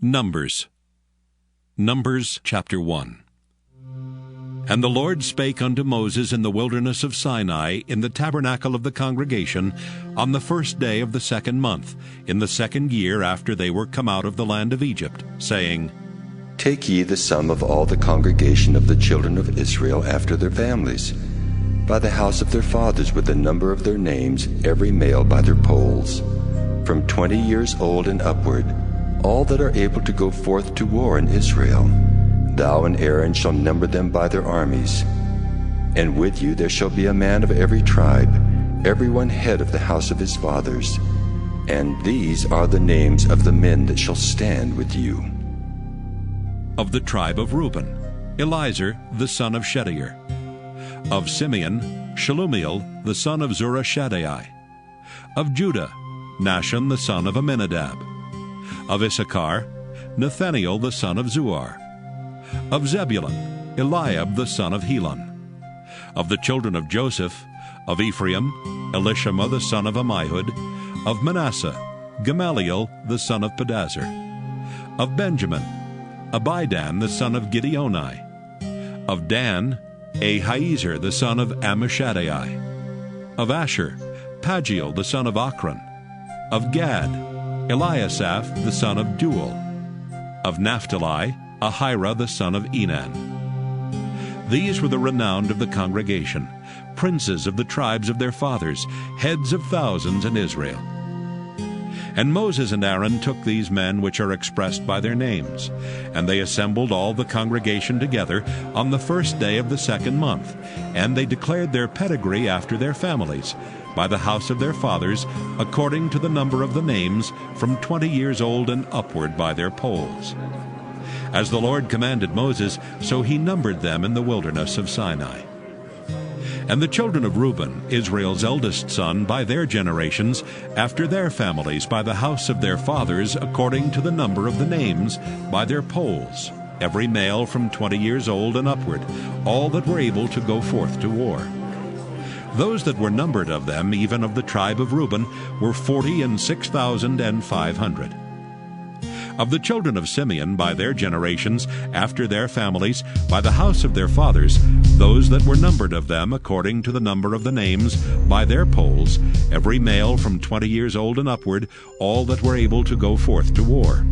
Numbers chapter 1. And the Lord spake unto Moses in the wilderness of Sinai, in the tabernacle of the congregation, on the first day of the 2nd month, in the 2nd year after they were come out of the land of Egypt, saying, Take ye the sum of all the congregation of the children of Israel after their families, by the house of their fathers with the number of their names, every male by their polls, from 20 years old and upward, all that are able to go forth to war in Israel. Thou and Aaron shall number them by their armies. And with you there shall be a man of every tribe, every one head of the house of his fathers. And these are the names of the men that shall stand with you. Of the tribe of Reuben, Elizur the son of Shedeur. Of Simeon, Shelumiel the son of Zurishaddai. Of Judah, Nahshon the son of Amminadab. Of Issachar, Nathaniel the son of Zuar. Of Zebulun, Eliab the son of Helon. Of the children of Joseph, of Ephraim, Elishama the son of Ammihud. Of Manasseh, Gamaliel the son of Pedazur. Of Benjamin, Abidan the son of Gideoni. Of Dan, Ahiezer the son of Ammishaddai. Of Asher, Pagiel the son of Ochran. Of Gad, Eliasaph the son of Duel. Of Naphtali, Ahira the son of Enan. These were the renowned of the congregation, princes of the tribes of their fathers, heads of thousands in Israel. And Moses and Aaron took these men which are expressed by their names, and they assembled all the congregation together on the first day of the 2nd month, and they declared their pedigree after their families, by the house of their fathers, according to the number of the names, from 20 years old and upward by their polls. As the Lord commanded Moses, so he numbered them in the wilderness of Sinai. And the children of Reuben, Israel's eldest son, by their generations, after their families, by the house of their fathers, according to the number of the names, by their polls, every male from 20 years old and upward, all that were able to go forth to war. Those that were numbered of them, even of the tribe of Reuben, were 46,500. Of the children of Simeon, by their generations, after their families, by the house of their fathers, those that were numbered of them, according to the number of the names, by their polls, every male from 20 years old and upward, all that were able to go forth to war.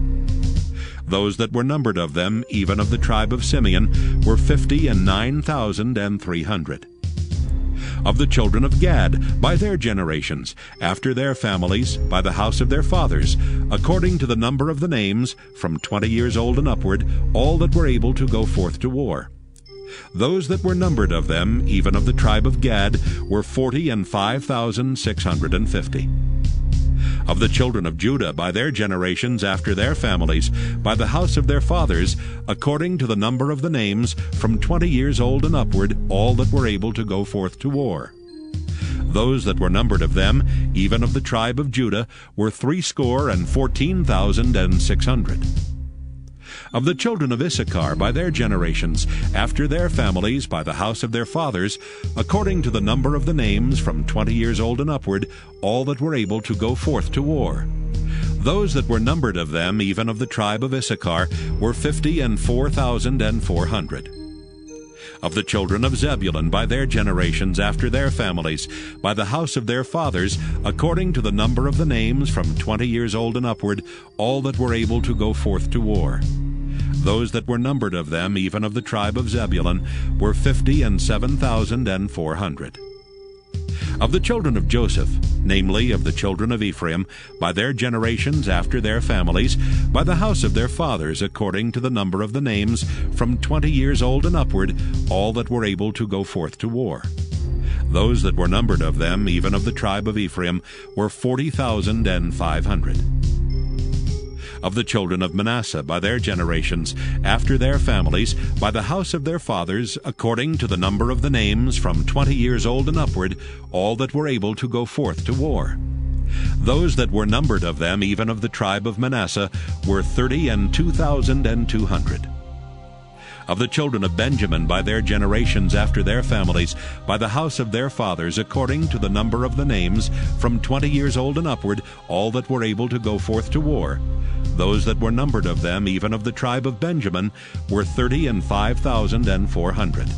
Those that were numbered of them, even of the tribe of Simeon, were 59,300. Of the children of Gad, by their generations, after their families, by the house of their fathers, according to the number of the names, from 20 years old and upward, all that were able to go forth to war. Those that were numbered of them, even of the tribe of Gad, were 45,650. Of the children of Judah, by their generations, after their families, by the house of their fathers, according to the number of the names, from 20 years old and upward, all that were able to go forth to war. Those that were numbered of them, even of the tribe of Judah, were 314,600. Of the children of Issachar, by their generations, after their families, by the house of their fathers, according to the number of the names, from 20 years old and upward, all that were able to go forth to war. Those that were numbered of them, even of the tribe of Issachar, were 54,400. Of the children of Zebulun, by their generations, after their families, by the house of their fathers, according to the number of the names, from 20 years old and upward, all that were able to go forth to war. Those that were numbered of them, even of the tribe of Zebulun, were 57,400. Of the children of Joseph, namely of the children of Ephraim, by their generations after their families, by the house of their fathers, according to the number of the names, from 20 years old and upward, all that were able to go forth to war. Those that were numbered of them, even of the tribe of Ephraim, were 40,500. Of the children of Manasseh, by their generations, after their families, by the house of their fathers, according to the number of the names, from 20 years old and upward, all that were able to go forth to war. Those that were numbered of them, even of the tribe of Manasseh, were 32,200. Of the children of Benjamin by their generations after their families, by the house of their fathers, according to the number of the names, from 20 years old and upward, all that were able to go forth to war. Those that were numbered of them, even of the tribe of Benjamin, were 35,400.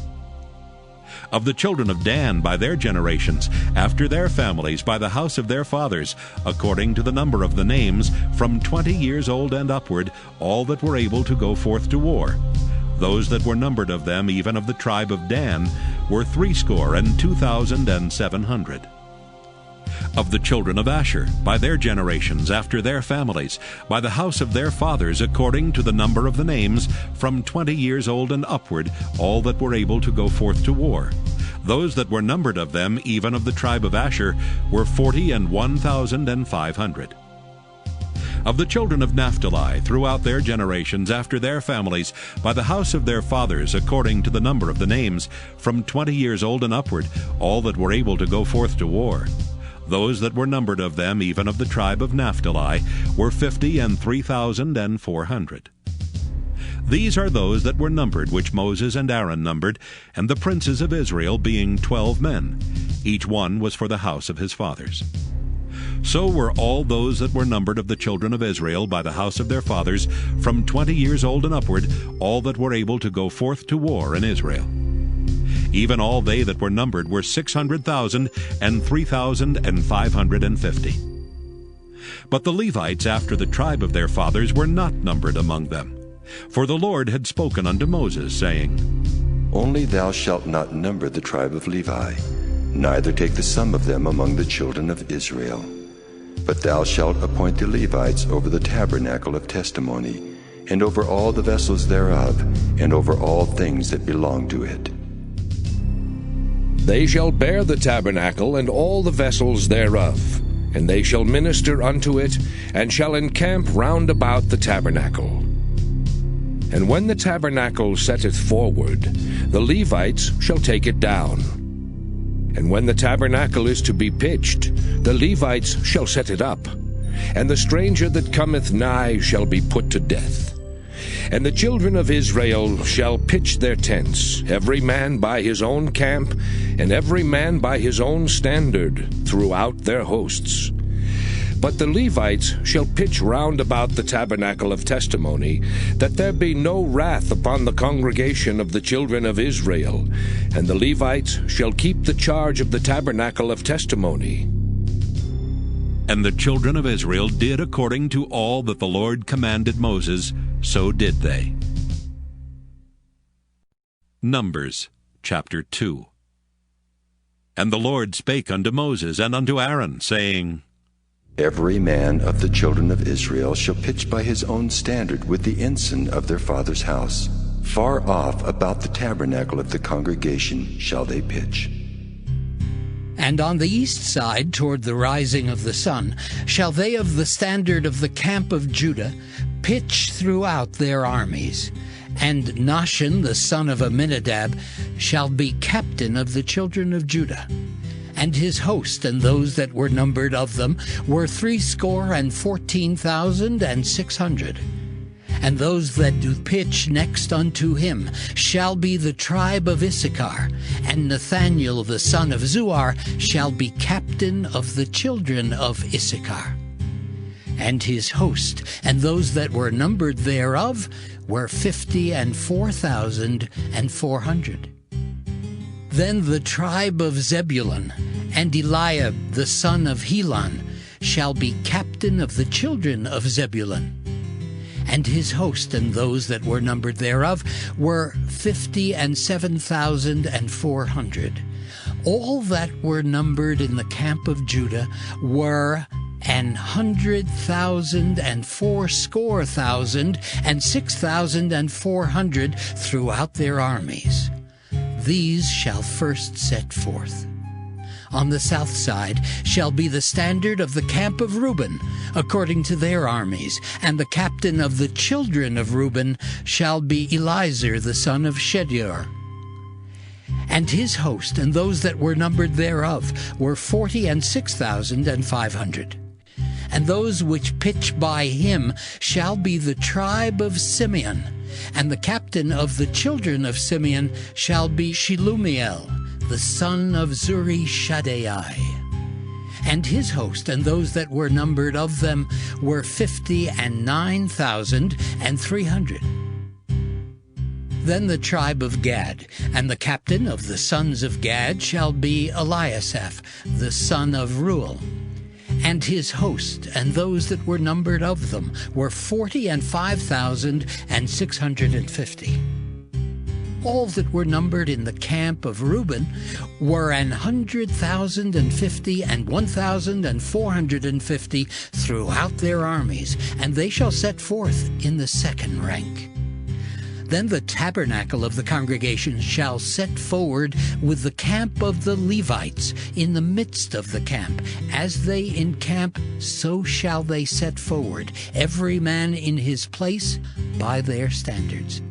Of the children of Dan by their generations, after their families, by the house of their fathers, according to the number of the names, from 20 years old and upward, all that were able to go forth to war. Those that were numbered of them, even of the tribe of Dan, were 62,700. Of the children of Asher, by their generations, after their families, by the house of their fathers, according to the number of the names, from 20 years old and upward, all that were able to go forth to war. Those that were numbered of them, even of the tribe of Asher, were 41,500. Of the children of Naphtali, throughout their generations, after their families, by the house of their fathers, according to the number of the names, from 20 years old and upward, all that were able to go forth to war. Those that were numbered of them, even of the tribe of Naphtali, were 53,400. These are those that were numbered, which Moses and Aaron numbered, and the princes of Israel, being 12 men. Each one was for the house of his fathers. So were all those that were numbered of the children of Israel by the house of their fathers, from 20 years old and upward, all that were able to go forth to war in Israel. Even all they that were numbered were 600,000 and 3,550. But the Levites after the tribe of their fathers were not numbered among them. For the Lord had spoken unto Moses, saying, Only thou shalt not number the tribe of Levi, neither take the sum of them among the children of Israel. But thou shalt appoint the Levites over the tabernacle of testimony, and over all the vessels thereof, and over all things that belong to it. They shall bear the tabernacle and all the vessels thereof, and they shall minister unto it, and shall encamp round about the tabernacle. And when the tabernacle setteth forward, the Levites shall take it down. And when the tabernacle is to be pitched, the Levites shall set it up, and the stranger that cometh nigh shall be put to death. And the children of Israel shall pitch their tents, every man by his own camp, and every man by his own standard, throughout their hosts. But the Levites shall pitch round about the tabernacle of testimony, that there be no wrath upon the congregation of the children of Israel. And the Levites shall keep the charge of the tabernacle of testimony. And the children of Israel did according to all that the Lord commanded Moses, so did they. Numbers chapter 2. And the Lord spake unto Moses and unto Aaron, saying, Every man of the children of Israel shall pitch by his own standard with the ensign of their father's house. Far off about the tabernacle of the congregation shall they pitch. And on the east side, toward the rising of the sun, shall they of the standard of the camp of Judah pitch throughout their armies. And Nahshon the son of Amminadab shall be captain of the children of Judah. And his host and those that were numbered of them were 314,600. And those that do pitch next unto him shall be the tribe of Issachar, and Nathaniel the son of Zuar shall be captain of the children of Issachar. And his host, and those that were numbered thereof, were 54,400. Then the tribe of Zebulun, and Eliab the son of Helon, shall be captain of the children of Zebulun. And his host and those that were numbered thereof were 57,400. All that were numbered in the camp of Judah were 100,000 and 6,400 throughout their armies. These shall first set forth. On the south side shall be the standard of the camp of Reuben, according to their armies, and the captain of the children of Reuben shall be Elizur the son of Shedeur. And his host and those that were numbered thereof were 46,500. And those which pitch by him shall be the tribe of Simeon, and the captain of the children of Simeon shall be Shelumiel, the son of Zurishaddai. And his host and those that were numbered of them were 59,300. Then the tribe of Gad, and the captain of the sons of Gad shall be Eliasaph, the son of Reuel. And his host, and those that were numbered of them, were 45,650. All that were numbered in the camp of Reuben were 100,050 and 1,450 throughout their armies, and they shall set forth in the second rank. Then the tabernacle of the congregation shall set forward with the camp of the Levites in the midst of the camp. As they encamp, so shall they set forward, every man in his place by their standards.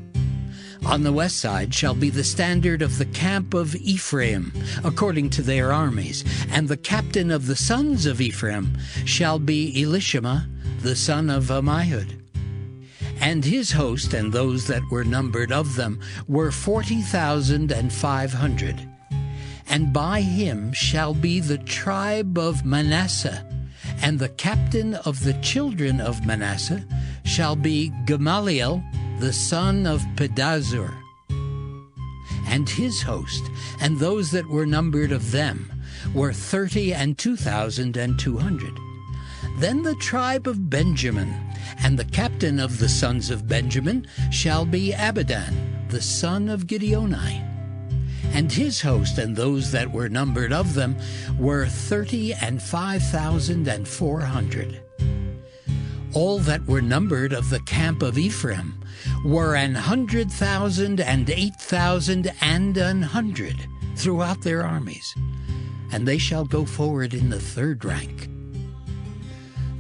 On the west side shall be the standard of the camp of Ephraim, according to their armies, and the captain of the sons of Ephraim shall be Elishama, the son of Ammihud. And his host and those that were numbered of them were 40,500. And by him shall be the tribe of Manasseh, and the captain of the children of Manasseh shall be Gamaliel, the son of Pedazur. And his host and those that were numbered of them were 32,200. Then the tribe of Benjamin, and the captain of the sons of Benjamin shall be Abidan, the son of Gideoni. And his host and those that were numbered of them were 35,400. All that were numbered of the camp of Ephraim were 100,000 and 8,100 throughout their armies, and they shall go forward in the third rank.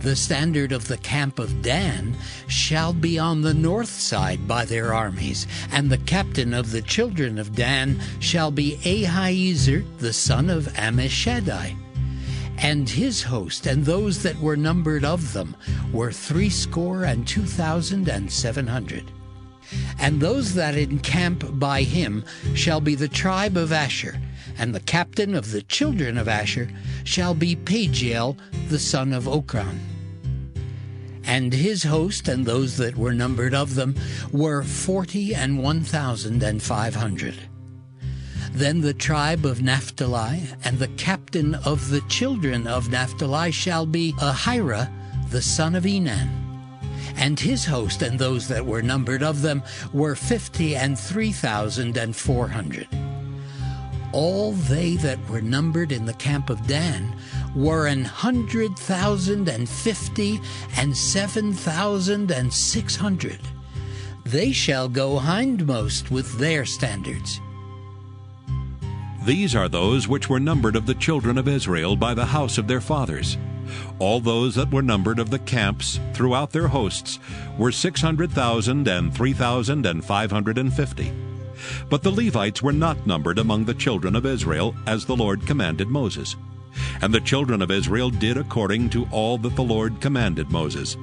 The standard of the camp of Dan shall be on the north side by their armies, and the captain of the children of Dan shall be Ahiezer, the son of Ammishaddai. And his host and those that were numbered of them were 62,700. And those that encamp by him shall be the tribe of Asher, and the captain of the children of Asher shall be Pagiel, the son of Okran. And his host and those that were numbered of them were 41,500. Then the tribe of Naphtali, and the captain of the children of Naphtali shall be Ahira, the son of Enan. And his host and those that were numbered of them were 53,400. All they that were numbered in the camp of Dan were 100,050 and 7,600. They shall go hindmost with their standards. These are those which were numbered of the children of Israel by the house of their fathers. All those that were numbered of the camps throughout their hosts were 600,000 and 3,550. But the Levites were not numbered among the children of Israel, as the Lord commanded Moses. And the children of Israel did according to all that the Lord commanded Moses.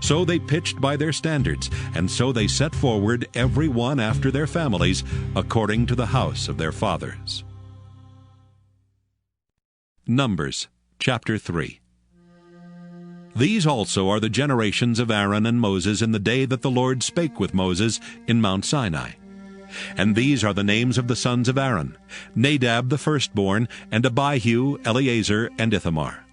So they pitched by their standards, and so they set forward every one after their families, according to the house of their fathers. Numbers chapter 3. These also are the generations of Aaron and Moses in the day that the Lord spake with Moses in Mount Sinai. And these are the names of the sons of Aaron, Nadab the firstborn, and Abihu, Eleazar, and Ithamar.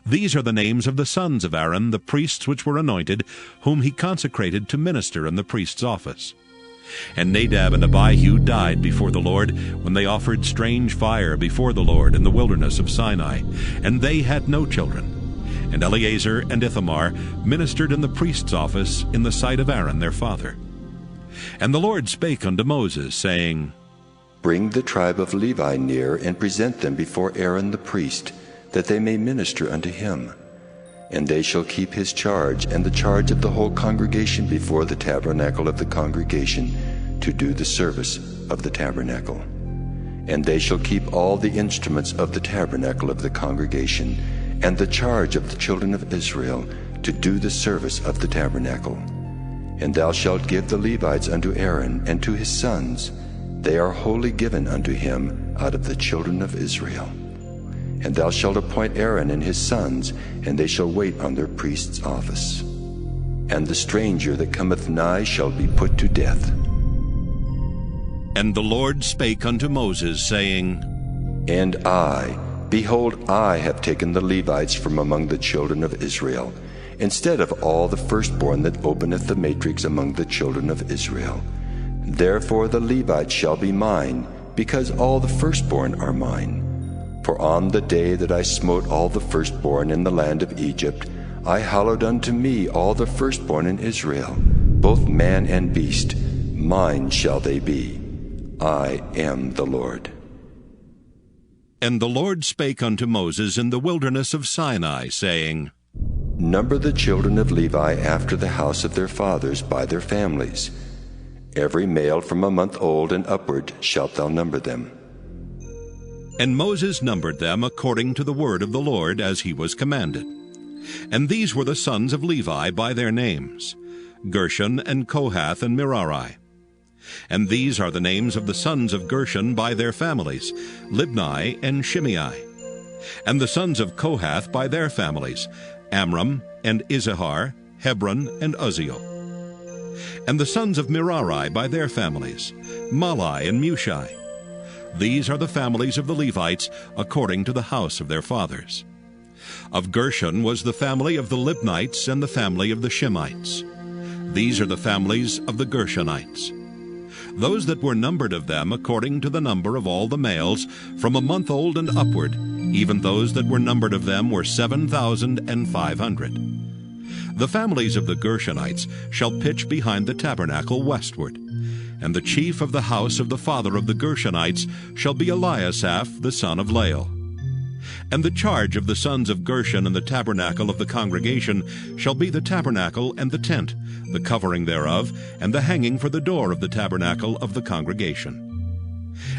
These are the names of the sons of Aaron, the priests which were anointed, whom he consecrated to minister in the priest's office. And Nadab and Abihu died before the Lord, when they offered strange fire before the Lord in the wilderness of Sinai, and they had no children. And Eleazar and Ithamar ministered in the priest's office in the sight of Aaron their father. And the Lord spake unto Moses, saying, Bring the tribe of Levi near, and present them before Aaron the priest, that they may minister unto him. And they shall keep his charge, and the charge of the whole congregation before the tabernacle of the congregation, to do the service of the tabernacle. And they shall keep all the instruments of the tabernacle of the congregation, and the charge of the children of Israel, to do the service of the tabernacle. And thou shalt give the Levites unto Aaron and to his sons. They are wholly given unto him out of the children of Israel. And thou shalt appoint Aaron and his sons, and they shall wait on their priest's office. And the stranger that cometh nigh shall be put to death. And the Lord spake unto Moses, saying, And I, behold, I have taken the Levites from among the children of Israel, instead of all the firstborn that openeth the matrix among the children of Israel. Therefore the Levites shall be mine, because all the firstborn are mine. For on the day that I smote all the firstborn in the land of Egypt, I hallowed unto me all the firstborn in Israel, both man and beast. Mine shall they be. I am the Lord. And the Lord spake unto Moses in the wilderness of Sinai, saying, Number the children of Levi after the house of their fathers by their families. Every male from a month old and upward shalt thou number them. And Moses numbered them according to the word of the Lord, as he was commanded. And these were the sons of Levi by their names, Gershon and Kohath and Merari. And these are the names of the sons of Gershon by their families, Libni and Shimei. And the sons of Kohath by their families, Amram and Izahar, Hebron and Uzziel. And the sons of Merari by their families, Mahli and Mushi. These are the families of the Levites according to the house of their fathers. Of Gershon was the family of the Libnites and the family of the Shimites. These are the families of the Gershonites. Those that were numbered of them according to the number of all the males, from a month old and upward, even those that were numbered of them were 7,500. The families of the Gershonites shall pitch behind the tabernacle westward. And the chief of the house of the father of the Gershonites shall be Eliasaph the son of Lael. And the charge of the sons of Gershon in the tabernacle of the congregation shall be the tabernacle and the tent, the covering thereof, and the hanging for the door of the tabernacle of the congregation.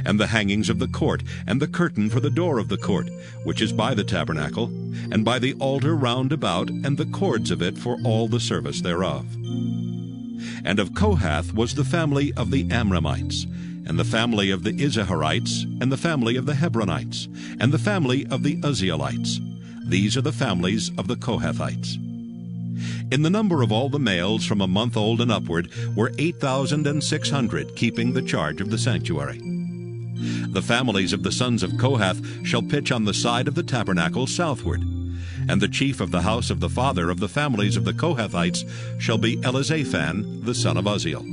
And the hangings of the court, and the curtain for the door of the court, which is by the tabernacle, and by the altar round about, and the cords of it for all the service thereof. And of Kohath was the family of the Amramites, and the family of the Izaharites, and the family of the Hebronites, and the family of the Uzzielites. These are the families of the Kohathites. In the number of all the males from a month old and upward were 8,600, keeping the charge of the sanctuary. The families of the sons of Kohath shall pitch on the side of the tabernacle southward. And the chief of the house of the father of the families of the Kohathites shall be Elizaphan the son of Uzziel.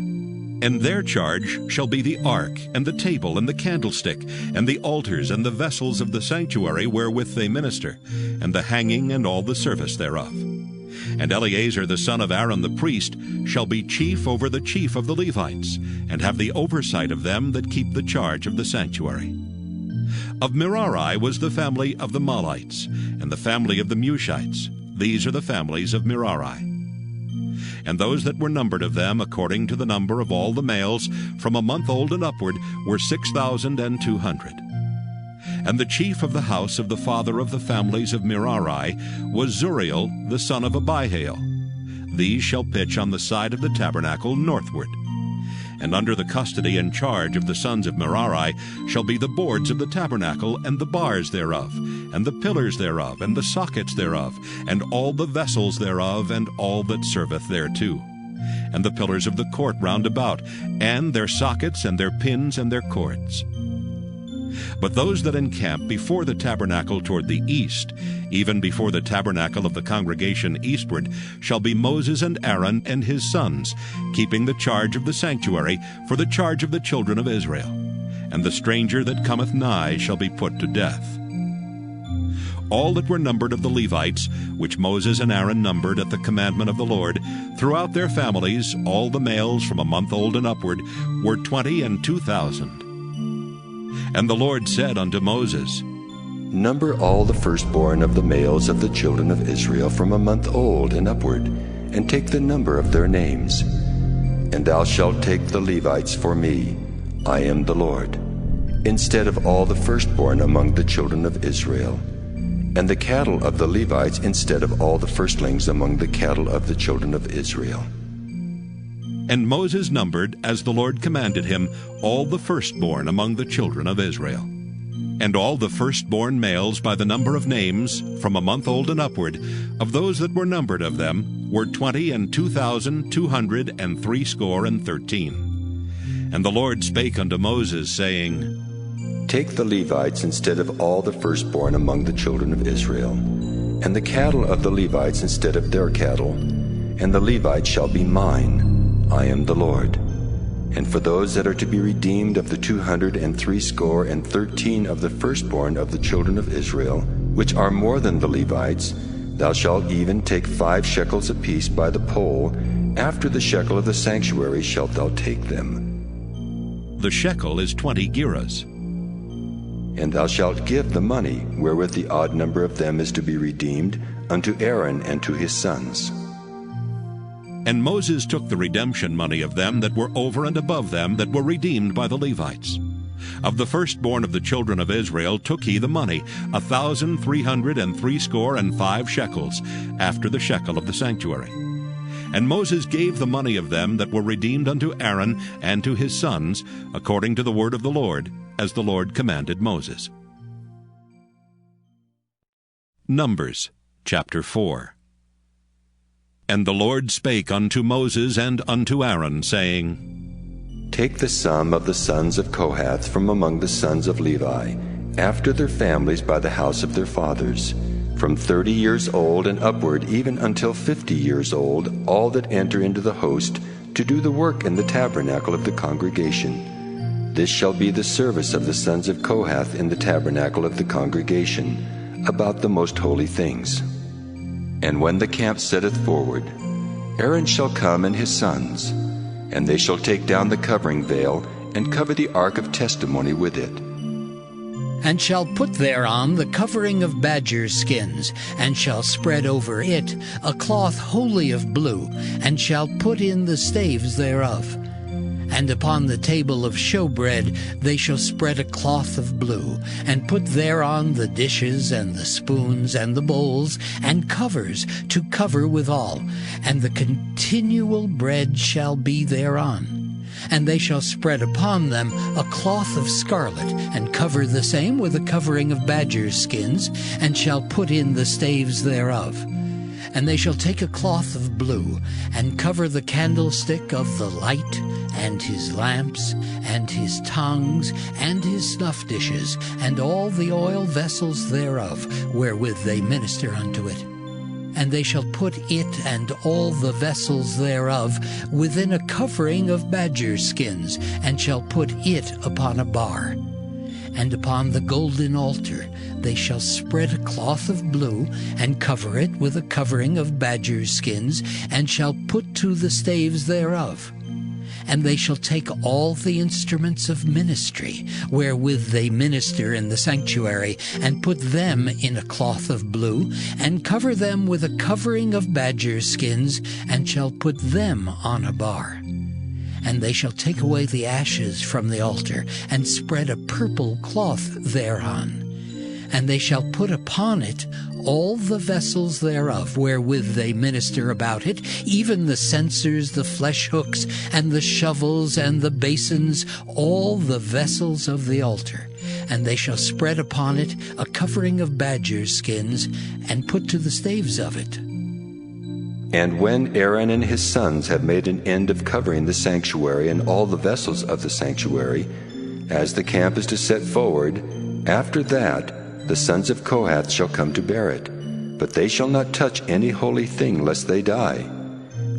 And their charge shall be the ark, and the table, and the candlestick, and the altars, and the vessels of the sanctuary wherewith they minister, and the hanging, and all the service thereof. And Eleazar the son of Aaron the priest shall be chief over the chief of the Levites, and have the oversight of them that keep the charge of the sanctuary. Of Merari was the family of the Mahlites, and the family of the Mushites. These are the families of Merari. And those that were numbered of them, according to the number of all the males, from a month old and upward, were 6,200. And the chief of the house of the father of the families of Merari was Zuriel the son of Abihail. These shall pitch on the side of the tabernacle northward. And under the custody and charge of the sons of Merari shall be the boards of the tabernacle, and the bars thereof, and the pillars thereof, and the sockets thereof, and all the vessels thereof, and all that serveth thereto, and the pillars of the court round about, and their sockets, and their pins, and their cords. But those that encamp before the tabernacle toward the east, even before the tabernacle of the congregation eastward, shall be Moses and Aaron and his sons, keeping the charge of the sanctuary for the charge of the children of Israel. And the stranger that cometh nigh shall be put to death. All that were numbered of the Levites, which Moses and Aaron numbered at the commandment of the Lord, throughout their families, all the males from a month old and upward, were 22,000. And the Lord said unto Moses, Number all the firstborn of the males of the children of Israel from a month old and upward, and take the number of their names. And thou shalt take the Levites for me, I am the Lord, instead of all the firstborn among the children of Israel, and the cattle of the Levites instead of all the firstlings among the cattle of the children of Israel. And Moses numbered, as the Lord commanded him, all the firstborn among the children of Israel. And all the firstborn males by the number of names, from a month old and upward, of those that were numbered of them, were 20,263. And the Lord spake unto Moses, saying, Take the Levites instead of all the firstborn among the children of Israel, and the cattle of the Levites instead of their cattle, and the Levites shall be mine. I am the Lord. And for those that are to be redeemed of the 263 of the firstborn of the children of Israel, which are more than the Levites, thou shalt even take 5 shekels apiece by the poll. After the shekel of the sanctuary shalt thou take them. The shekel is 20 gerahs. And thou shalt give the money, wherewith the odd number of them is to be redeemed, unto Aaron and to his sons. And Moses took the redemption money of them that were over and above them that were redeemed by the Levites. Of the firstborn of the children of Israel took he the money, 1,365 shekels, after the shekel of the sanctuary. And Moses gave the money of them that were redeemed unto Aaron and to his sons, according to the word of the Lord, as the Lord commanded Moses. Numbers chapter 4. And the Lord spake unto Moses and unto Aaron, saying, Take the sum of the sons of Kohath from among the sons of Levi, after their families by the house of their fathers, from 30 years old and upward, even until 50 years old, all that enter into the host, to do the work in the tabernacle of the congregation. This shall be the service of the sons of Kohath in the tabernacle of the congregation, about the most holy things. And when the camp setteth forward, Aaron shall come and his sons, and they shall take down the covering veil, and cover the ark of testimony with it. And shall put thereon the covering of badgers' skins, and shall spread over it a cloth wholly of blue, and shall put in the staves thereof. And upon the table of showbread they shall spread a cloth of blue, and put thereon the dishes, and the spoons, and the bowls, and covers to cover withal, and the continual bread shall be thereon. And they shall spread upon them a cloth of scarlet, and cover the same with a covering of badgers' skins, and shall put in the staves thereof. And they shall take a cloth of blue, and cover the candlestick of the light, and his lamps, and his tongues, and his snuff dishes, and all the oil vessels thereof, wherewith they minister unto it. And they shall put it and all the vessels thereof within a covering of badgers' skins, and shall put it upon a bar. And upon the golden altar they shall spread a cloth of blue, and cover it with a covering of badgers' skins, and shall put to the staves thereof. And they shall take all the instruments of ministry, wherewith they minister in the sanctuary, and put them in a cloth of blue, and cover them with a covering of badgers' skins, and shall put them on a bar. And they shall take away the ashes from the altar, and spread a purple cloth thereon. And they shall put upon it all the vessels thereof, wherewith they minister about it, even the censers, the flesh hooks, and the shovels, and the basins, all the vessels of the altar. And they shall spread upon it a covering of badgers' skins, and put to the staves of it. And when Aaron and his sons have made an end of covering the sanctuary and all the vessels of the sanctuary, as the camp is to set forward, after that the sons of Kohath shall come to bear it, but they shall not touch any holy thing, lest they die.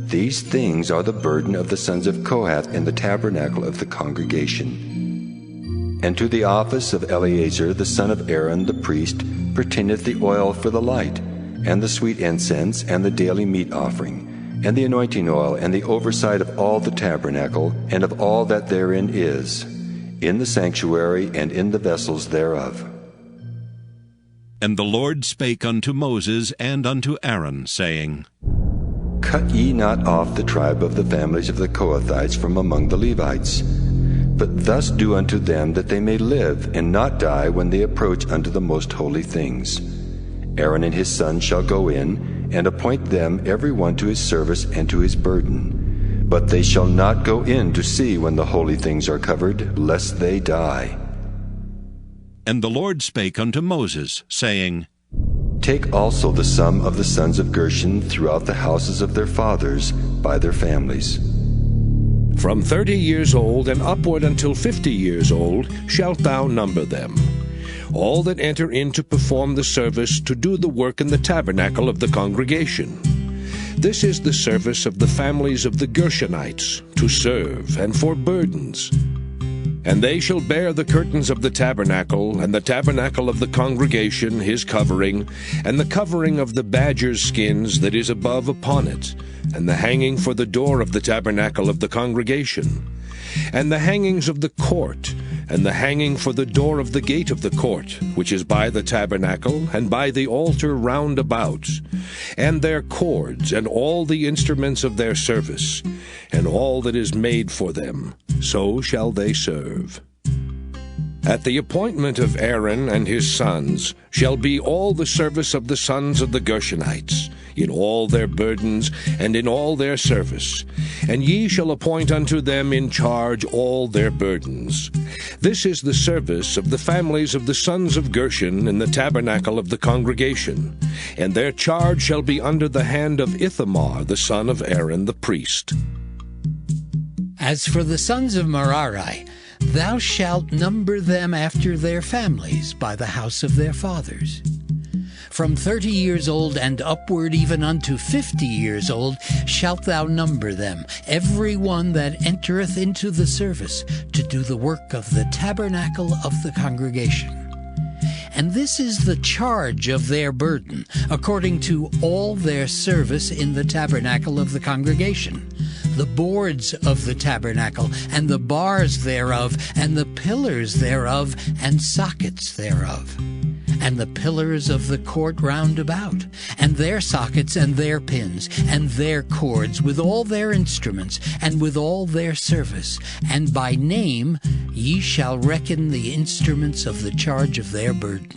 These things are the burden of the sons of Kohath in the tabernacle of the congregation. And to the office of Eleazar the son of Aaron the priest pertaineth the oil for the light, and the sweet incense, and the daily meat offering, and the anointing oil, and the oversight of all the tabernacle, and of all that therein is, in the sanctuary and in the vessels thereof. And the Lord spake unto Moses and unto Aaron, saying, Cut ye not off the tribe of the families of the Kohathites from among the Levites, but thus do unto them that they may live and not die when they approach unto the most holy things. Aaron and his sons shall go in, and appoint them every one to his service and to his burden. But they shall not go in to see when the holy things are covered, lest they die. And the Lord spake unto Moses, saying, Take also the sum of the sons of Gershon throughout the houses of their fathers by their families. From 30 years old and upward until 50 years old shalt thou number them. All that enter in to perform the service to do the work in the tabernacle of the congregation. This is the service of the families of the Gershonites, to serve, and for burdens. And they shall bear the curtains of the tabernacle, and the tabernacle of the congregation his covering, and the covering of the badger's skins that is above upon it, and the hanging for the door of the tabernacle of the congregation, and the hangings of the court, and the hanging for the door of the gate of the court, which is by the tabernacle, and by the altar round about, and their cords, and all the instruments of their service, and all that is made for them, so shall they serve. At the appointment of Aaron and his sons shall be all the service of the sons of the Gershonites, in all their burdens and in all their service, and ye shall appoint unto them in charge all their burdens. This is the service of the families of the sons of Gershon in the tabernacle of the congregation, and their charge shall be under the hand of Ithamar the son of Aaron the priest. As for the sons of Merari, thou shalt number them after their families by the house of their fathers. From 30 years old and upward even unto 50 years old shalt thou number them, every one that entereth into the service to do the work of the tabernacle of the congregation. And this is the charge of their burden, according to all their service in the tabernacle of the congregation, the boards of the tabernacle, and the bars thereof, and the pillars thereof, and sockets thereof, and the pillars of the court round about, and their sockets, and their pins, and their cords, with all their instruments, and with all their service. And by name ye shall reckon the instruments of the charge of their burden.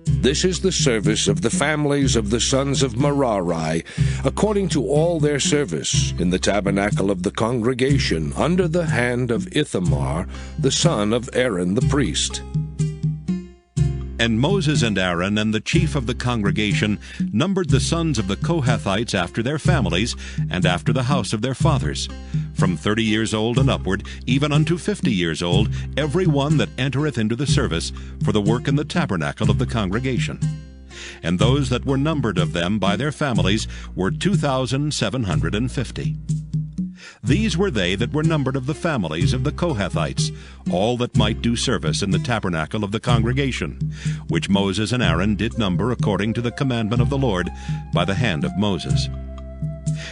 This is the service of the families of the sons of Merari, according to all their service, in the tabernacle of the congregation, under the hand of Ithamar, the son of Aaron the priest. And Moses and Aaron and the chief of the congregation numbered the sons of the Kohathites after their families, and after the house of their fathers, from 30 years old and upward, even unto 50 years old, every one that entereth into the service for the work in the tabernacle of the congregation. And those that were numbered of them by their families were 2,750. These were they that were numbered of the families of the Kohathites, all that might do service in the tabernacle of the congregation, which Moses and Aaron did number according to the commandment of the Lord by the hand of Moses.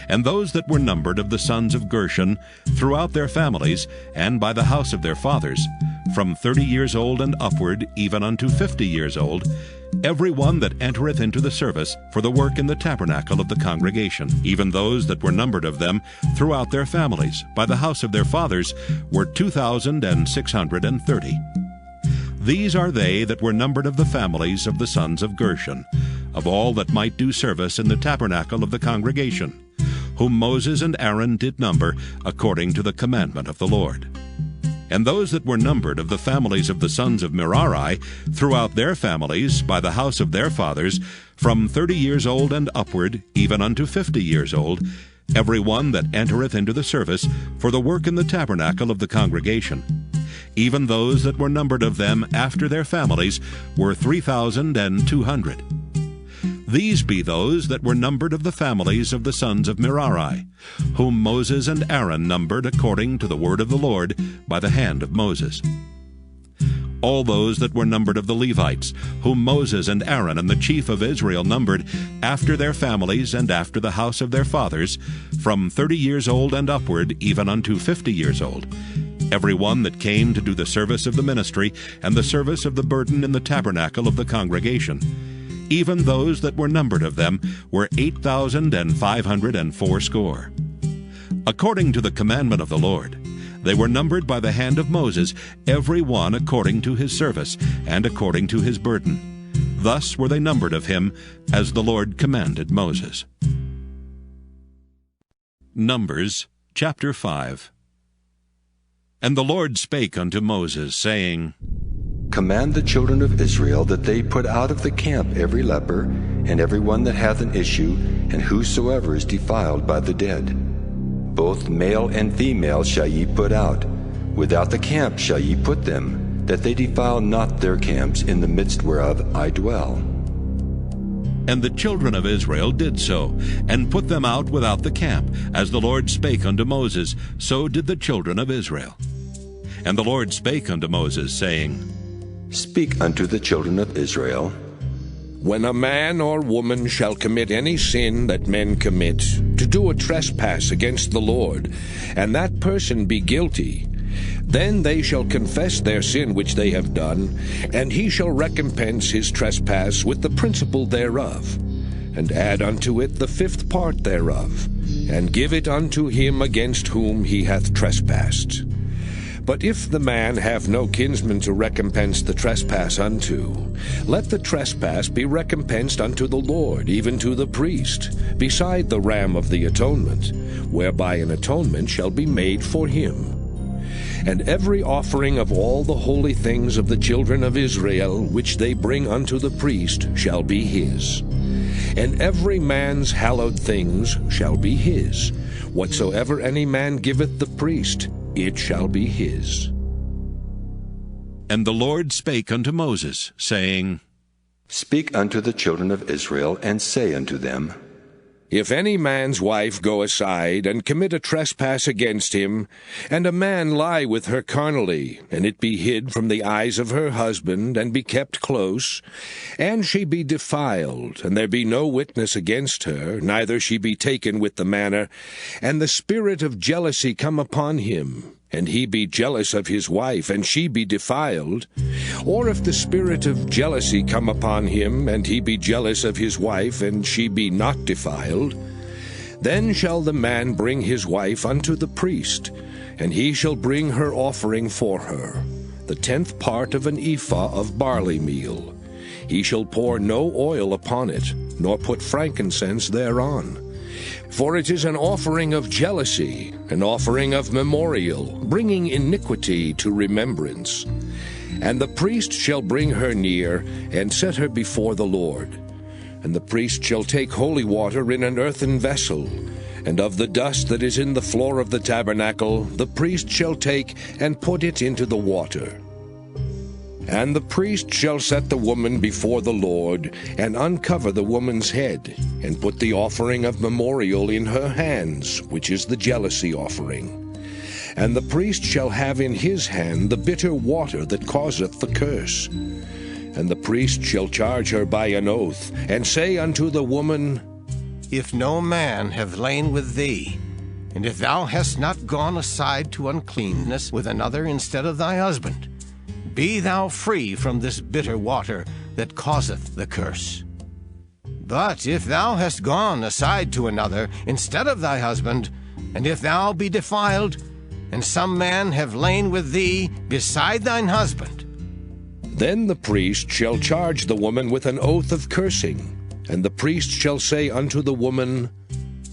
And those that were numbered of the sons of Gershon throughout their families, and by the house of their fathers, from 30 years old and upward, even unto 50 years old, every one that entereth into the service for the work in the tabernacle of the congregation, even those that were numbered of them throughout their families, by the house of their fathers, were 2,630. These are they that were numbered of the families of the sons of Gershon, of all that might do service in the tabernacle of the congregation, whom Moses and Aaron did number according to the commandment of the Lord. And those that were numbered of the families of the sons of Merari throughout their families by the house of their fathers, from 30 years old and upward, even unto 50 years old, every one that entereth into the service for the work in the tabernacle of the congregation. Even those that were numbered of them after their families were 3,200. These be those that were numbered of the families of the sons of Merari, whom Moses and Aaron numbered according to the word of the Lord by the hand of Moses. All those that were numbered of the Levites, whom Moses and Aaron and the chief of Israel numbered after their families and after the house of their fathers, from 30 years old and upward, even unto 50 years old, every one that came to do the service of the ministry and the service of the burden in the tabernacle of the congregation. Even those that were numbered of them were 8,580. According to the commandment of the Lord, they were numbered by the hand of Moses, every one according to his service, and according to his burden. Thus were they numbered of him, as the Lord commanded Moses. Numbers chapter 5. And the Lord spake unto Moses, saying, Command the children of Israel that they put out of the camp every leper, and every one that hath an issue, and whosoever is defiled by the dead. Both male and female shall ye put out. Without the camp shall ye put them, that they defile not their camps in the midst whereof I dwell. And the children of Israel did so, and put them out without the camp. As the Lord spake unto Moses, so did the children of Israel. And the Lord spake unto Moses, saying, Speak unto the children of Israel. When a man or woman shall commit any sin that men commit, to do a trespass against the Lord, and that person be guilty, then they shall confess their sin which they have done, and he shall recompense his trespass with the principal thereof, and add unto it the fifth part thereof, and give it unto him against whom he hath trespassed. But if the man have no kinsman to recompense the trespass unto, let the trespass be recompensed unto the Lord, even to the priest, beside the ram of the atonement, whereby an atonement shall be made for him. And every offering of all the holy things of the children of Israel, which they bring unto the priest, shall be his. And every man's hallowed things shall be his. Whatsoever any man giveth the priest, it shall be his. And the Lord spake unto Moses, saying, Speak unto the children of Israel, and say unto them, If any man's wife go aside, and commit a trespass against him, and a man lie with her carnally, and it be hid from the eyes of her husband, and be kept close, and she be defiled, and there be no witness against her, neither she be taken with the manner, and the spirit of jealousy come upon him, and he be jealous of his wife, and she be defiled, or if the spirit of jealousy come upon him, and he be jealous of his wife, and she be not defiled, then shall the man bring his wife unto the priest, and he shall bring her offering for her, the 10th part of an ephah of barley meal. He shall pour no oil upon it, nor put frankincense thereon. For it is an offering of jealousy, an offering of memorial, bringing iniquity to remembrance. And the priest shall bring her near, and set her before the Lord. And the priest shall take holy water in an earthen vessel, and of the dust that is in the floor of the tabernacle the priest shall take, and put it into the water. And the priest shall set the woman before the Lord, and uncover the woman's head, and put the offering of memorial in her hands, which is the jealousy offering. And the priest shall have in his hand the bitter water that causeth the curse. And the priest shall charge her by an oath, and say unto the woman, If no man have lain with thee, and if thou hast not gone aside to uncleanness with another instead of thy husband, be thou free from this bitter water that causeth the curse. But if thou hast gone aside to another instead of thy husband, and if thou be defiled, and some man have lain with thee beside thine husband, then the priest shall charge the woman with an oath of cursing, and the priest shall say unto the woman,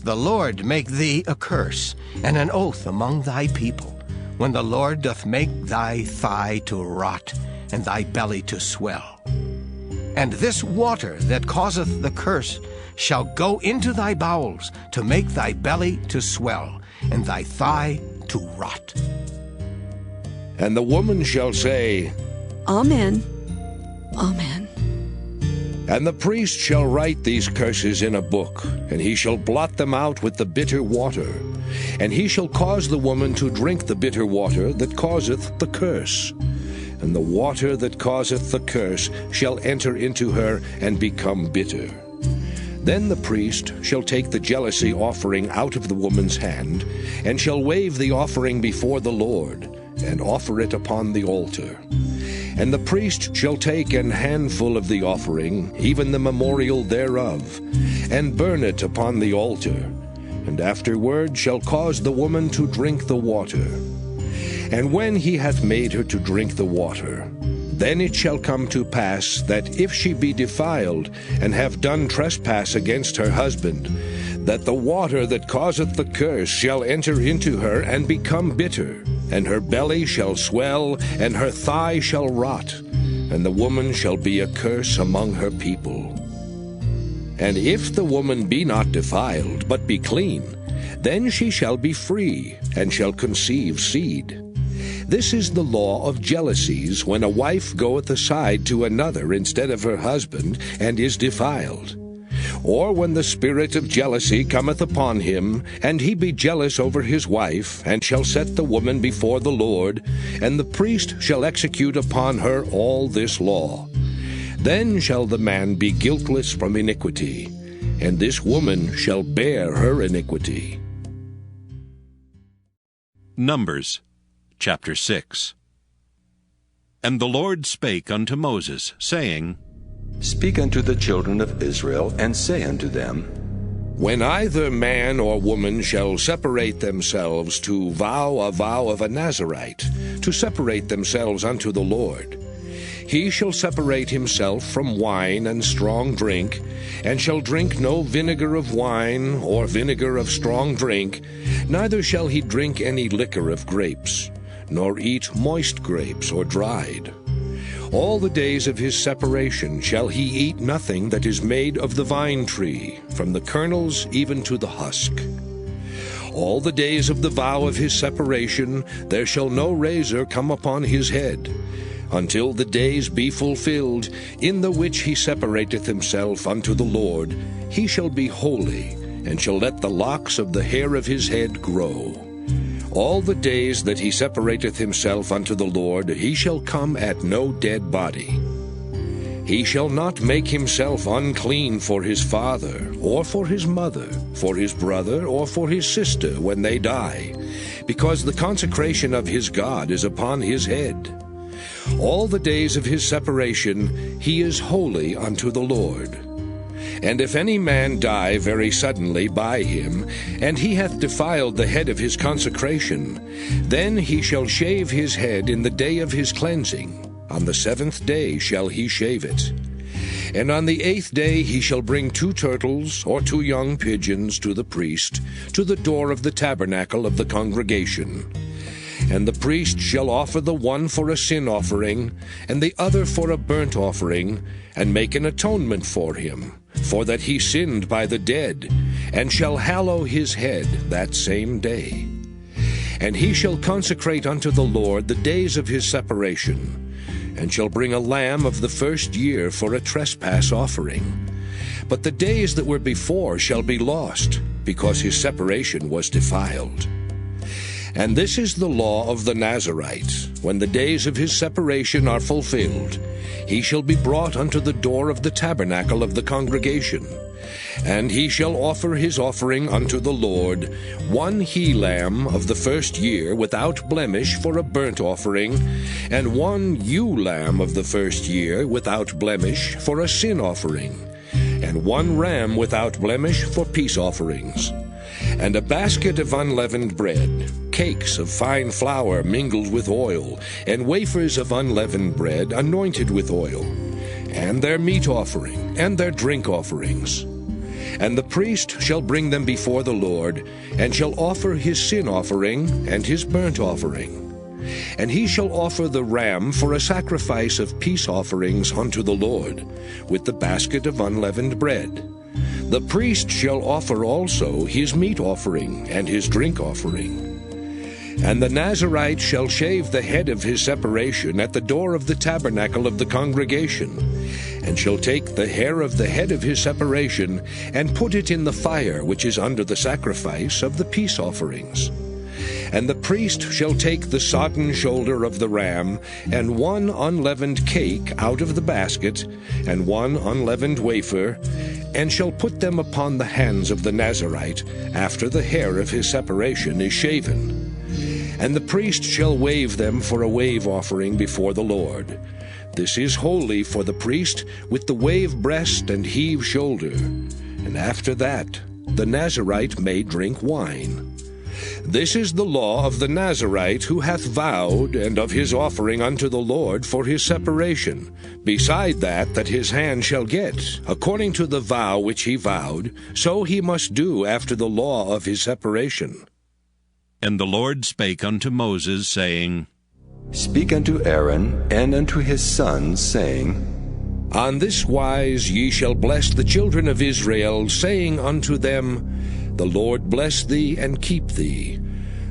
The Lord make thee a curse and an oath among thy people, when the Lord doth make thy thigh to rot, and thy belly to swell. And this water that causeth the curse shall go into thy bowels, to make thy belly to swell, and thy thigh to rot. And the woman shall say, Amen. Amen. And the priest shall write these curses in a book, and he shall blot them out with the bitter water. And he shall cause the woman to drink the bitter water that causeth the curse. And the water that causeth the curse shall enter into her and become bitter. Then the priest shall take the jealousy offering out of the woman's hand, and shall wave the offering before the Lord, and offer it upon the altar. And the priest shall take an handful of the offering, even the memorial thereof, and burn it upon the altar, and afterward shall cause the woman to drink the water. And when he hath made her to drink the water, then it shall come to pass that if she be defiled, and have done trespass against her husband, that the water that causeth the curse shall enter into her and become bitter, and her belly shall swell, and her thigh shall rot. and the woman shall be a curse among her people. And if the woman be not defiled, but be clean, then she shall be free, and shall conceive seed. This is the law of jealousies, when a wife goeth aside to another instead of her husband, and is defiled. Or when the spirit of jealousy cometh upon him, and he be jealous over his wife, and shall set the woman before the Lord, and the priest shall execute upon her all this law. Then shall the man be guiltless from iniquity, and this woman shall bear her iniquity. Numbers chapter 6. And the Lord spake unto Moses, saying, Speak unto the children of Israel, and say unto them, When either man or woman shall separate themselves to vow a vow of a Nazarite, to separate themselves unto the Lord, he shall separate himself from wine and strong drink, and shall drink no vinegar of wine or vinegar of strong drink, neither shall he drink any liquor of grapes, nor eat moist grapes or dried. All the days of his separation shall he eat nothing that is made of the vine tree, from the kernels even to the husk. All the days of the vow of his separation there shall no razor come upon his head, until the days be fulfilled, in the which he separateth himself unto the Lord. He shall be holy, and shall let the locks of the hair of his head grow. All the days that he separateth himself unto the Lord, he shall come at no dead body. He shall not make himself unclean for his father, or for his mother, for his brother, or for his sister when they die, because the consecration of his God is upon his head. All the days of his separation he is holy unto the Lord. And if any man die very suddenly by him, and he hath defiled the head of his consecration, then he shall shave his head in the day of his cleansing. On the 7th day shall he shave it. And on the 8th day he shall bring 2 turtles or 2 young pigeons to the priest, to the door of the tabernacle of the congregation. And the priest shall offer the one for a sin offering, and the other for a burnt offering, and make an atonement for him, for that he sinned by the dead, and shall hallow his head that same day. And he shall consecrate unto the Lord the days of his separation, and shall bring a lamb of the first year for a trespass offering. But the days that were before shall be lost, because his separation was defiled. And this is the law of the Nazarite. When the days of his separation are fulfilled, he shall be brought unto the door of the tabernacle of the congregation. And he shall offer his offering unto the Lord, 1 he-lamb of the first year without blemish for a burnt offering, and 1 ewe-lamb of the first year without blemish for a sin offering, and 1 ram without blemish for peace offerings. And a basket of unleavened bread, cakes of fine flour mingled with oil, and wafers of unleavened bread anointed with oil, and their meat offering, and their drink offerings. And the priest shall bring them before the Lord, and shall offer his sin offering and his burnt offering. And he shall offer the ram for a sacrifice of peace offerings unto the Lord, with the basket of unleavened bread. The priest shall offer also his meat offering and his drink offering. And the Nazarite shall shave the head of his separation at the door of the tabernacle of the congregation, and shall take the hair of the head of his separation, and put it in the fire which is under the sacrifice of the peace offerings. And the priest shall take the sodden shoulder of the ram, and 1 unleavened cake out of the basket, and 1 unleavened wafer, and shall put them upon the hands of the Nazarite, after the hair of his separation is shaven. And the priest shall wave them for a wave offering before the Lord. This is holy for the priest, with the wave breast and heave shoulder. And after that the Nazarite may drink wine. This is the law of the Nazarite who hath vowed, and of his offering unto the Lord for his separation, beside that his hand shall get, according to the vow which he vowed, so he must do after the law of his separation. And the Lord spake unto Moses, saying, Speak unto Aaron and unto his sons, saying, On this wise ye shall bless the children of Israel, saying unto them, The Lord bless thee and keep thee.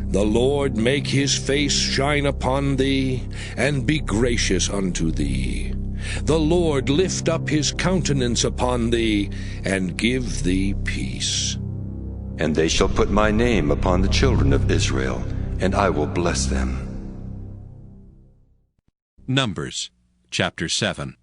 The Lord make his face shine upon thee, and be gracious unto thee. The Lord lift up his countenance upon thee, and give thee peace. And they shall put my name upon the children of Israel, and I will bless them. Numbers chapter 7.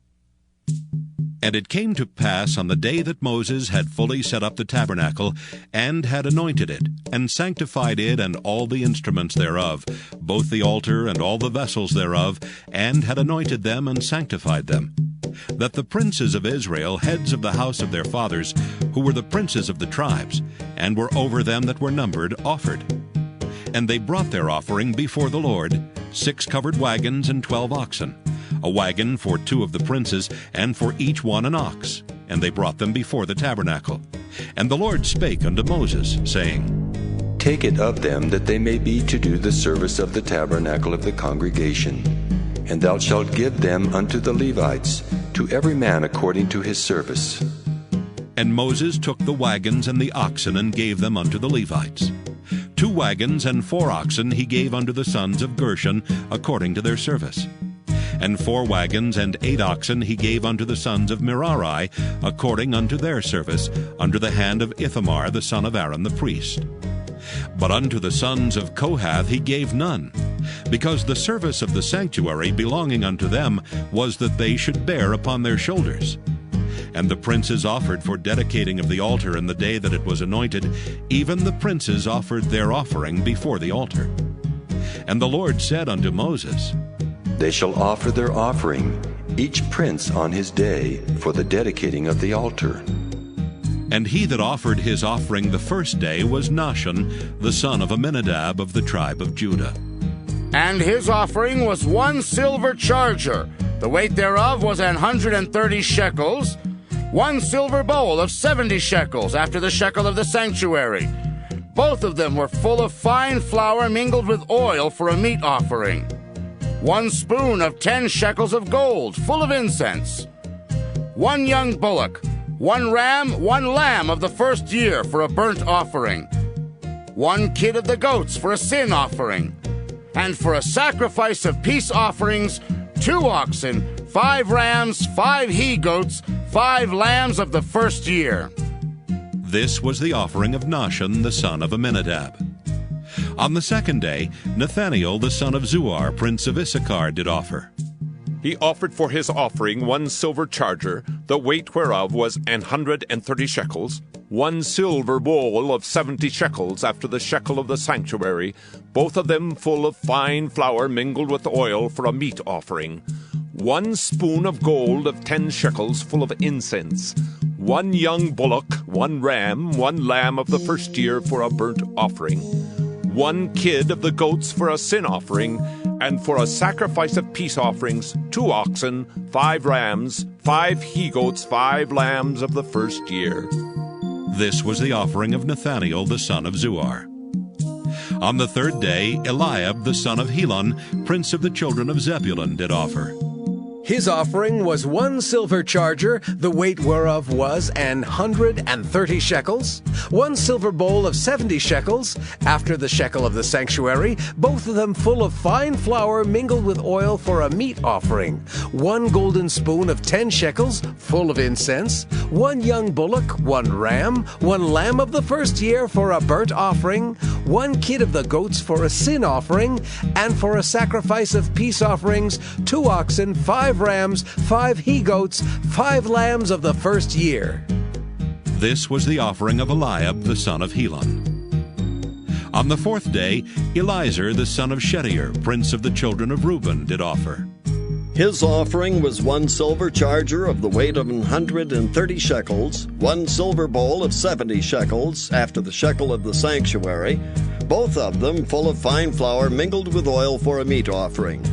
And it came to pass on the day that Moses had fully set up the tabernacle, and had anointed it, and sanctified it and all the instruments thereof, both the altar and all the vessels thereof, and had anointed them and sanctified them, that the princes of Israel, heads of the house of their fathers, who were the princes of the tribes, and were over them that were numbered, offered. And they brought their offering before the Lord, 6 covered wagons and 12 oxen, a wagon for 2 of the princes, and for each one an ox. And they brought them before the tabernacle. And the Lord spake unto Moses, saying, Take it of them, that they may be to do the service of the tabernacle of the congregation. And thou shalt give them unto the Levites, to every man according to his service. And Moses took the wagons and the oxen, and gave them unto the Levites. 2 wagons and 4 oxen he gave unto the sons of Gershon, according to their service. And 4 wagons and 8 oxen he gave unto the sons of Merari, according unto their service, under the hand of Ithamar the son of Aaron the priest. But unto the sons of Kohath he gave none, because the service of the sanctuary belonging unto them was that they should bear upon their shoulders. And the princes offered for dedicating of the altar in the day that it was anointed, even the princes offered their offering before the altar. And the Lord said unto Moses, They shall offer their offering, each prince on his day, for the dedicating of the altar. And he that offered his offering the first day was Nahshon, the son of Amminadab of the tribe of Judah. And his offering was 1 silver charger, the weight thereof was 130 shekels, 1 silver bowl of 70 shekels, after the shekel of the sanctuary. Both of them were full of fine flour mingled with oil for a meat offering. 1 spoon of 10 shekels of gold, full of incense. 1 young bullock, 1 ram, 1 lamb of the first year for a burnt offering. 1 kid of the goats for a sin offering. And for a sacrifice of peace offerings, 2 oxen, 5 rams, 5 he-goats, 5 lambs of the first year. This was the offering of Nahshon the son of Amminadab. On the second day, Nathanael the son of Zuar, prince of Issachar, did offer. He offered for his offering 1 silver charger, the weight whereof was 130 shekels, 1 silver bowl of 70 shekels, after the shekel of the sanctuary, both of them full of fine flour mingled with oil for a meat offering. 1 spoon of gold of 10 shekels, full of incense. 1 young bullock, 1 ram, 1 lamb of the first year for a burnt offering. 1 kid of the goats for a sin offering, and for a sacrifice of peace offerings, 2 oxen, 5 rams, 5 he-goats, 5 lambs of the first year. This was the offering of Nathanael the son of Zuar. On the third day, Eliab the son of Helon, prince of the children of Zebulun, did offer. His offering was 1 silver charger, the weight whereof was 130 shekels, 1 silver bowl of 70 shekels, after the shekel of the sanctuary, both of them full of fine flour mingled with oil for a meat offering, 1 golden spoon of 10 shekels, full of incense, 1 young bullock, 1 ram, 1 lamb of the first year for a burnt offering, 1 kid of the goats for a sin offering, and for a sacrifice of peace offerings, 2 oxen, 5 rams, 5 he-goats, 5 lambs of the first year. This was the offering of Eliab the son of Helon. On the fourth day, Eliezer the son of Shedeur, prince of the children of Reuben, did offer. His offering was 1 silver charger of the weight of 130 shekels, 1 silver bowl of 70 shekels, after the shekel of the sanctuary, both of them full of fine flour mingled with oil for a meat offering.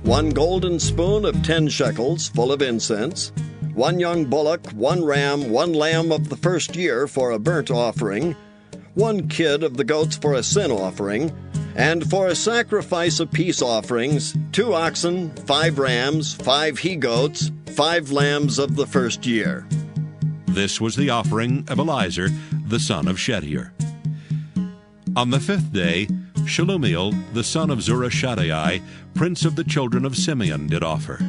1 golden spoon of 10 shekels, full of incense, 1 young bullock, 1 ram, 1 lamb of the first year for a burnt offering, 1 kid of the goats for a sin offering, And for a sacrifice of peace offerings, 2 oxen, 5 rams, 5 he-goats, 5 lambs of the first year. This was the offering of Eliezer, the son of Shedeur. On the 5th day, Shelumiel, the son of Zurishaddai, prince of the children of Simeon, did offer.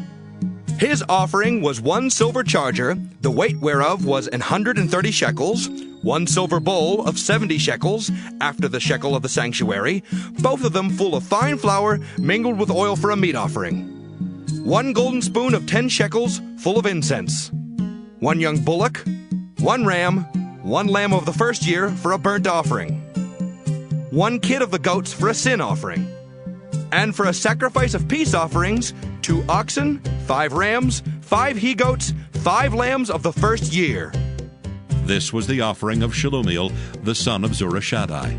His offering was 1 silver charger, the weight whereof was 130 shekels, 1 silver bowl of 70 shekels, after the shekel of the sanctuary, both of them full of fine flour, mingled with oil for a meat offering. 1 golden spoon of 10 shekels, full of incense. 1 young bullock, 1 ram, 1 lamb of the first year for a burnt offering. 1 kid of the goats for a sin offering. And for a sacrifice of peace offerings, 2 oxen, 5 rams, 5 he-goats, 5 lambs of the first year. This was the offering of Shelumiel, the son of Zurishaddai.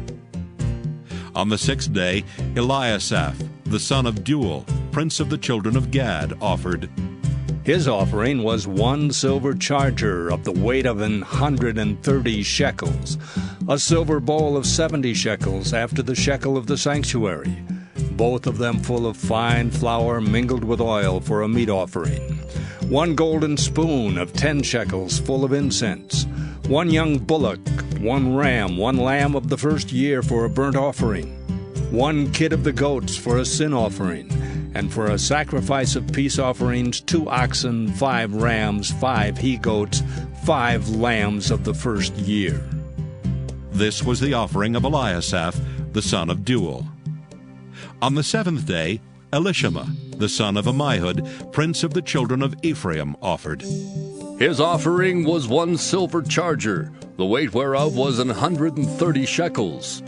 On the 6th day, Eliasaph, the son of Deuel, prince of the children of Gad, offered. His offering was 1 silver charger of the weight of 130 shekels, a silver bowl of 70 shekels after the shekel of the sanctuary, both of them full of fine flour mingled with oil for a meat offering. 1 golden spoon of 10 shekels full of incense. 1 young bullock, 1 ram, 1 lamb of the first year for a burnt offering. 1 kid of the goats for a sin offering. And for a sacrifice of peace offerings, 2 oxen, 5 rams, 5 he-goats, 5 lambs of the first year. This was the offering of Eliasaph, the son of Deuel. On the 7th day, Elishama, the son of Ammihud, prince of the children of Ephraim, offered. His offering was 1 silver charger, the weight whereof was 130 shekels.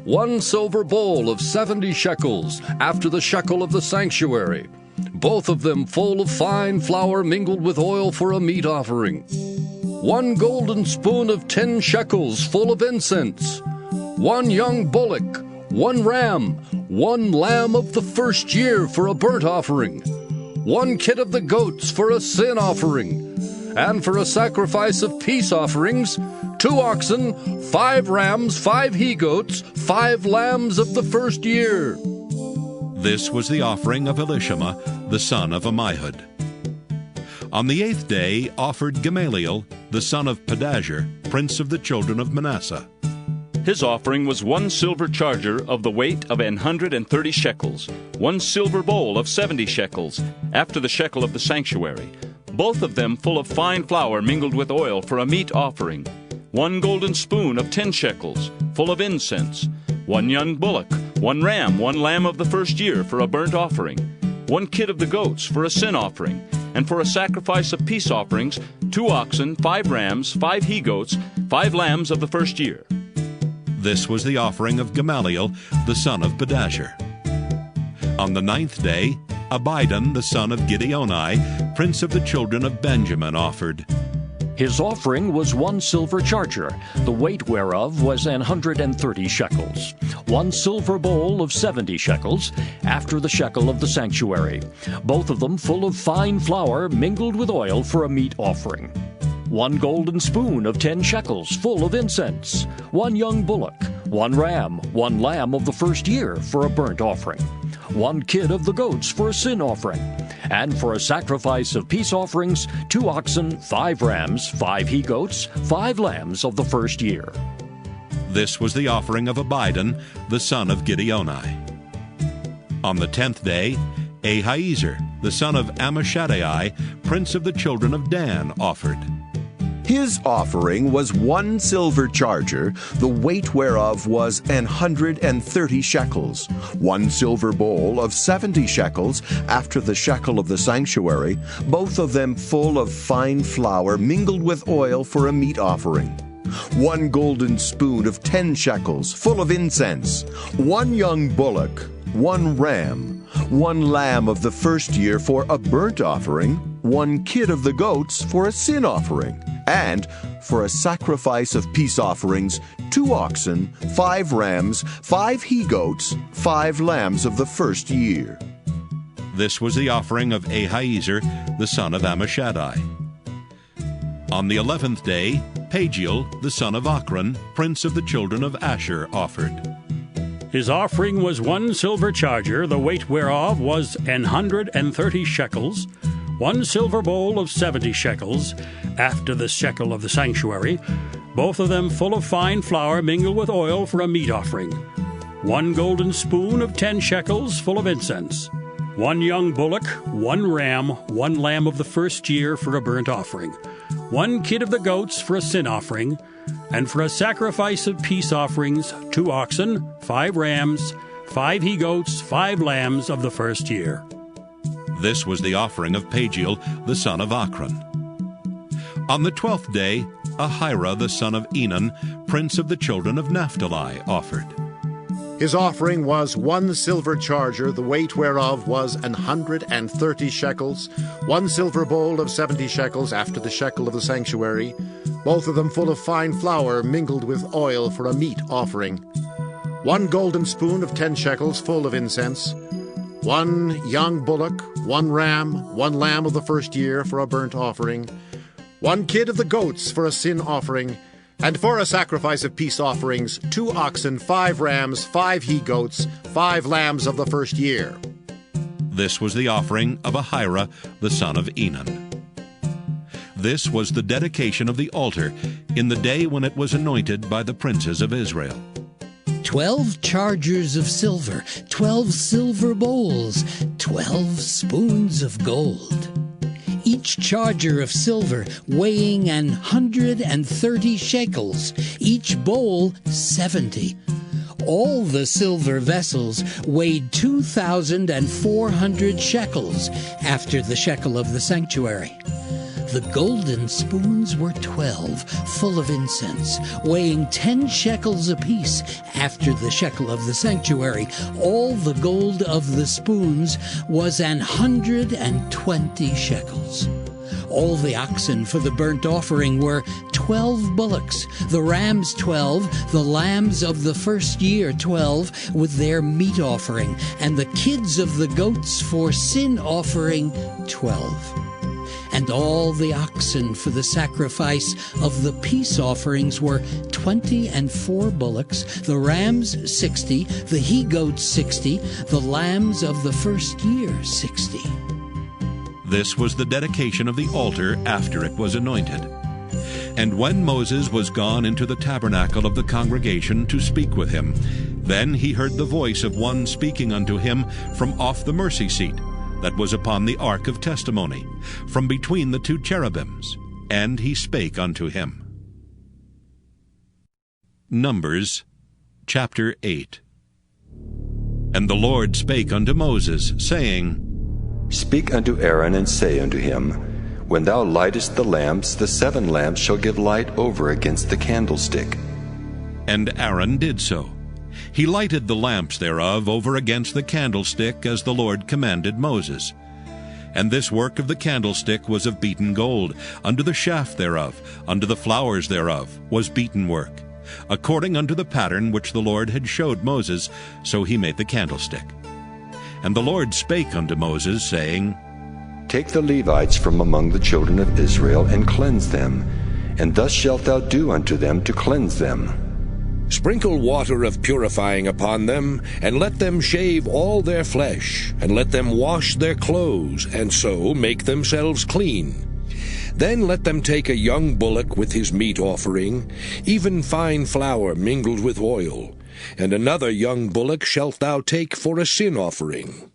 1 silver bowl of 70 shekels, after the shekel of the sanctuary, both of them full of fine flour mingled with oil for a meat offering. 1 golden spoon of 10 shekels, full of incense. 1 young bullock, 1 ram, 1 lamb of the first year for a burnt offering. 1 kid of the goats for a sin offering. And for a sacrifice of peace offerings, 2 oxen, 5 rams, 5 he-goats, 5 lambs of the first year. This was the offering of Elishama, the son of Ammihud. On the 8th day offered Gamaliel, the son of Pedahzur, prince of the children of Manasseh. His offering was 1 silver charger of the weight of 130 shekels, 1 silver bowl of 70 shekels, after the shekel of the sanctuary, both of them full of fine flour mingled with oil for a meat offering. 1 golden spoon of 10 shekels, full of incense. 1 young bullock, 1 ram, 1 lamb of the first year for a burnt offering. 1 kid of the goats for a sin offering. And for a sacrifice of peace offerings, 2 oxen, 5 rams, 5 he-goats, 5 lambs of the first year. This was the offering of Gamaliel, the son of Pedahzur. On the 9th day, Abidan, the son of Gideoni, prince of the children of Benjamin, offered. His offering was 1 silver charger, the weight whereof was 130 shekels, 1 silver bowl of 70 shekels, after the shekel of the sanctuary, both of them full of fine flour mingled with oil for a meat offering. 1 golden spoon of 10 shekels, full of incense. 1 young bullock, 1 ram, 1 lamb of the first year for a burnt offering. 1 kid of the goats for a sin offering. And for a sacrifice of peace offerings, 2 oxen, 5 rams, 5 he-goats, 5 lambs of the first year. This was the offering of Abidan, the son of Gideoni. On the 10th day, Ahiezer, the son of Ammishaddai, prince of the children of Dan, offered. His offering was 1 silver charger, the weight whereof was 130 shekels, 1 silver bowl of 70 shekels, after the shekel of the sanctuary, both of them full of fine flour mingled with oil for a meat offering. 1 golden spoon of 10 shekels, full of incense. 1 young bullock, 1 ram, 1 lamb of the first year for a burnt offering, 1 kid of the goats for a sin offering. And for a sacrifice of peace offerings, 2 oxen, 5 rams, 5 he-goats, 5 lambs of the first year. This was the offering of Ahiezer, the son of Ammishaddai. On the 11th day, Pagiel, the son of Ochran, prince of the children of Asher, offered. His offering was 1 silver charger, the weight whereof was 130 shekels, 1 silver bowl of 70 shekels, after the shekel of the sanctuary, both of them full of fine flour mingled with oil for a meat offering, 1 golden spoon of 10 shekels full of incense, 1 young bullock, 1 ram, 1 lamb of the first year for a burnt offering, 1 kid of the goats for a sin offering, and for a sacrifice of peace offerings, 2 oxen, 5 rams, 5 he-goats, 5 lambs of the first year. This was the offering of Pagiel, the son of Achran. On the 12th day, Ahira, the son of Enan, prince of the children of Naphtali, offered. His offering was 1 silver charger, the weight whereof was 130 shekels, 1 silver bowl of 70 shekels after the shekel of the sanctuary, both of them full of fine flour mingled with oil for a meat offering, 1 golden spoon of 10 shekels full of incense, 1 young bullock, 1 ram, 1 lamb of the first year for a burnt offering, 1 kid of the goats for a sin offering, and for a sacrifice of peace offerings, 2 oxen, 5 rams, 5 he-goats, 5 lambs of the first year. This was the offering of Ahira, the son of Enan. This was the dedication of the altar in the day when it was anointed by the princes of Israel. 12 chargers of silver, 12 silver bowls, 12 spoons of gold. Each charger of silver weighing 130 shekels, each bowl 70. All the silver vessels weighed 2,400 shekels after the shekel of the sanctuary. The golden spoons were 12, full of incense, weighing 10 shekels apiece after the shekel of the sanctuary. All the gold of the spoons was 120 shekels. All the oxen for the burnt offering were 12 bullocks, the rams 12, the lambs of the first year 12, with their meat offering, and the kids of the goats for sin offering 12. And all the oxen for the sacrifice of the peace offerings were 24 bullocks, the rams 60, the he-goats 60, the lambs of the first year 60. This was the dedication of the altar after it was anointed. And when Moses was gone into the tabernacle of the congregation to speak with him, then he heard the voice of one speaking unto him from off the mercy seat that was upon the ark of testimony, from between the 2 cherubims, and he spake unto him. Numbers chapter 8. And the Lord spake unto Moses, saying, Speak unto Aaron, and say unto him, When thou lightest the lamps, the 7 lamps shall give light over against the candlestick. And Aaron did so. He lighted the lamps thereof over against the candlestick, as the Lord commanded Moses. And this work of the candlestick was of beaten gold. Unto the shaft thereof, unto the flowers thereof, was beaten work. According unto the pattern which the Lord had showed Moses, so he made the candlestick. And the Lord spake unto Moses, saying, Take the Levites from among the children of Israel, and cleanse them, and thus shalt thou do unto them to cleanse them. Sprinkle water of purifying upon them, and let them shave all their flesh, and let them wash their clothes, and so make themselves clean. Then let them take a young bullock with his meat offering, even fine flour mingled with oil, and another young bullock shalt thou take for a sin offering.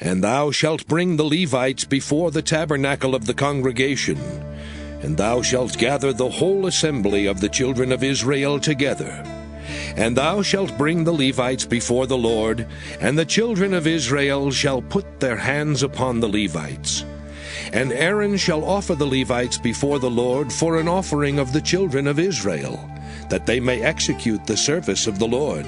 And thou shalt bring the Levites before the tabernacle of the congregation, and thou shalt gather the whole assembly of the children of Israel together. And thou shalt bring the Levites before the Lord, and the children of Israel shall put their hands upon the Levites. And Aaron shall offer the Levites before the Lord for an offering of the children of Israel, that they may execute the service of the Lord.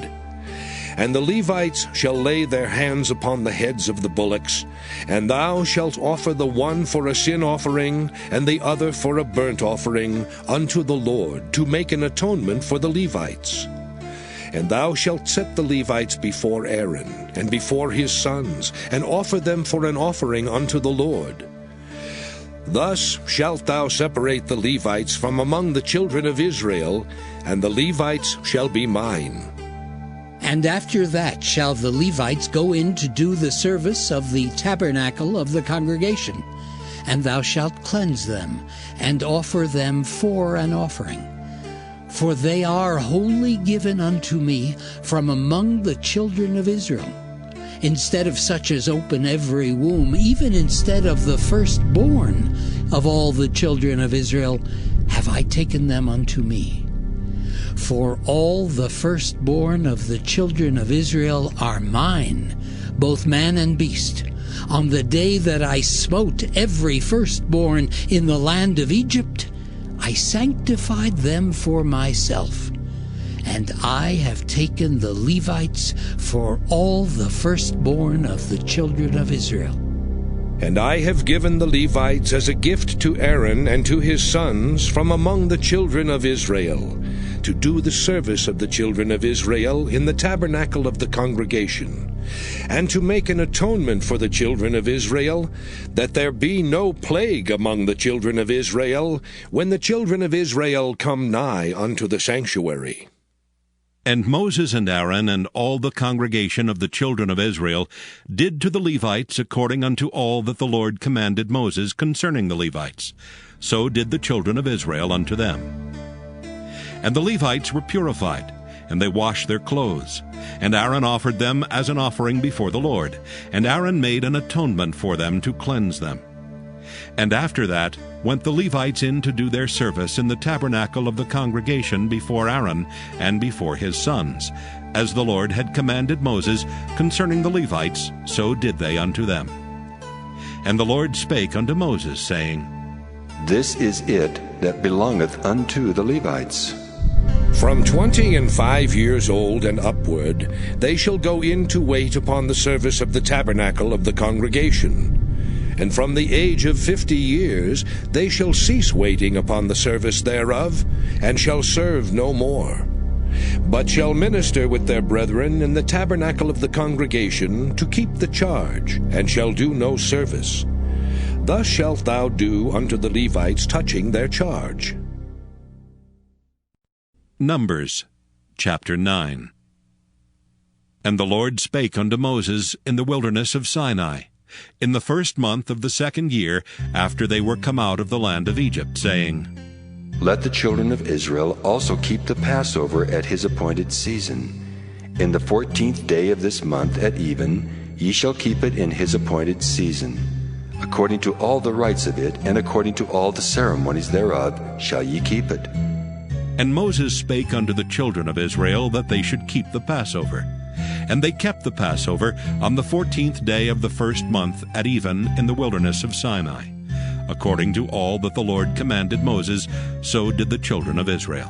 And the Levites shall lay their hands upon the heads of the bullocks, and thou shalt offer the one for a sin offering, and the other for a burnt offering, unto the Lord, to make an atonement for the Levites. And thou shalt set the Levites before Aaron, and before his sons, and offer them for an offering unto the Lord. Thus shalt thou separate the Levites from among the children of Israel, and the Levites shall be mine. And after that shall the Levites go in to do the service of the tabernacle of the congregation. And thou shalt cleanse them, and offer them for an offering. For they are wholly given unto me from among the children of Israel. Instead of such as open every womb, even instead of the firstborn of all the children of Israel, have I taken them unto me. For all the firstborn of the children of Israel are mine, both man and beast. On the day that I smote every firstborn in the land of Egypt, I sanctified them for myself. And I have taken the Levites for all the firstborn of the children of Israel. And I have given the Levites as a gift to Aaron and to his sons from among the children of Israel, to do the service of the children of Israel in the tabernacle of the congregation, and to make an atonement for the children of Israel, that there be no plague among the children of Israel, when the children of Israel come nigh unto the sanctuary. And Moses and Aaron and all the congregation of the children of Israel did to the Levites according unto all that the Lord commanded Moses concerning the Levites. So did the children of Israel unto them. And the Levites were purified, and they washed their clothes. And Aaron offered them as an offering before the Lord. And Aaron made an atonement for them to cleanse them. And after that went the Levites in to do their service in the tabernacle of the congregation before Aaron and before his sons. As the Lord had commanded Moses concerning the Levites, so did they unto them. And the Lord spake unto Moses, saying, This is it that belongeth unto the Levites. From 25 years old and upward, they shall go in to wait upon the service of the tabernacle of the congregation. And from the age of 50 years they shall cease waiting upon the service thereof, and shall serve no more, but shall minister with their brethren in the tabernacle of the congregation to keep the charge, and shall do no service. Thus shalt thou do unto the Levites touching their charge. Numbers chapter 9. And the Lord spake unto Moses in the wilderness of Sinai, in the 1st month of the 2nd year after they were come out of the land of Egypt, saying, Let the children of Israel also keep the Passover at his appointed season. In the 14th day of this month at even, ye shall keep it in his appointed season. According to all the rites of it, and according to all the ceremonies thereof, shall ye keep it. And Moses spake unto the children of Israel that they should keep the Passover. And they kept the Passover on the 14th day of the 1st month at even in the wilderness of Sinai. According to all that the Lord commanded Moses, so did the children of Israel.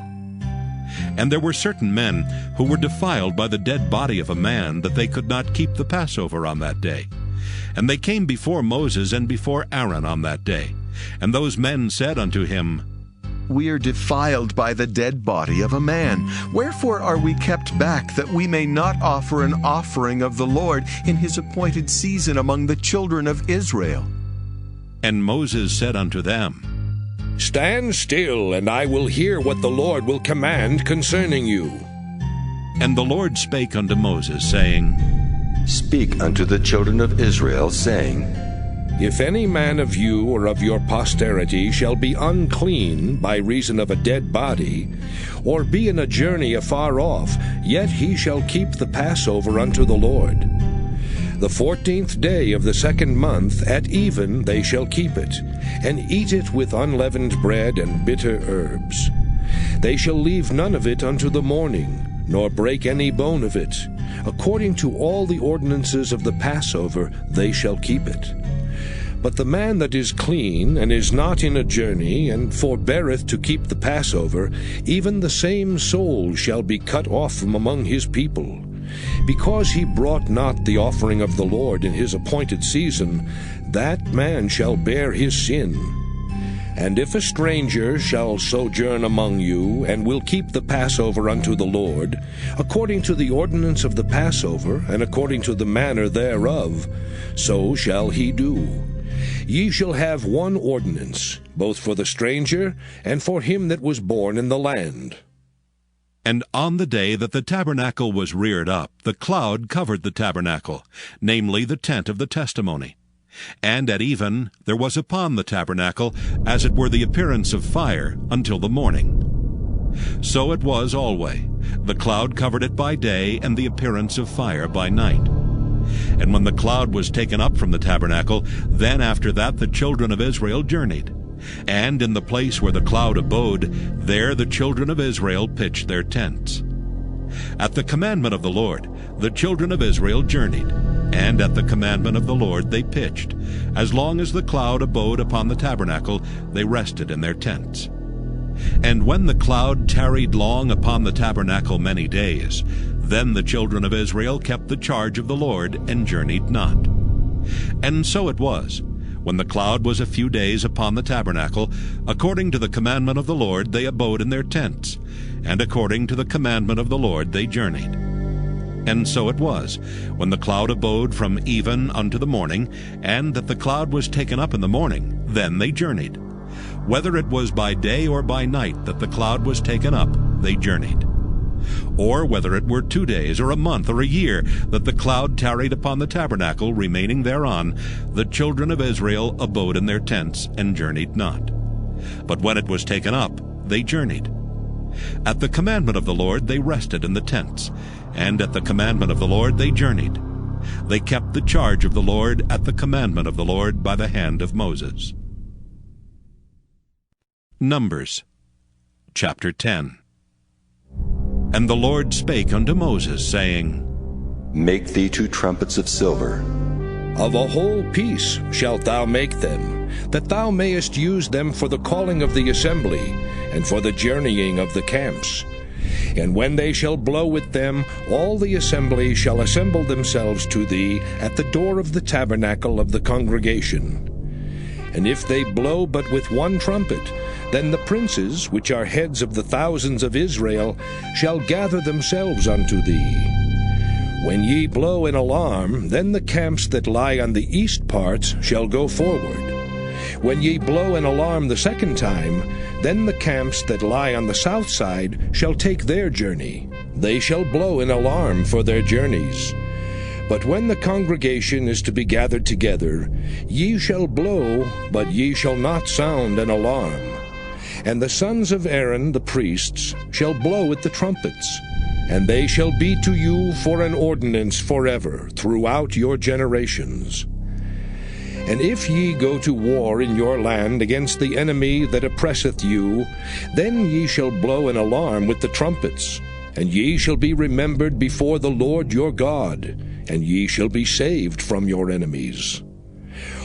And there were certain men who were defiled by the dead body of a man, that they could not keep the Passover on that day. And they came before Moses and before Aaron on that day. And those men said unto him, We are defiled by the dead body of a man. Wherefore are we kept back, that we may not offer an offering of the Lord in his appointed season among the children of Israel? And Moses said unto them, Stand still, and I will hear what the Lord will command concerning you. And the Lord spake unto Moses, saying, Speak unto the children of Israel, saying, If any man of you or of your posterity shall be unclean by reason of a dead body, or be in a journey afar off, yet he shall keep the Passover unto the Lord. The 14th day of the 2nd month at even they shall keep it, and eat it with unleavened bread and bitter herbs. They shall leave none of it unto the morning, nor break any bone of it. According to all the ordinances of the Passover they shall keep it. But the man that is clean, and is not in a journey, and forbeareth to keep the Passover, even the same soul shall be cut off from among his people. Because he brought not the offering of the Lord in his appointed season, that man shall bear his sin. And if a stranger shall sojourn among you, and will keep the Passover unto the Lord, according to the ordinance of the Passover, and according to the manner thereof, so shall he do. Ye shall have one ordinance, both for the stranger and for him that was born in the land. And on the day that the tabernacle was reared up, the cloud covered the tabernacle, namely the tent of the testimony. And at even there was upon the tabernacle as it were the appearance of fire until the morning. So it was alway. The cloud covered it by day, and the appearance of fire by night. And when the cloud was taken up from the tabernacle, then after that the children of Israel journeyed. And in the place where the cloud abode, there the children of Israel pitched their tents. At the commandment of the Lord, the children of Israel journeyed, and at the commandment of the Lord they pitched. As long as the cloud abode upon the tabernacle, they rested in their tents. And when the cloud tarried long upon the tabernacle many days, then the children of Israel kept the charge of the Lord, and journeyed not. And so it was, when the cloud was a few days upon the tabernacle, according to the commandment of the Lord they abode in their tents, and according to the commandment of the Lord they journeyed. And so it was, when the cloud abode from even unto the morning, and that the cloud was taken up in the morning, then they journeyed. Whether it was by day or by night that the cloud was taken up, they journeyed. Or whether it were 2 days, or a month, or a year, that the cloud tarried upon the tabernacle, remaining thereon, the children of Israel abode in their tents, and journeyed not. But when it was taken up, they journeyed. At the commandment of the Lord they rested in the tents, and at the commandment of the Lord they journeyed. They kept the charge of the Lord at the commandment of the Lord by the hand of Moses. Numbers chapter 10. And the Lord spake unto Moses, saying, Make thee 2 trumpets of silver. Of a whole piece shalt thou make them, that thou mayest use them for the calling of the assembly, and for the journeying of the camps. And when they shall blow with them, all the assembly shall assemble themselves to thee at the door of the tabernacle of the congregation. And if they blow but with 1 trumpet, then the princes, which are heads of the thousands of Israel, shall gather themselves unto thee. When ye blow an alarm, then the camps that lie on the east parts shall go forward. When ye blow an alarm the 2nd time, then the camps that lie on the south side shall take their journey. They shall blow an alarm for their journeys. But when the congregation is to be gathered together, ye shall blow, but ye shall not sound an alarm. And the sons of Aaron the priests shall blow at the trumpets, and they shall be to you for an ordinance forever throughout your generations. And if ye go to war in your land against the enemy that oppresseth you, then ye shall blow an alarm with the trumpets, and ye shall be remembered before the Lord your God, and ye shall be saved from your enemies.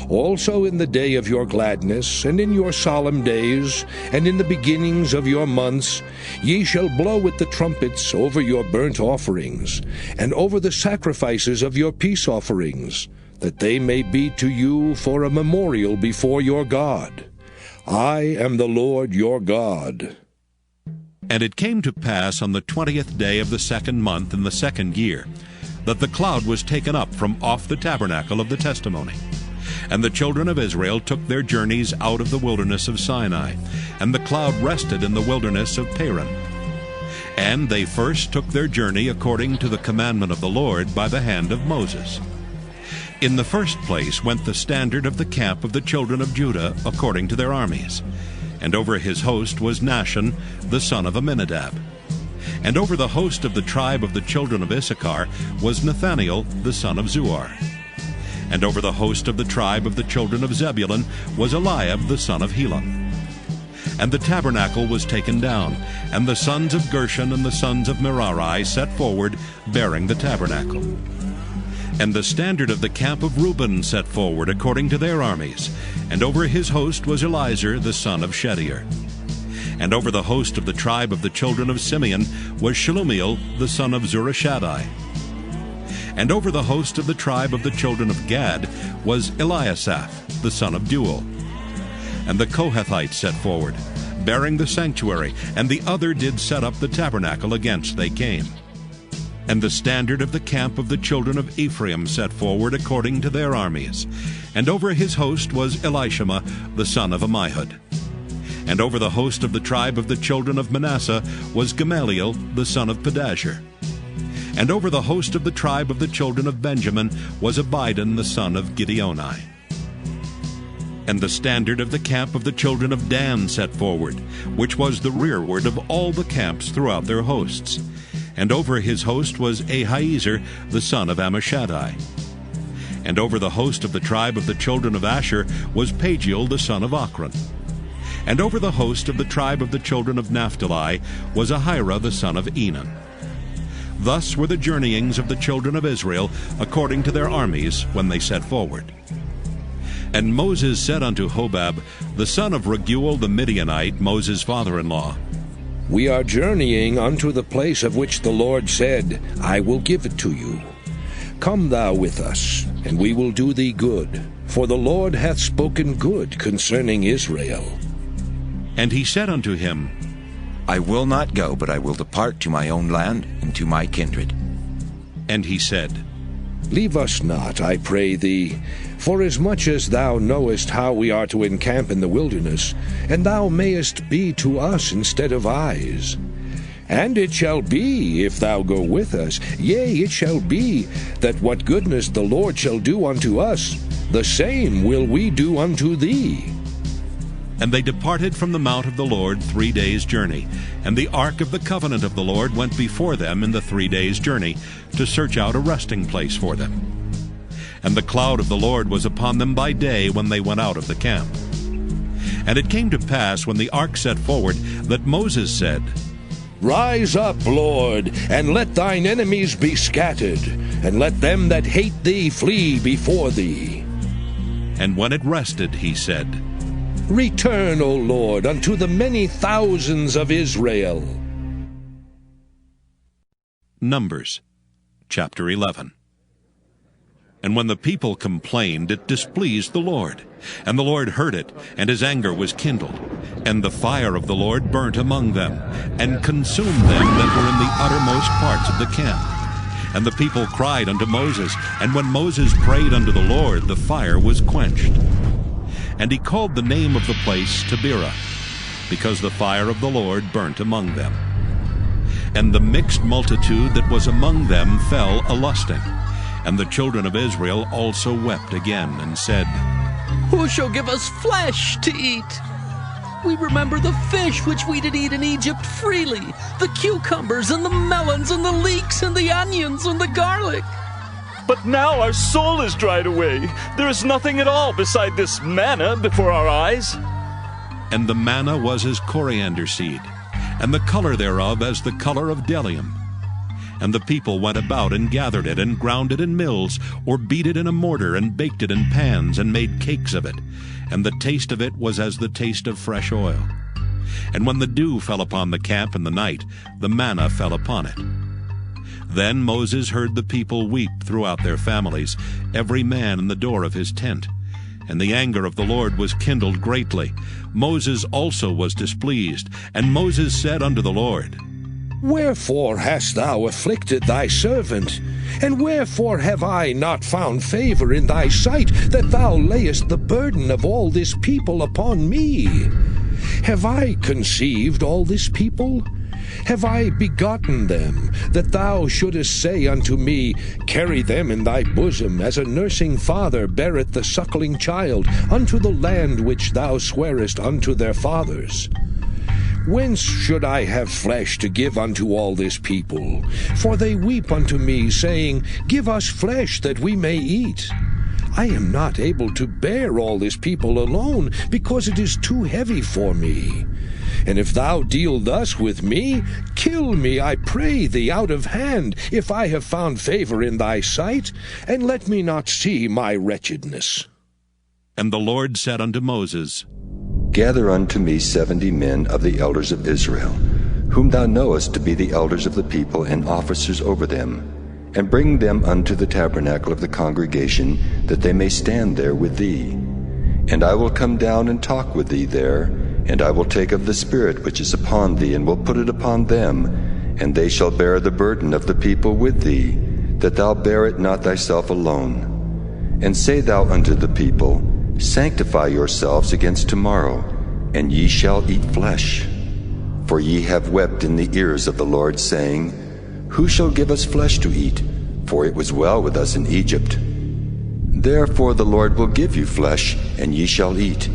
Also in the day of your gladness, and in your solemn days, and in the beginnings of your months, ye shall blow with the trumpets over your burnt offerings, and over the sacrifices of your peace offerings, that they may be to you for a memorial before your God. I am the Lord your God. And it came to pass on the 20th day of the 2nd month in the 2nd year, that the cloud was taken up from off the tabernacle of the testimony. And the children of Israel took their journeys out of the wilderness of Sinai, and the cloud rested in the wilderness of Paran. And they first took their journey according to the commandment of the Lord by the hand of Moses. In the first place went the standard of the camp of the children of Judah according to their armies. And over his host was Nahshon, the son of Amminadab. And over the host of the tribe of the children of Issachar was Nathaniel, the son of Zuar. And over the host of the tribe of the children of Zebulun was Eliab, the son of Helon. And the tabernacle was taken down, and the sons of Gershon and the sons of Merari set forward, bearing the tabernacle. And the standard of the camp of Reuben set forward according to their armies, and over his host was Eliezer, the son of Shedeur. And over the host of the tribe of the children of Simeon was Shelumiel, the son of Zurishaddai. And over the host of the tribe of the children of Gad was Eliasaph, the son of Deuel. And the Kohathites set forward, bearing the sanctuary, and the other did set up the tabernacle against they came. And the standard of the camp of the children of Ephraim set forward according to their armies. And over his host was Elishama, the son of Ammihud. And over the host of the tribe of the children of Manasseh was Gamaliel the son of Pedashur. And over the host of the tribe of the children of Benjamin was Abidan the son of Gideoni. And the standard of the camp of the children of Dan set forward, which was the rearward of all the camps throughout their hosts. And over his host was Ahiezer the son of Ammishaddai. And over the host of the tribe of the children of Asher was Pagiel the son of Ochran. And over the host of the tribe of the children of Naphtali was Ahira the son of Enan. Thus were the journeyings of the children of Israel according to their armies when they set forward. And Moses said unto Hobab, the son of Raguel the Midianite, Moses' father-in-law, We are journeying unto the place of which the Lord said, I will give it to you. Come thou with us, and we will do thee good, for the Lord hath spoken good concerning Israel. And he said unto him, I will not go, but I will depart to my own land and to my kindred. And he said, Leave us not, I pray thee, forasmuch as thou knowest how we are to encamp in the wilderness, and thou mayest be to us instead of eyes. And it shall be, if thou go with us, yea, it shall be, that what goodness the Lord shall do unto us, the same will we do unto thee. And they departed from the mount of the Lord 3 days' journey, and the ark of the covenant of the Lord went before them in the 3 days' journey, to search out a resting place for them. And the cloud of the Lord was upon them by day when they went out of the camp. And it came to pass, when the ark set forward, that Moses said, Rise up, Lord, and let thine enemies be scattered, and let them that hate thee flee before thee. And when it rested, he said, Return, O Lord, unto the many thousands of Israel. Numbers chapter 11. And when the people complained, it displeased the Lord. And the Lord heard it, and his anger was kindled. And the fire of the Lord burnt among them, and consumed them that were in the uttermost parts of the camp. And the people cried unto Moses, and when Moses prayed unto the Lord, the fire was quenched. And he called the name of the place Taberah, because the fire of the Lord burnt among them. And the mixed multitude that was among them fell a-lusting. And the children of Israel also wept again, and said, Who shall give us flesh to eat? We remember the fish which we did eat in Egypt freely, the cucumbers and the melons and the leeks and the onions and the garlic. But now our soul is dried away. There is nothing at all beside this manna before our eyes. And the manna was as coriander seed, and the color thereof as the color of bdellium. And the people went about and gathered it, and ground it in mills, or beat it in a mortar, and baked it in pans, and made cakes of it. And the taste of it was as the taste of fresh oil. And when the dew fell upon the camp in the night, the manna fell upon it. Then Moses heard the people weep throughout their families, every man in the door of his tent. And the anger of the Lord was kindled greatly. Moses also was displeased. And Moses said unto the Lord, Wherefore hast thou afflicted thy servant? And wherefore have I not found favor in thy sight, that thou layest the burden of all this people upon me? Have I conceived all this people? Have I begotten them, that thou shouldest say unto me, Carry them in thy bosom, as a nursing father beareth the suckling child, unto the land which thou swarest unto their fathers? Whence should I have flesh to give unto all this people? For they weep unto me, saying, Give us flesh that we may eat. I am not able to bear all this people alone, because it is too heavy for me. And if thou deal thus with me, kill me, I pray thee, out of hand, if I have found favor in thy sight, and let me not see my wretchedness. And the Lord said unto Moses, Gather unto me 70 men of the elders of Israel, whom thou knowest to be the elders of the people and officers over them, and bring them unto the tabernacle of the congregation, that they may stand there with thee. And I will come down and talk with thee there, and I will take of the Spirit which is upon thee, and will put it upon them, and they shall bear the burden of the people with thee, that thou bear it not thyself alone. And say thou unto the people, Sanctify yourselves against tomorrow, and ye shall eat flesh. For ye have wept in the ears of the Lord, saying, Who shall give us flesh to eat? For it was well with us in Egypt. Therefore the Lord will give you flesh, and ye shall eat.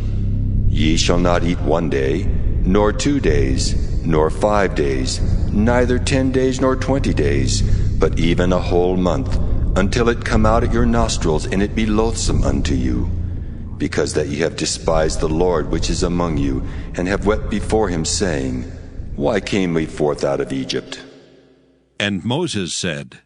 Ye shall not eat 1 day, nor 2 days, nor 5 days, neither 10 days nor 20 days, but even a whole month, until it come out at your nostrils, and it be loathsome unto you. Because that ye have despised the Lord which is among you, and have wept before him, saying, Why came we forth out of Egypt? And Moses said,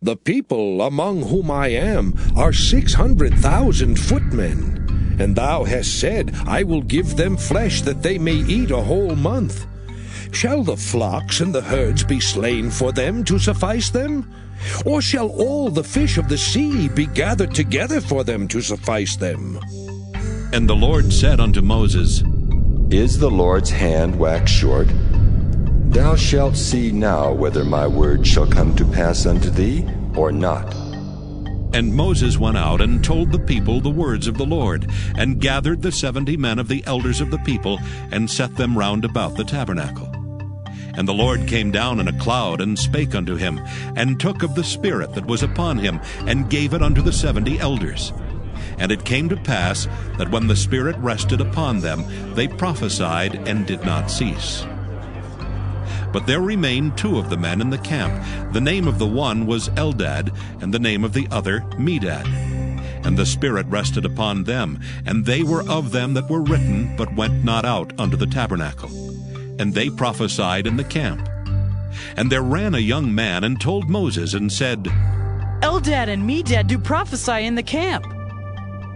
The people among whom I am are 600,000 footmen. And thou hast said, I will give them flesh that they may eat a whole month. Shall the flocks and the herds be slain for them to suffice them? Or shall all the fish of the sea be gathered together for them to suffice them? And the Lord said unto Moses, Is the Lord's hand waxed short? Thou shalt see now whether my word shall come to pass unto thee, or not. And Moses went out and told the people the words of the Lord, and gathered the 70 men of the elders of the people, and set them round about the tabernacle. And the Lord came down in a cloud, and spake unto him, and took of the Spirit that was upon him, and gave it unto the 70 elders. And it came to pass, that when the Spirit rested upon them, they prophesied, and did not cease. But there remained 2 of the men in the camp. The name of the one was Eldad, and the name of the other Medad. And the Spirit rested upon them, and they were of them that were written, but went not out unto the tabernacle. And they prophesied in the camp. And there ran a young man, and told Moses, and said, Eldad and Medad do prophesy in the camp.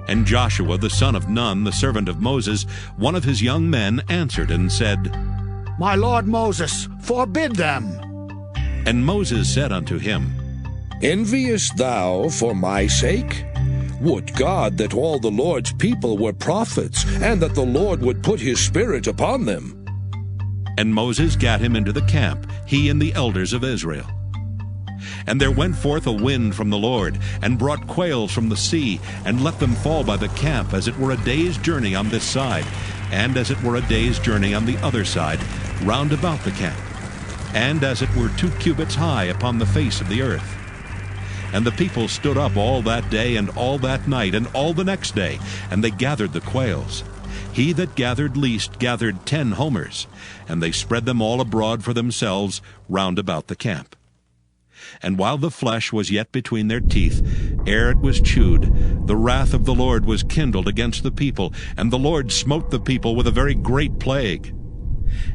And Joshua the son of Nun, the servant of Moses, one of his young men, answered and said, My lord Moses, forbid them. And Moses said unto him, Enviest thou for my sake? Would God that all the Lord's people were prophets, and that the Lord would put his Spirit upon them. And Moses gat him into the camp, he and the elders of Israel. And there went forth a wind from the Lord, and brought quails from the sea, and let them fall by the camp, as it were a day's journey on this side, and as it were a day's journey on the other side, round about the camp, and as it were 2 cubits high upon the face of the earth. And the people stood up all that day, and all that night, and all the next day, and they gathered the quails. He that gathered least gathered 10 homers, and they spread them all abroad for themselves round about the camp. And while the flesh was yet between their teeth, ere it was chewed, the wrath of the Lord was kindled against the people, and the Lord smote the people with a very great plague.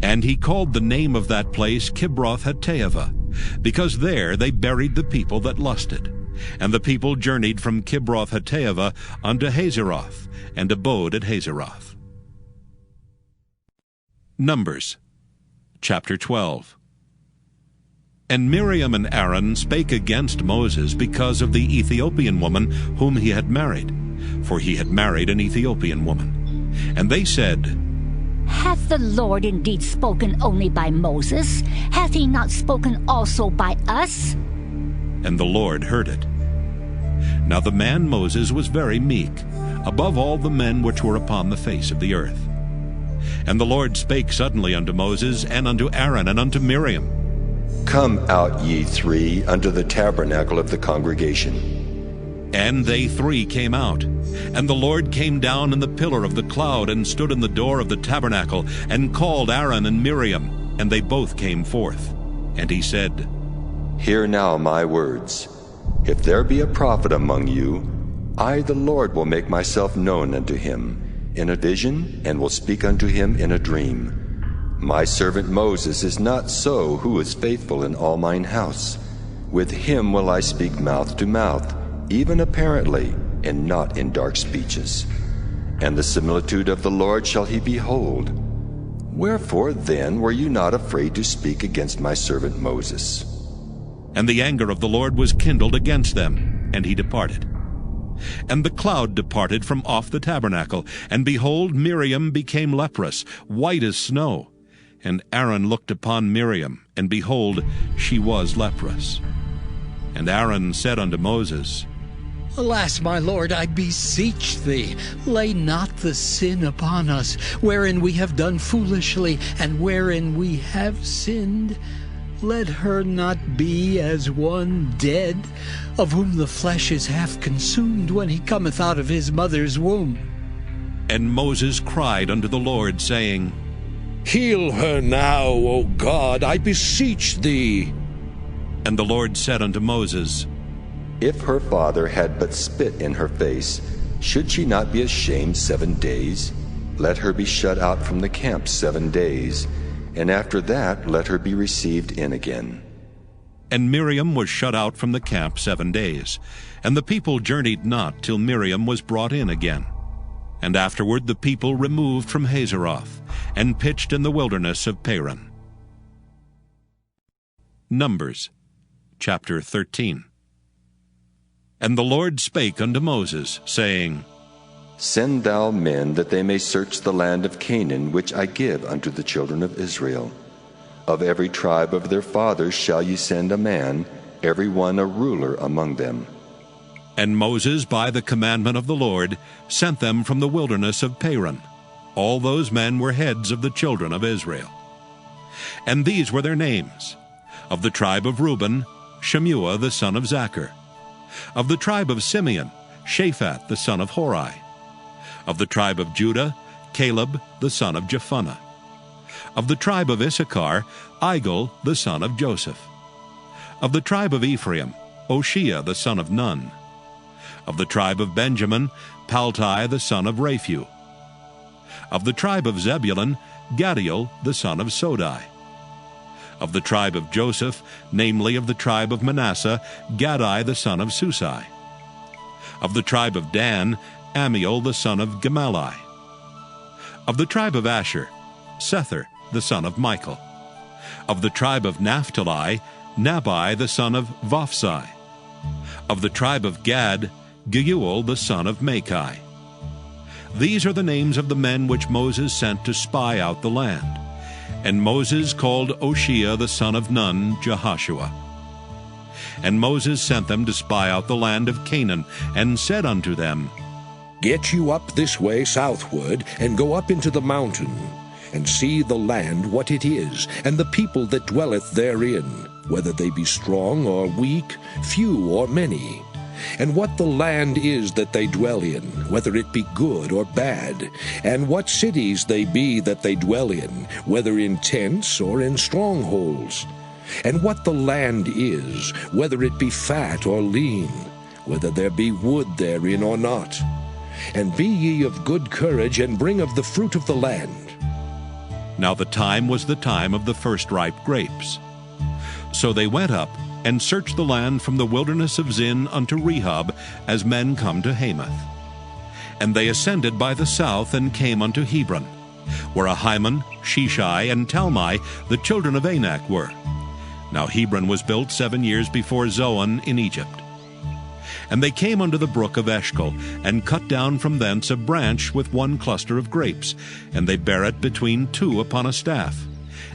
And he called the name of that place Kibroth-Hattaavah, because there they buried the people that lusted. And the people journeyed from Kibroth-Hattaavah unto Hazeroth, and abode at Hazeroth. Numbers chapter 12. And Miriam and Aaron spake against Moses because of the Ethiopian woman whom he had married, for he had married an Ethiopian woman. And they said, Hath the Lord indeed spoken only by Moses? Hath he not spoken also by us? And the Lord heard it. Now the man Moses was very meek, above all the men which were upon the face of the earth. And the Lord spake suddenly unto Moses, and unto Aaron, and unto Miriam. Come out, ye 3, unto the tabernacle of the congregation. And they 3 came out. And the Lord came down in the pillar of the cloud, and stood in the door of the tabernacle, and called Aaron and Miriam, and they both came forth. And he said, Hear now my words. If there be a prophet among you, I the Lord will make myself known unto him in a vision, and will speak unto him in a dream. My servant Moses is not so, who is faithful in all mine house. With him will I speak mouth to mouth, even apparently, and not in dark speeches. And the similitude of the Lord shall he behold. Wherefore then were you not afraid to speak against my servant Moses? And the anger of the Lord was kindled against them, and he departed. And the cloud departed from off the tabernacle, and behold, Miriam became leprous, white as snow. And Aaron looked upon Miriam, and behold, she was leprous. And Aaron said unto Moses, Alas, my lord, I beseech thee, lay not the sin upon us, wherein we have done foolishly, and wherein we have sinned. Let her not be as one dead, of whom the flesh is half consumed when he cometh out of his mother's womb. And Moses cried unto the Lord, saying, Heal her now, O God, I beseech thee. And the Lord said unto Moses, If her father had but spit in her face, should she not be ashamed 7 days? Let her be shut out from the camp 7 days, and after that let her be received in again. And Miriam was shut out from the camp 7 days, and the people journeyed not till Miriam was brought in again. And afterward the people removed from Hazeroth, and pitched in the wilderness of Paran. Numbers chapter 13. And the Lord spake unto Moses, saying, Send thou men, that they may search the land of Canaan, which I give unto the children of Israel. Of every tribe of their fathers shall ye send a man, every one a ruler among them. And Moses, by the commandment of the Lord, sent them from the wilderness of Paran. All those men were heads of the children of Israel. And these were their names. Of the tribe of Reuben, Shemuah the son of Zachar. Of the tribe of Simeon, Shaphat the son of Hori. Of the tribe of Judah, Caleb the son of Jephunneh. Of the tribe of Issachar, Igal the son of Joseph. Of the tribe of Ephraim, Oshea the son of Nun. Of the tribe of Benjamin, Paltai the son of Raphu. Of the tribe of Zebulun, Gadiel the son of Sodai. Of the tribe of Joseph, namely of the tribe of Manasseh, Gadai the son of Susai. Of the tribe of Dan, Amiel the son of Gemalli. Of the tribe of Asher, Sethur the son of Michael. Of the tribe of Naphtali, Nabai the son of Vophsi. Of the tribe of Gad, Geuel the son of Machi. These are the names of the men which Moses sent to spy out the land. And Moses called Oshea the son of Nun Jehoshua. And Moses sent them to spy out the land of Canaan, and said unto them, Get you up this way southward, and go up into the mountain, and see the land what it is, and the people that dwelleth therein, whether they be strong or weak, few or many, and what the land is that they dwell in, whether it be good or bad, and what cities they be that they dwell in, whether in tents or in strongholds, and what the land is, whether it be fat or lean, whether there be wood therein or not. And be ye of good courage, and bring of the fruit of the land. Now the time was the time of the first ripe grapes. So they went up, and searched the land from the wilderness of Zin unto Rehob, as men come to Hamath. And they ascended by the south, and came unto Hebron, where Ahiman, Sheshai, and Talmai, the children of Anak, were. Now Hebron was built 7 years before Zoan in Egypt. And they came unto the brook of Eshcol, and cut down from thence a branch with one cluster of grapes, and they bare it between two upon a staff.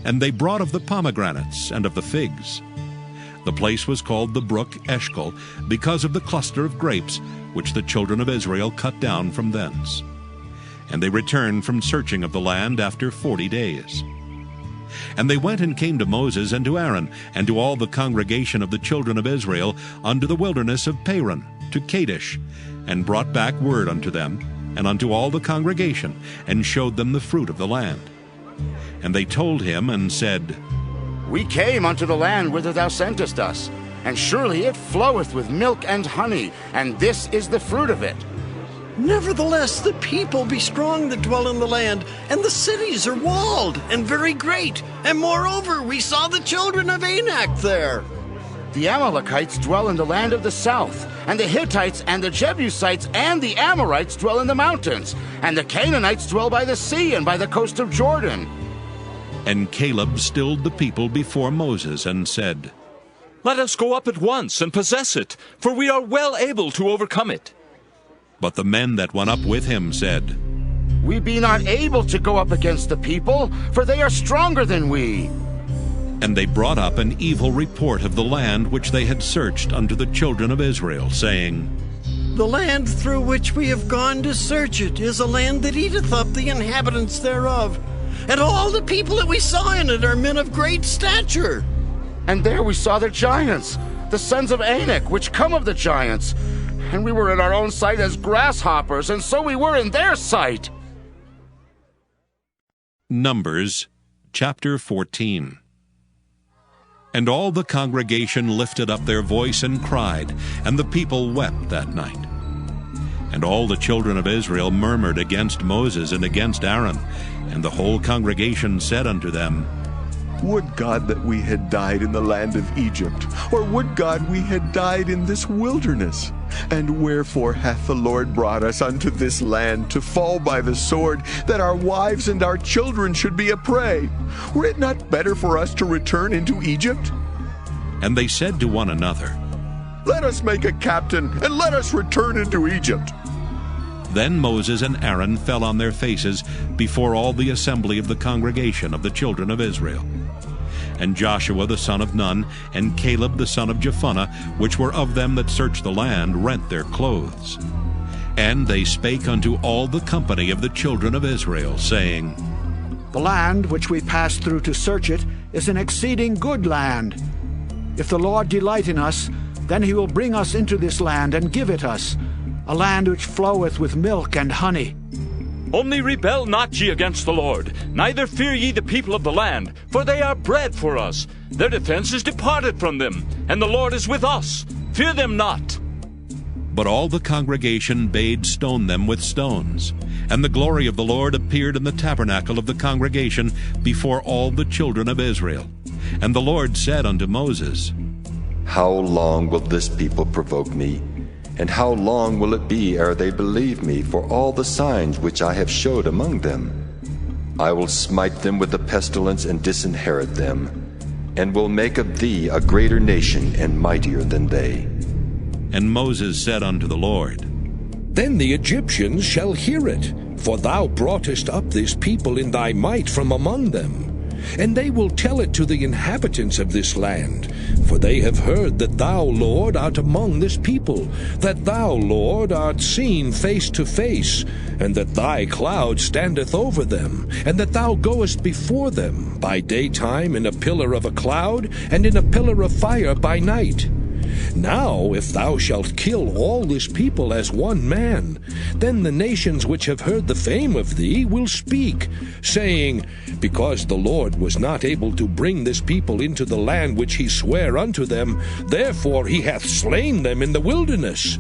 And they brought of the pomegranates and of the figs. The place was called the brook Eshcol, because of the cluster of grapes which the children of Israel cut down from thence. And they returned from searching of the land after 40 days. And they went and came to Moses and to Aaron, and to all the congregation of the children of Israel, unto the wilderness of Paran, to Kadesh, and brought back word unto them, and unto all the congregation, and showed them the fruit of the land. And they told him, and said, We came unto the land whither thou sentest us, and surely it floweth with milk and honey, and this is the fruit of it. Nevertheless, the people be strong that dwell in the land, and the cities are walled and very great. And moreover, we saw the children of Anak there. The Amalekites dwell in the land of the south, and the Hittites and the Jebusites and the Amorites dwell in the mountains, and the Canaanites dwell by the sea and by the coast of Jordan. And Caleb stilled the people before Moses, and said, Let us go up at once and possess it, for we are well able to overcome it. But the men that went up with him said, We be not able to go up against the people, for they are stronger than we. And they brought up an evil report of the land which they had searched unto the children of Israel, saying, The land through which we have gone to search it is a land that eateth up the inhabitants thereof, and all the people that we saw in it are men of great stature. And there we saw the giants, the sons of Anak, which come of the giants. And we were in our own sight as grasshoppers, and so we were in their sight. Numbers chapter 14. And all the congregation lifted up their voice and cried, and the people wept that night. And all the children of Israel murmured against Moses and against Aaron. And the whole congregation said unto them, Would God that we had died in the land of Egypt, or would God we had died in this wilderness? And wherefore hath the Lord brought us unto this land, to fall by the sword, that our wives and our children should be a prey? Were it not better for us to return into Egypt? And they said to one another, Let us make a captain, and let us return into Egypt. Then Moses and Aaron fell on their faces before all the assembly of the congregation of the children of Israel. And Joshua the son of Nun, and Caleb the son of Jephunneh, which were of them that searched the land, rent their clothes. And they spake unto all the company of the children of Israel, saying, The land which we passed through to search it is an exceeding good land. If the Lord delight in us, then he will bring us into this land and give it us, a land which floweth with milk and honey. Only rebel not ye against the Lord, neither fear ye the people of the land, for they are bread for us. Their defense is departed from them, and the Lord is with us. Fear them not. But all the congregation bade stone them with stones. And the glory of the Lord appeared in the tabernacle of the congregation before all the children of Israel. And the Lord said unto Moses, How long will this people provoke me? And how long will it be ere they believe me for all the signs which I have showed among them? I will smite them with the pestilence and disinherit them, and will make of thee a greater nation and mightier than they. And Moses said unto the Lord, Then the Egyptians shall hear it, for thou broughtest up this people in thy might from among them. And they will tell it to the inhabitants of this land, for they have heard that thou, Lord, art among this people, that thou, Lord, art seen face to face, and that thy cloud standeth over them, and that thou goest before them by daytime in a pillar of a cloud, and in a pillar of fire by night. Now, if thou shalt kill all this people as one man, then the nations which have heard the fame of thee will speak, saying, Because the Lord was not able to bring this people into the land which he sware unto them, therefore he hath slain them in the wilderness.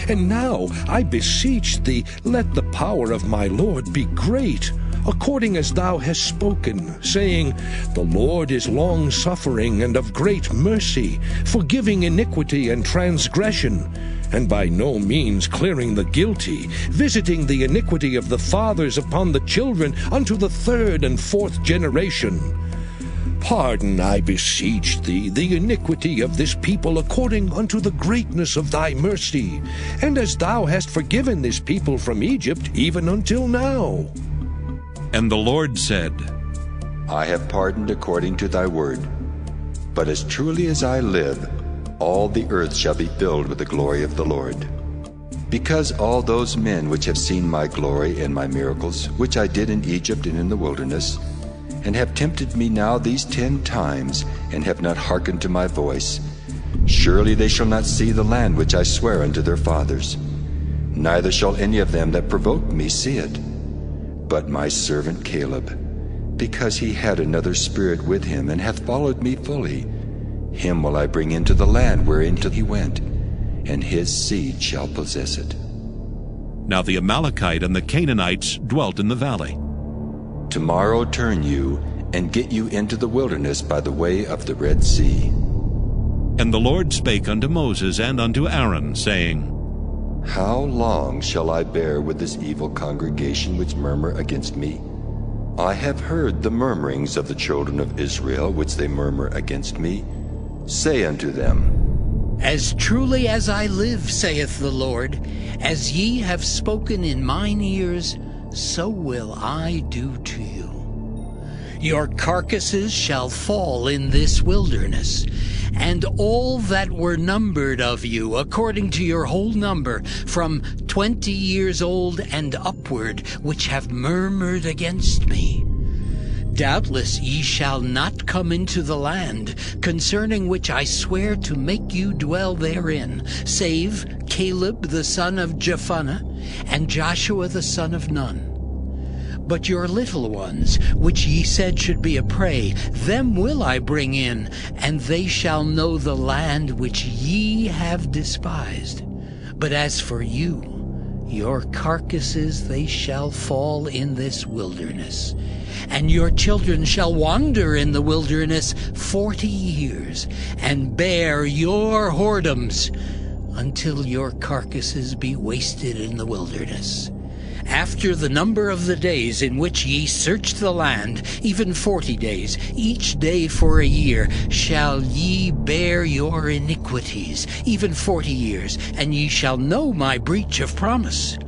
And now, I beseech thee, let the power of my Lord be great, according as thou hast spoken, saying, The Lord is long-suffering and of great mercy, forgiving iniquity and transgression, and by no means clearing the guilty, visiting the iniquity of the fathers upon the children unto the third and fourth generation. Pardon, I beseech thee, the iniquity of this people according unto the greatness of thy mercy, and as thou hast forgiven this people from Egypt even until now. And the Lord said, I have pardoned according to thy word. But as truly as I live, all the earth shall be filled with the glory of the Lord. Because all those men which have seen my glory and my miracles, which I did in Egypt and in the wilderness, and have tempted me now these 10 times, and have not hearkened to my voice, surely they shall not see the land which I swear unto their fathers, neither shall any of them that provoke me see it. But my servant Caleb, because he had another spirit with him, and hath followed me fully, him will I bring into the land wherein he went, and his seed shall possess it. Now the Amalekite and the Canaanites dwelt in the valley. Tomorrow turn you, and get you into the wilderness by the way of the Red Sea. And the Lord spake unto Moses and unto Aaron, saying, How long shall I bear with this evil congregation which murmur against me? I have heard the murmurings of the children of Israel which they murmur against me. Say unto them, As truly as I live, saith the Lord, as ye have spoken in mine ears, so will I do to you. Your carcasses shall fall in this wilderness, and all that were numbered of you, according to your whole number, from 20 years old and upward, which have murmured against me. Doubtless ye shall not come into the land, concerning which I swear to make you dwell therein, save Caleb the son of Jephunneh, and Joshua the son of Nun. But your little ones, which ye said should be a prey, them will I bring in, and they shall know the land which ye have despised. But as for you, your carcasses they shall fall in this wilderness, and your children shall wander in the wilderness 40 years, and bear your whoredoms, until your carcasses be wasted in the wilderness. After the number of the days in which ye searched the land, even 40 days, each day for a year, shall ye bear your iniquities, even 40 years, and ye shall know my breach of promise.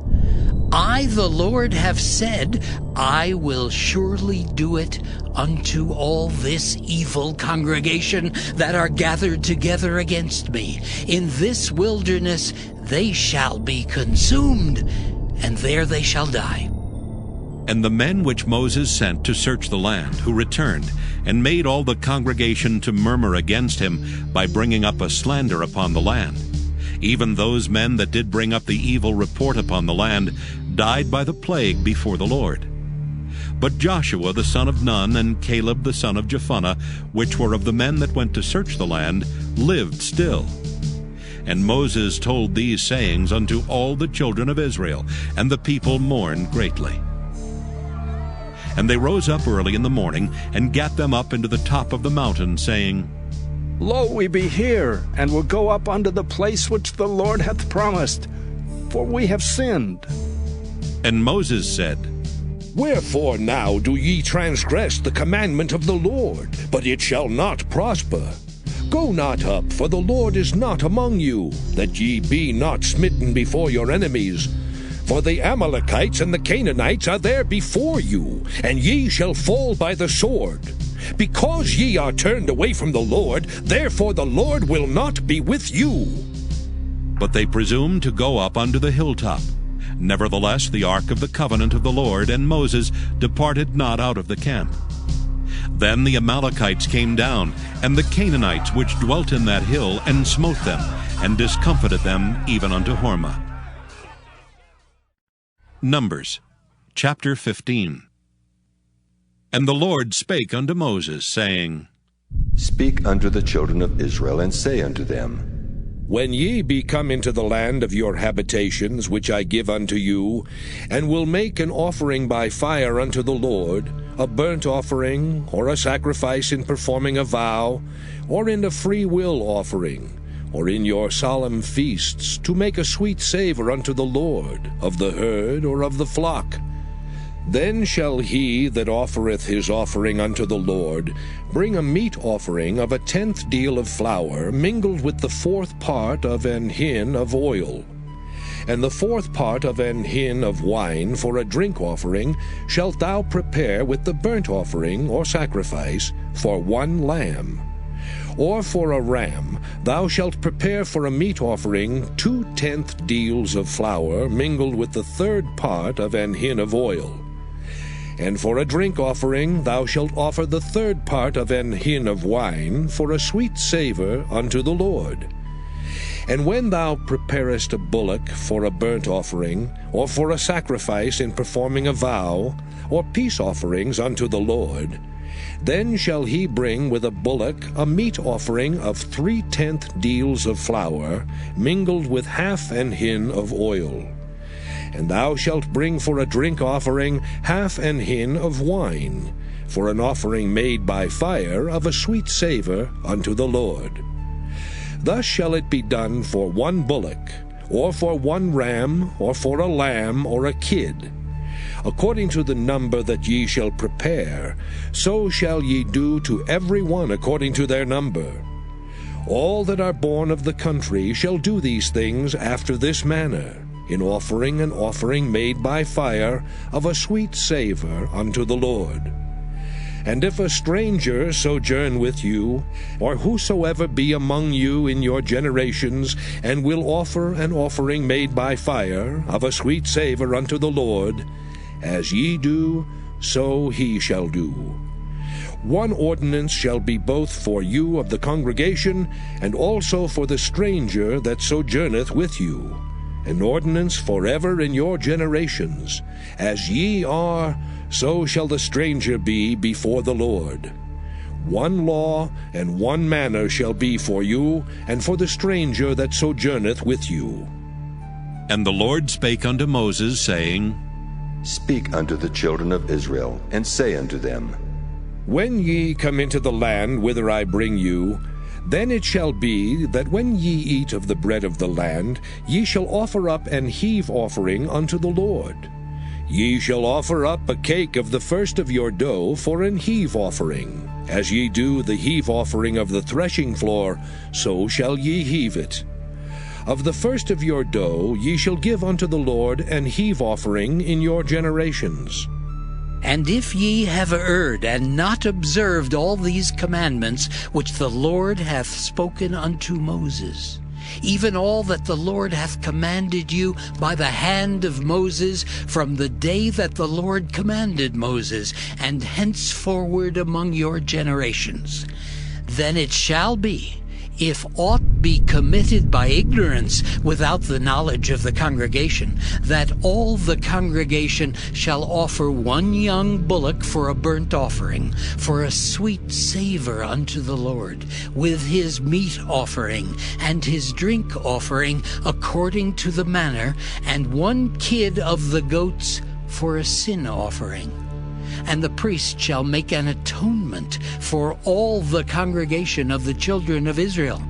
I, the Lord, have said, I will surely do it unto all this evil congregation that are gathered together against me. In this wilderness they shall be consumed, and there they shall die. And the men which Moses sent to search the land, who returned, and made all the congregation to murmur against him by bringing up a slander upon the land, even those men that did bring up the evil report upon the land, died by the plague before the Lord. But Joshua the son of Nun and Caleb the son of Jephunneh, which were of the men that went to search the land, lived still. And Moses told these sayings unto all the children of Israel, and the people mourned greatly. And they rose up early in the morning, and gat them up into the top of the mountain, saying, Lo, we be here, and will go up unto the place which the Lord hath promised, for we have sinned. And Moses said, Wherefore now do ye transgress the commandment of the Lord? But it shall not prosper. Go not up, for the Lord is not among you, that ye be not smitten before your enemies. For the Amalekites and the Canaanites are there before you, and ye shall fall by the sword. Because ye are turned away from the Lord, therefore the Lord will not be with you. But they presumed to go up unto the hilltop. Nevertheless the ark of the covenant of the Lord and Moses departed not out of the camp. Then the Amalekites came down, and the Canaanites which dwelt in that hill, and smote them, and discomfited them even unto Hormah. Numbers chapter 15. And the Lord spake unto Moses, saying, Speak unto the children of Israel, and say unto them, When ye be come into the land of your habitations, which I give unto you, and will make an offering by fire unto the Lord, a burnt offering, or a sacrifice in performing a vow, or in a free will offering, or in your solemn feasts, to make a sweet savour unto the Lord, of the herd or of the flock, then shall he that offereth his offering unto the Lord bring a meat offering of 1/10 deal of flour, mingled with the 4th part of an hin of oil. And the 4th part of an hin of wine for a drink offering shalt thou prepare with the burnt offering or sacrifice for 1 lamb. Or for a ram thou shalt prepare for a meat offering 2/10 deals of flour, mingled with the 3rd part of an hin of oil. And for a drink offering thou shalt offer the 3rd part of an hin of wine, for a sweet savour unto the Lord. And when thou preparest a bullock for a burnt offering, or for a sacrifice in performing a vow, or peace offerings unto the Lord, then shall he bring with a bullock a meat offering of 3/10 deals of flour, mingled with 1/2 an hin of oil. And thou shalt bring for a drink offering 1/2 an hin of wine, for an offering made by fire of a sweet savour unto the Lord. Thus shall it be done for 1 bullock, or for 1 ram, or for a lamb, or a kid. According to the number that ye shall prepare, so shall ye do to every one according to their number. All that are born of the country shall do these things after this manner, in offering an offering made by fire of a sweet savour unto the Lord. And if a stranger sojourn with you, or whosoever be among you in your generations, and will offer an offering made by fire of a sweet savour unto the Lord, as ye do, so he shall do. One ordinance shall be both for you of the congregation, and also for the stranger that sojourneth with you, an ordinance forever in your generations. As ye are, so shall the stranger be before the Lord. One law and one manner shall be for you, and for the stranger that sojourneth with you. And the Lord spake unto Moses, saying, Speak unto the children of Israel, and say unto them, When ye come into the land whither I bring you, then it shall be that when ye eat of the bread of the land, ye shall offer up an heave offering unto the Lord. Ye shall offer up a cake of the first of your dough for an heave offering. As ye do the heave offering of the threshing floor, so shall ye heave it. Of the first of your dough ye shall give unto the Lord an heave offering in your generations. And if ye have erred, and not observed all these commandments which the Lord hath spoken unto Moses, even all that the Lord hath commanded you by the hand of Moses, from the day that the Lord commanded Moses, and henceforward among your generations, then it shall be, if aught be committed by ignorance without the knowledge of the congregation, that all the congregation shall offer one young bullock for a burnt offering, for a sweet savour unto the Lord, with his meat offering and his drink offering according to the manner, and one kid of the goats for a sin offering. And the priest shall make an atonement for all the congregation of the children of Israel,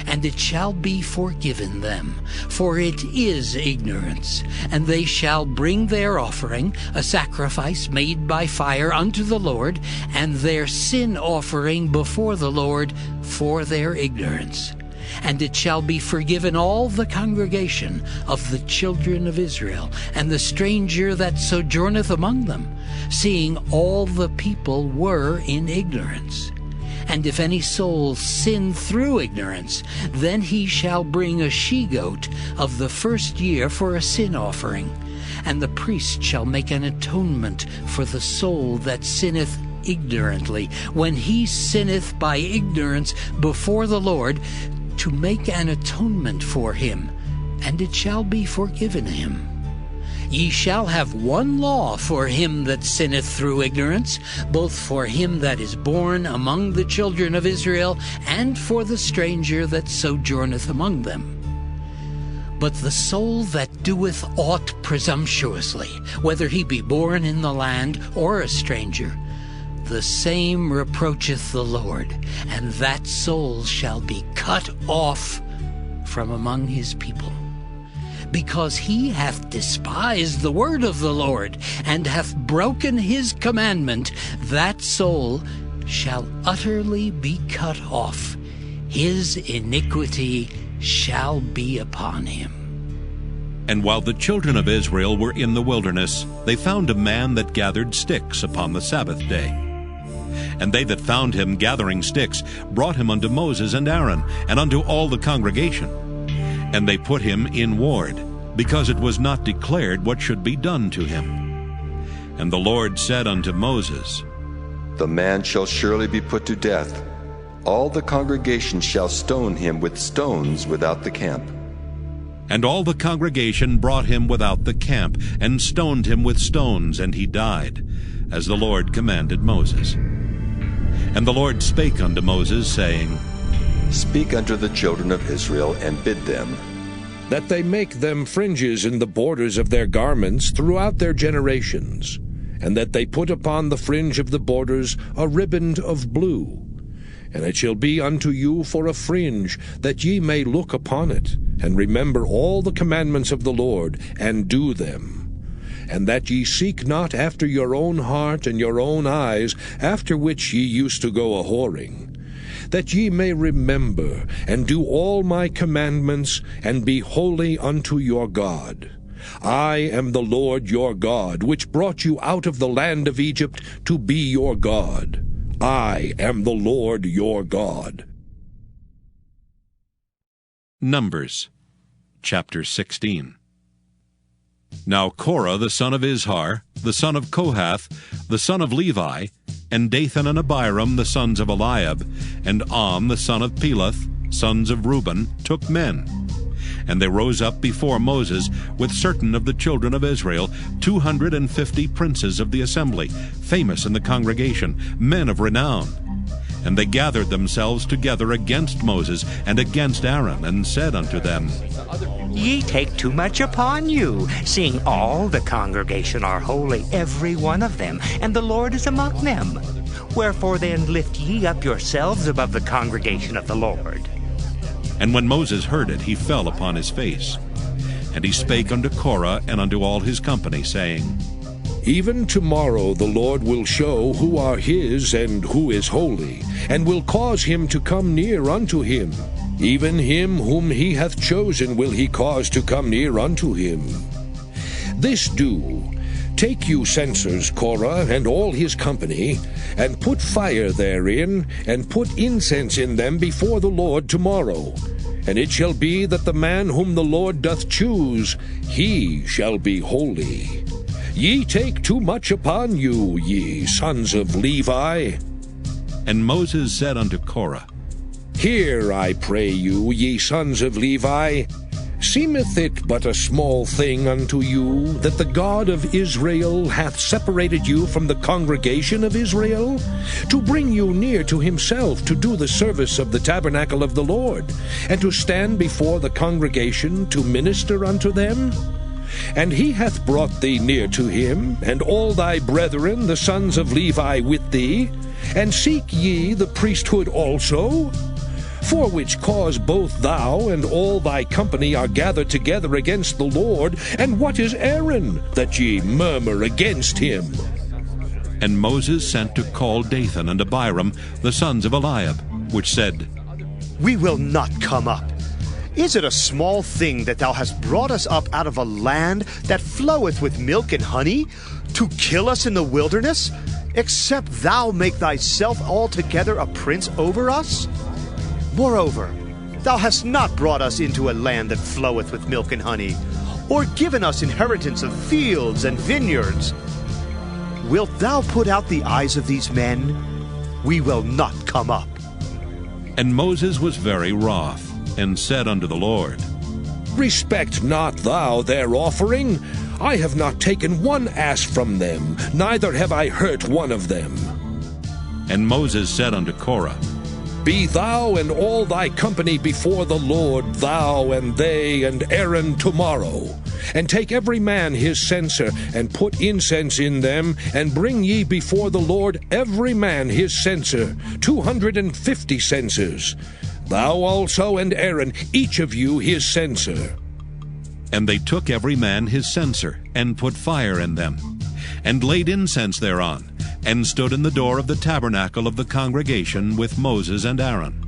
and it shall be forgiven them, for it is ignorance. And they shall bring their offering, a sacrifice made by fire unto the Lord, and their sin offering before the Lord for their ignorance. And it shall be forgiven all the congregation of the children of Israel, and the stranger that sojourneth among them, seeing all the people were in ignorance. And if any soul sin through ignorance, then he shall bring a she-goat of the first year for a sin offering. And the priest shall make an atonement for the soul that sinneth ignorantly, when he sinneth by ignorance before the Lord, to make an atonement for him, and it shall be forgiven him. Ye shall have one law for him that sinneth through ignorance, both for him that is born among the children of Israel, and for the stranger that sojourneth among them. But the soul that doeth aught presumptuously, whether he be born in the land or a stranger, the same reproacheth the Lord, and that soul shall be cut off from among his people. Because he hath despised the word of the Lord, and hath broken his commandment, that soul shall utterly be cut off. His iniquity shall be upon him. And while the children of Israel were in the wilderness, they found a man that gathered sticks upon the Sabbath day. And they that found him gathering sticks brought him unto Moses and Aaron, and unto all the congregation. And they put him in ward, because it was not declared what should be done to him. And the Lord said unto Moses, The man shall surely be put to death. All the congregation shall stone him with stones without the camp. And all the congregation brought him without the camp, and stoned him with stones, and he died, as the Lord commanded Moses. And the Lord spake unto Moses, saying, Speak unto the children of Israel, and bid them, that they make them fringes in the borders of their garments throughout their generations, and that they put upon the fringe of the borders a riband of blue. And it shall be unto you for a fringe, that ye may look upon it, and remember all the commandments of the Lord, and do them. And that ye seek not after your own heart and your own eyes, after which ye used to go a-whoring, that ye may remember and do all my commandments, and be holy unto your God. I am the Lord your God, which brought you out of the land of Egypt to be your God. I am the Lord your God. Numbers chapter 16. Now Korah the son of Izhar, the son of Kohath, the son of Levi, and Dathan and Abiram the sons of Eliab, and the son of Peleth, sons of Reuben, took men. And they rose up before Moses with certain of the children of Israel, 250 princes of the assembly, famous in the congregation, men of renown. And they gathered themselves together against Moses and against Aaron, and said unto them, Ye take too much upon you, seeing all the congregation are holy, every one of them, and the Lord is among them. Wherefore then lift ye up yourselves above the congregation of the Lord. And when Moses heard it, he fell upon his face. And he spake unto Korah and unto all his company, saying, Even tomorrow the Lord will show who are his and who is holy, and will cause him to come near unto him. Even him whom he hath chosen will he cause to come near unto him. This do, take you censers, Korah, and all his company, and put fire therein, and put incense in them before the Lord tomorrow. And it shall be that the man whom the Lord doth choose, he shall be holy. Ye take too much upon you, ye sons of Levi. And Moses said unto Korah, Hear, I pray you, ye sons of Levi. Seemeth it but a small thing unto you that the God of Israel hath separated you from the congregation of Israel, to bring you near to himself to do the service of the tabernacle of the Lord, and to stand before the congregation to minister unto them? And he hath brought thee near to him, and all thy brethren the sons of Levi with thee, and seek ye the priesthood also? For which cause both thou and all thy company are gathered together against the Lord. And what is Aaron, that ye murmur against him? And Moses sent to call Dathan and Abiram, the sons of Eliab, which said, We will not come up. Is it a small thing that thou hast brought us up out of a land that floweth with milk and honey, to kill us in the wilderness, except thou make thyself altogether a prince over us? Moreover, thou hast not brought us into a land that floweth with milk and honey, or given us inheritance of fields and vineyards. Wilt thou put out the eyes of these men? We will not come up. And Moses was very wroth, and said unto the Lord, Respect not thou their offering. I have not taken one ass from them, neither have I hurt one of them. And Moses said unto Korah, Be thou and all thy company before the Lord, thou and they and Aaron tomorrow. And take every man his censer, and put incense in them, and bring ye before the Lord every man his censer, 250 censers. Thou also and Aaron, each of you his censer. And they took every man his censer, and put fire in them, and laid incense thereon, and stood in the door of the tabernacle of the congregation with Moses and Aaron.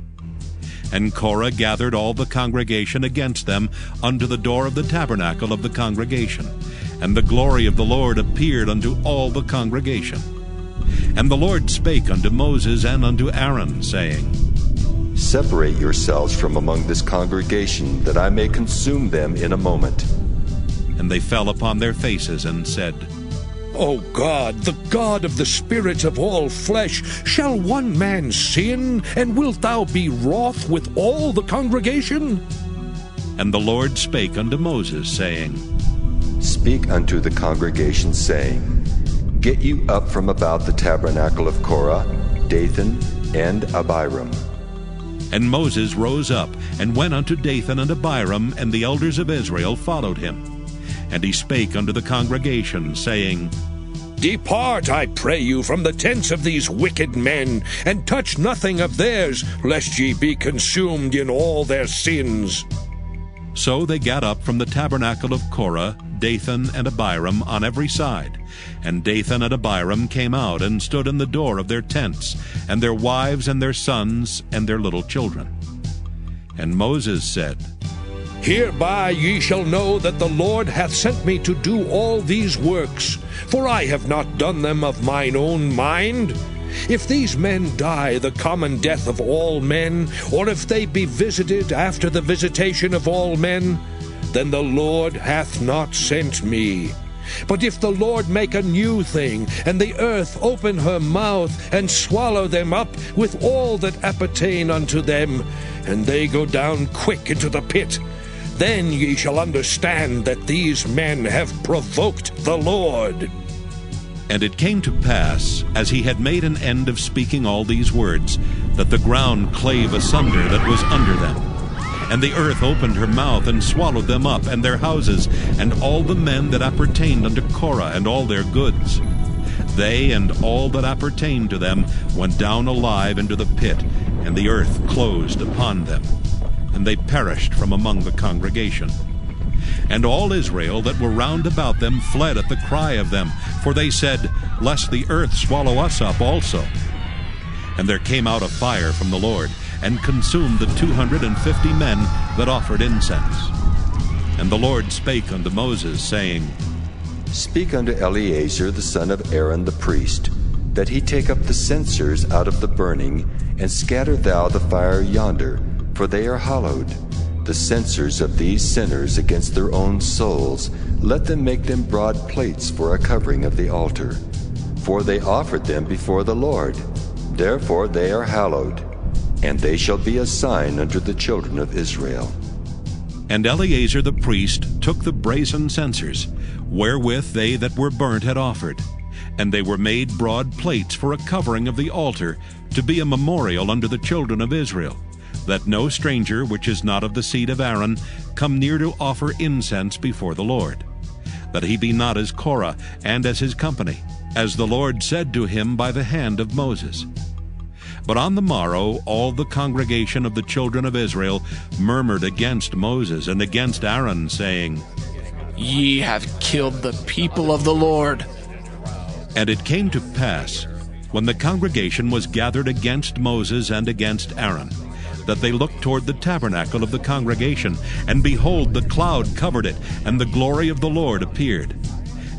And Korah gathered all the congregation against them unto the door of the tabernacle of the congregation. And the glory of the Lord appeared unto all the congregation. And the Lord spake unto Moses and unto Aaron, saying, Separate yourselves from among this congregation, that I may consume them in a moment. And they fell upon their faces, and said, O God, the God of the spirits of all flesh, shall one man sin, and wilt thou be wroth with all the congregation? And the Lord spake unto Moses, saying, Speak unto the congregation, saying, Get you up from about the tabernacle of Korah, Dathan, and Abiram. And Moses rose up, and went unto Dathan and Abiram, and the elders of Israel followed him. And he spake unto the congregation, saying, Depart, I pray you, from the tents of these wicked men, and touch nothing of theirs, lest ye be consumed in all their sins. So they gat up from the tabernacle of Korah, Dathan and Abiram on every side. And Dathan and Abiram came out, and stood in the door of their tents, and their wives and their sons and their little children. And Moses said, Hereby ye shall know that the Lord hath sent me to do all these works, for I have not done them of mine own mind. If these men die the common death of all men, or if they be visited after the visitation of all men, then the Lord hath not sent me. But if the Lord make a new thing, and the earth open her mouth, and swallow them up with all that appertain unto them, and they go down quick into the pit, then ye shall understand that these men have provoked the Lord. And it came to pass, as he had made an end of speaking all these words, that the ground clave asunder that was under them. And the earth opened her mouth, and swallowed them up, and their houses, and all the men that appertained unto Korah, and all their goods. They and all that appertained to them went down alive into the pit, and the earth closed upon them. And they perished from among the congregation. And all Israel that were round about them fled at the cry of them, for they said, Lest the earth swallow us up also. And there came out a fire from the Lord, and consumed the 250 men that offered incense. And the Lord spake unto Moses, saying, Speak unto Eleazar the son of Aaron the priest, that he take up the censers out of the burning, and scatter thou the fire yonder, for they are hallowed. The censers of these sinners against their own souls, let them make them broad plates for a covering of the altar. For they offered them before the Lord, therefore they are hallowed, and they shall be a sign unto the children of Israel. And Eleazar the priest took the brazen censers, wherewith they that were burnt had offered, and they were made broad plates for a covering of the altar, to be a memorial unto the children of Israel, that no stranger which is not of the seed of Aaron come near to offer incense before the Lord, that he be not as Korah and as his company, as the Lord said to him by the hand of Moses. But on the morrow all the congregation of the children of Israel murmured against Moses and against Aaron, saying, Ye have killed the people of the Lord. And it came to pass, when the congregation was gathered against Moses and against Aaron, that they looked toward the tabernacle of the congregation, and behold, the cloud covered it, and the glory of the Lord appeared.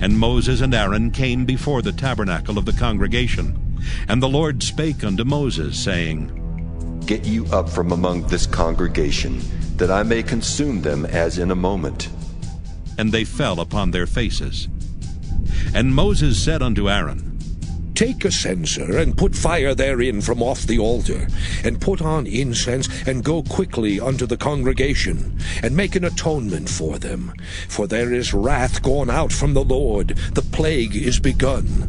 And Moses and Aaron came before the tabernacle of the congregation. And the Lord spake unto Moses, saying, Get you up from among this congregation, that I may consume them as in a moment. And they fell upon their faces. And Moses said unto Aaron, Take a censer, and put fire therein from off the altar, and put on incense, and go quickly unto the congregation, and make an atonement for them. For there is wrath gone out from the Lord, the plague is begun.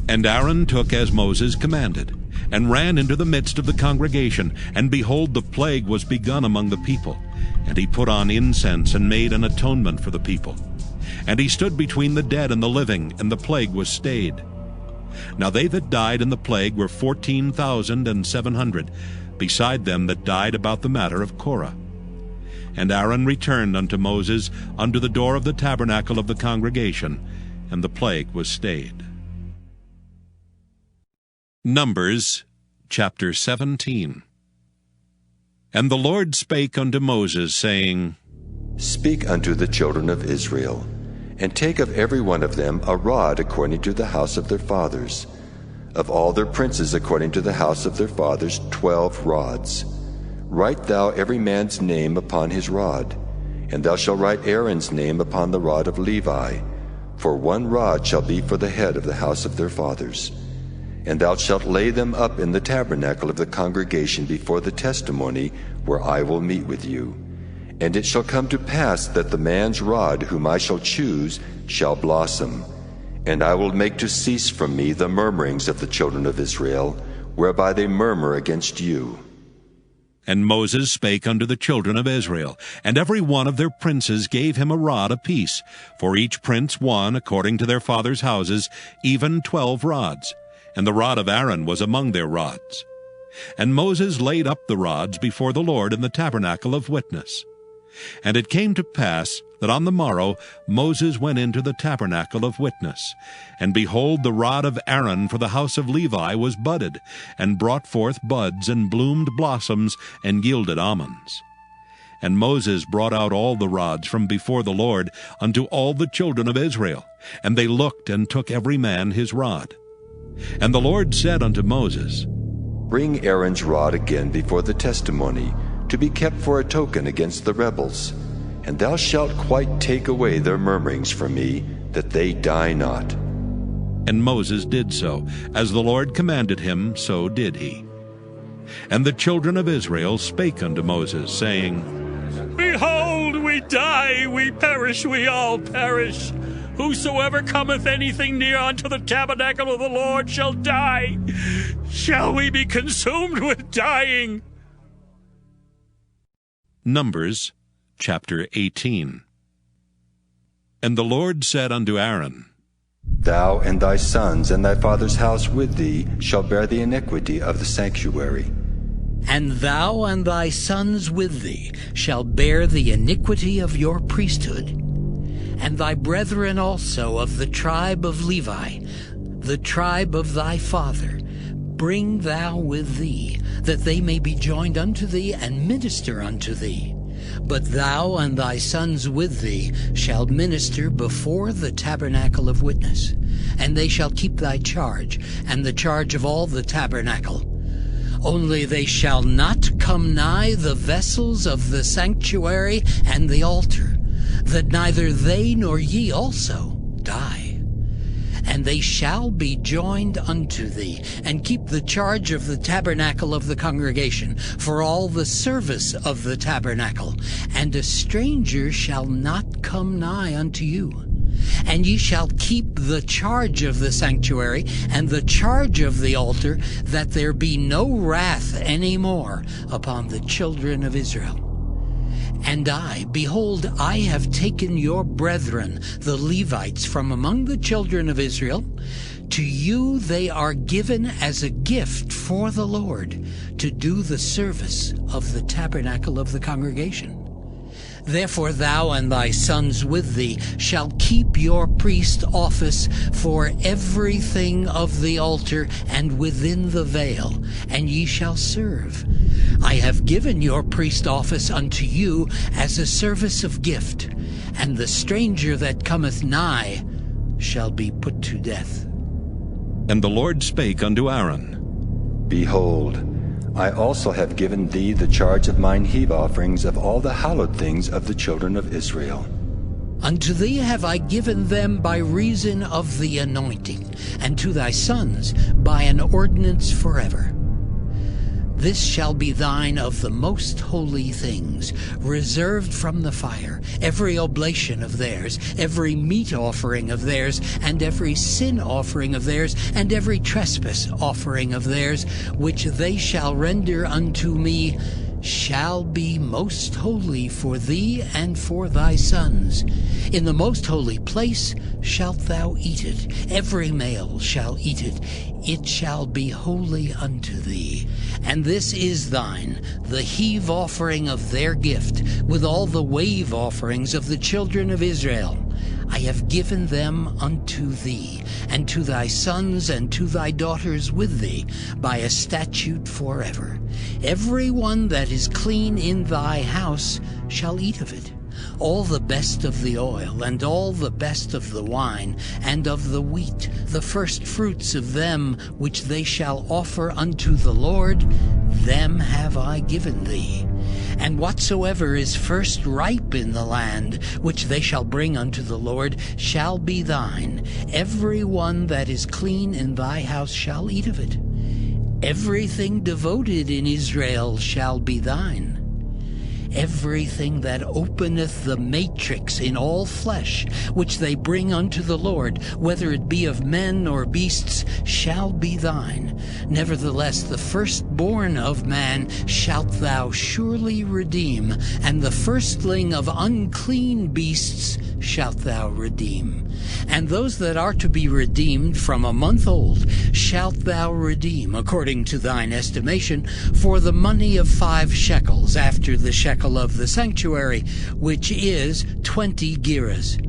And Aaron took as Moses commanded, and ran into the midst of the congregation, and behold, the plague was begun among the people. And he put on incense, and made an atonement for the people. And he stood between the dead and the living, and the plague was stayed. Now they that died in the plague were 14,700, beside them that died about the matter of Korah. And Aaron returned unto Moses unto the door of the tabernacle of the congregation, and the plague was stayed. Numbers chapter 17. And the Lord spake unto Moses, saying, Speak unto the children of Israel, and take of every one of them a rod according to the house of their fathers. Of all their princes according to the house of their fathers 12 rods. Write thou every man's name upon his rod, and thou shalt write Aaron's name upon the rod of Levi, for 1 rod shall be for the head of the house of their fathers. And thou shalt lay them up in the tabernacle of the congregation before the testimony, where I will meet with you. And it shall come to pass that the man's rod whom I shall choose shall blossom, and I will make to cease from me the murmurings of the children of Israel, whereby they murmur against you. And Moses spake unto the children of Israel, and every one of their princes gave him a rod apiece, for each prince one according to their fathers' houses, even 12 rods. And the rod of Aaron was among their rods. And Moses laid up the rods before the Lord in the tabernacle of witness. And it came to pass that on the morrow Moses went into the tabernacle of witness, and behold, the rod of Aaron for the house of Levi was budded, and brought forth buds, and bloomed blossoms, and yielded almonds. And Moses brought out all the rods from before the Lord unto all the children of Israel. And they looked and took every man his rod. And the Lord said unto Moses, Bring Aaron's rod again before the testimony, to be kept for a token against the rebels. And thou shalt quite take away their murmurings from me, that they die not. And Moses did so. As the Lord commanded him, so did he. And the children of Israel spake unto Moses, saying, Behold, we die, we perish, we all perish. Whosoever cometh anything near unto the tabernacle of the Lord shall die. Shall we be consumed with dying? Numbers chapter 18. And the Lord said unto Aaron, Thou and thy sons and thy father's house with thee shall bear the iniquity of the sanctuary. And thou and thy sons with thee shall bear the iniquity of your priesthood. And thy brethren also of the tribe of Levi, the tribe of thy father, bring thou with thee, that they may be joined unto thee and minister unto thee. But thou and thy sons with thee shall minister before the tabernacle of witness, and they shall keep thy charge, and the charge of all the tabernacle. Only they shall not come nigh the vessels of the sanctuary and the altar, that neither they nor ye also die. And they shall be joined unto thee, and keep the charge of the tabernacle of the congregation, for all the service of the tabernacle. And a stranger shall not come nigh unto you. And ye shall keep the charge of the sanctuary, and the charge of the altar, that there be no wrath any more upon the children of Israel. And I, behold, I have taken your brethren, the Levites, from among the children of Israel. To you they are given as a gift for the Lord, to do the service of the tabernacle of the congregation. Therefore thou and thy sons with thee shall keep your priest office for everything of the altar and within the veil, and ye shall serve. I have given your priest office unto you as a service of gift, and the stranger that cometh nigh shall be put to death. And the Lord spake unto Aaron, Behold, I also have given thee the charge of mine heave offerings of all the hallowed things of the children of Israel. Unto thee have I given them by reason of the anointing, and to thy sons by an ordinance forever. This shall be thine of the most holy things, reserved from the fire, every oblation of theirs, every meat offering of theirs, and every sin offering of theirs, and every trespass offering of theirs, which they shall render unto me, shall be most holy for thee and for thy sons. In the most holy place shalt thou eat it. Every male shall eat it. It shall be holy unto thee. And this is thine, the heave offering of their gift, with all the wave offerings of the children of Israel. I have given them unto thee, and to thy sons and to thy daughters with thee, by a statute forever. Every one that is clean in thy house shall eat of it. All the best of the oil, and all the best of the wine, and of the wheat, the first fruits of them which they shall offer unto the Lord, them have I given thee. And whatsoever is first ripe in the land, which they shall bring unto the Lord, shall be thine. Every one that is clean in thy house shall eat of it. Everything devoted in Israel shall be thine. Everything that openeth the matrix in all flesh, which they bring unto the Lord, whether it be of men or beasts, shall be thine. Nevertheless, the firstborn of man shalt thou surely redeem, and the firstling of unclean beasts shalt thou redeem. And those that are to be redeemed from a month old shalt thou redeem, according to thine estimation, for the money of 5 shekels, after the shekel of the sanctuary, which is 20 gerahs.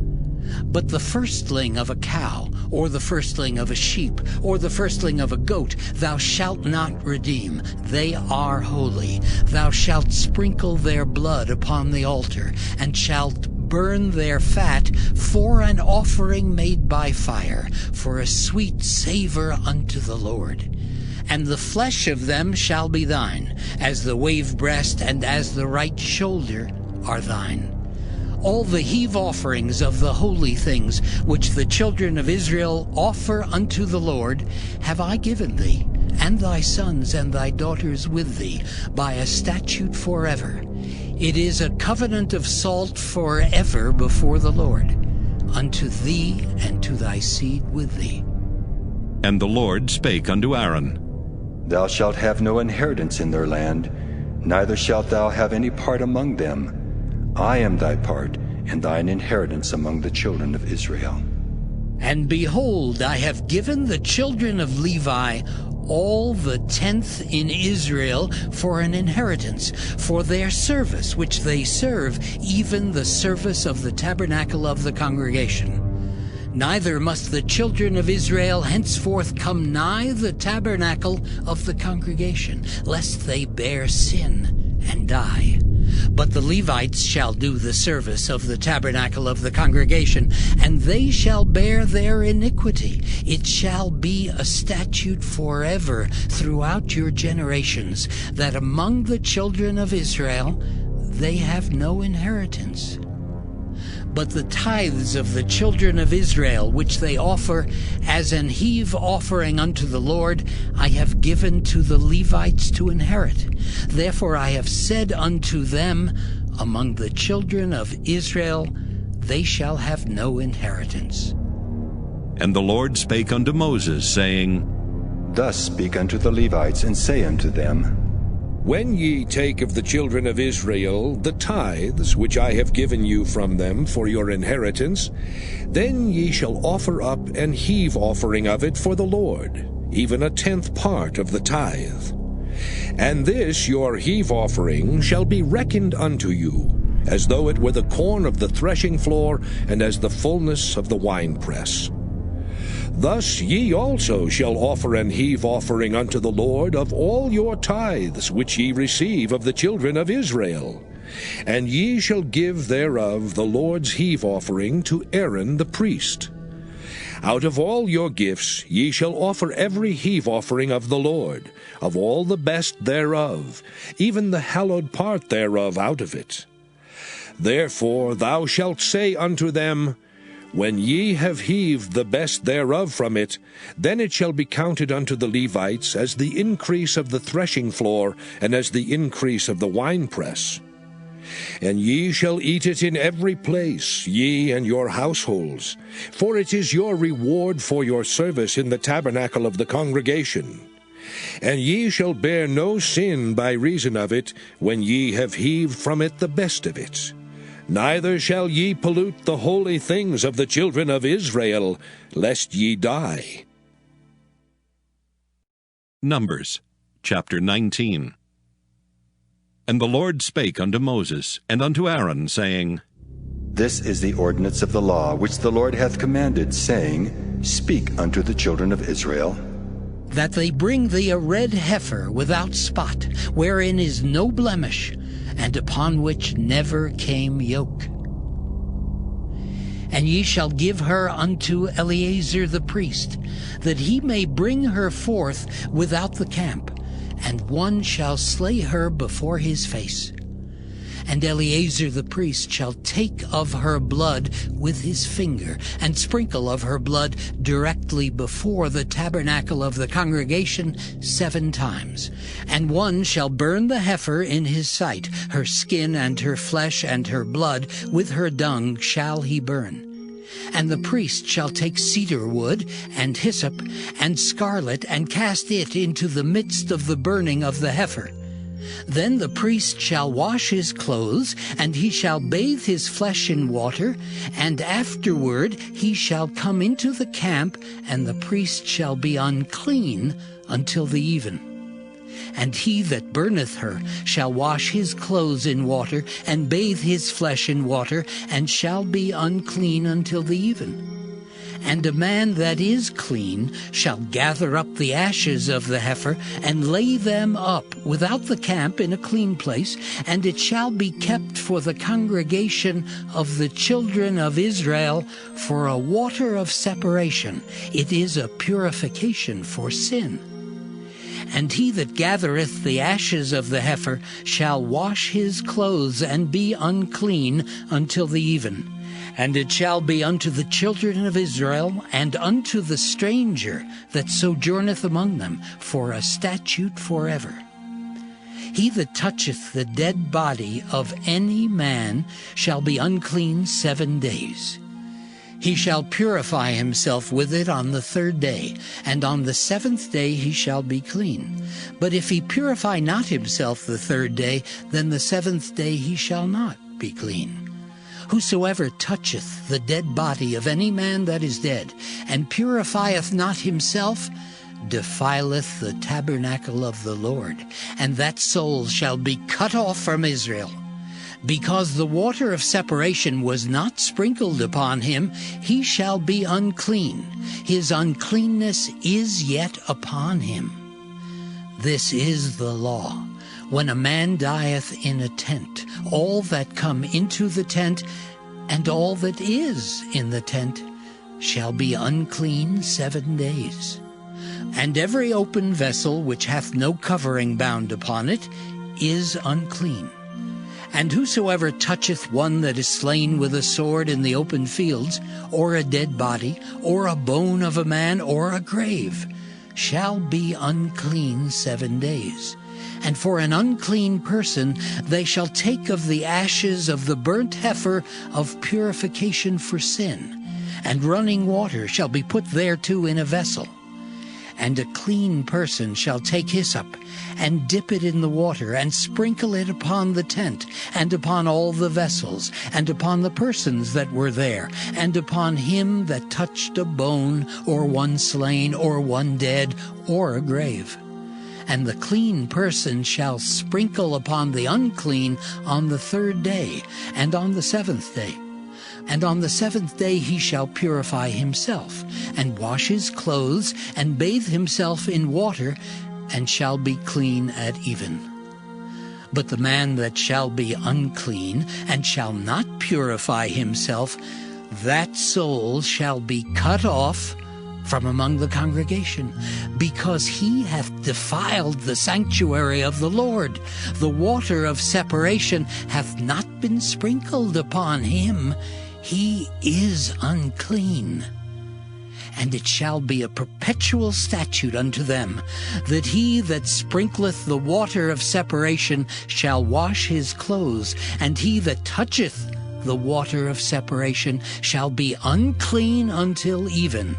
But the firstling of a cow, or the firstling of a sheep, or the firstling of a goat, thou shalt not redeem. They are holy. Thou shalt sprinkle their blood upon the altar, and shalt burn their fat for an offering made by fire, for a sweet savor unto the Lord. And the flesh of them shall be thine, as the wave breast and as the right shoulder are thine. All the heave offerings of the holy things which the children of Israel offer unto the Lord have I given thee, and thy sons and thy daughters with thee, by a statute forever. It is a covenant of salt forever before the Lord, unto thee and to thy seed with thee. And the Lord spake unto Aaron, Thou shalt have no inheritance in their land, neither shalt thou have any part among them. I am thy part, and thine inheritance among the children of Israel. And behold, I have given the children of Levi all the 10th in Israel for an inheritance, for their service which they serve, even the service of the tabernacle of the congregation. Neither must the children of Israel henceforth come nigh the tabernacle of the congregation, lest they bear sin and die. But the Levites shall do the service of the tabernacle of the congregation, and they shall bear their iniquity. It shall be a statute forever throughout your generations, that among the children of Israel they have no inheritance. But the tithes of the children of Israel, which they offer as an heave offering unto the Lord, I have given to the Levites to inherit. Therefore I have said unto them, among the children of Israel they shall have no inheritance. And the Lord spake unto Moses, saying, Thus speak unto the Levites, and say unto them, When ye take of the children of Israel the tithes which I have given you from them for your inheritance, then ye shall offer up an heave offering of it for the Lord, even 1/10 part of the tithe. And this your heave offering shall be reckoned unto you, as though it were the corn of the threshing floor, and as the fullness of the winepress. Thus ye also shall offer an heave offering unto the Lord of all your tithes which ye receive of the children of Israel. And ye shall give thereof the Lord's heave offering to Aaron the priest. Out of all your gifts ye shall offer every heave offering of the Lord, of all the best thereof, even the hallowed part thereof out of it. Therefore thou shalt say unto them, When ye have heaved the best thereof from it, then it shall be counted unto the Levites as the increase of the threshing floor, and as the increase of the winepress. And ye shall eat it in every place, ye and your households, for it is your reward for your service in the tabernacle of the congregation. And ye shall bear no sin by reason of it, when ye have heaved from it the best of it. Neither shall ye pollute the holy things of the children of Israel, lest ye die. Numbers chapter 19. And the Lord spake unto Moses and unto Aaron, saying, This is the ordinance of the law which the Lord hath commanded, saying, Speak unto the children of Israel, that they bring thee a red heifer without spot, wherein is no blemish, and upon which never came yoke. And ye shall give her unto Eleazar the priest, that he may bring her forth without the camp, and one shall slay her before his face. And Eleazar the priest shall take of her blood with his finger, and sprinkle of her blood directly before the tabernacle of the congregation 7 times. And one shall burn the heifer in his sight, her skin and her flesh and her blood with her dung shall he burn. And the priest shall take cedar wood, and hyssop, and scarlet, and cast it into the midst of the burning of the heifer. Then the priest shall wash his clothes, and he shall bathe his flesh in water, and afterward he shall come into the camp, and the priest shall be unclean until the even. And he that burneth her shall wash his clothes in water, and bathe his flesh in water, and shall be unclean until the even. And a man that is clean shall gather up the ashes of the heifer, and lay them up without the camp in a clean place, and it shall be kept for the congregation of the children of Israel for a water of separation. It is a purification for sin. And he that gathereth the ashes of the heifer shall wash his clothes, and be unclean until the even. And it shall be unto the children of Israel, and unto the stranger that sojourneth among them, for a statute forever. He that toucheth the dead body of any man shall be unclean 7 days. He shall purify himself with it on the 3rd day, and on the 7th day he shall be clean. But if he purify not himself the 3rd day, then the 7th day he shall not be clean. Whosoever toucheth the dead body of any man that is dead, and purifieth not himself, defileth the tabernacle of the Lord, and that soul shall be cut off from Israel. Because the water of separation was not sprinkled upon him, he shall be unclean. His uncleanness is yet upon him. This is the law. When a man dieth in a tent, all that come into the tent, and all that is in the tent, shall be unclean 7 days. And every open vessel which hath no covering bound upon it is unclean. And whosoever toucheth one that is slain with a sword in the open fields, or a dead body, or a bone of a man, or a grave, shall be unclean 7 days. And for an unclean person they shall take of the ashes of the burnt heifer of purification for sin, and running water shall be put thereto in a vessel. And a clean person shall take hyssop, and dip it in the water, and sprinkle it upon the tent, and upon all the vessels, and upon the persons that were there, and upon him that touched a bone, or one slain, or one dead, or a grave. And the clean person shall sprinkle upon the unclean on the 3rd day, and on the 7th day. And on the 7th day he shall purify himself, and wash his clothes, and bathe himself in water, and shall be clean at even. But the man that shall be unclean, and shall not purify himself, that soul shall be cut off from among the congregation, because he hath defiled the sanctuary of the Lord. The water of separation hath not been sprinkled upon him. He is unclean. And it shall be a perpetual statute unto them, that he that sprinkleth the water of separation shall wash his clothes, and he that toucheth the water of separation shall be unclean until even.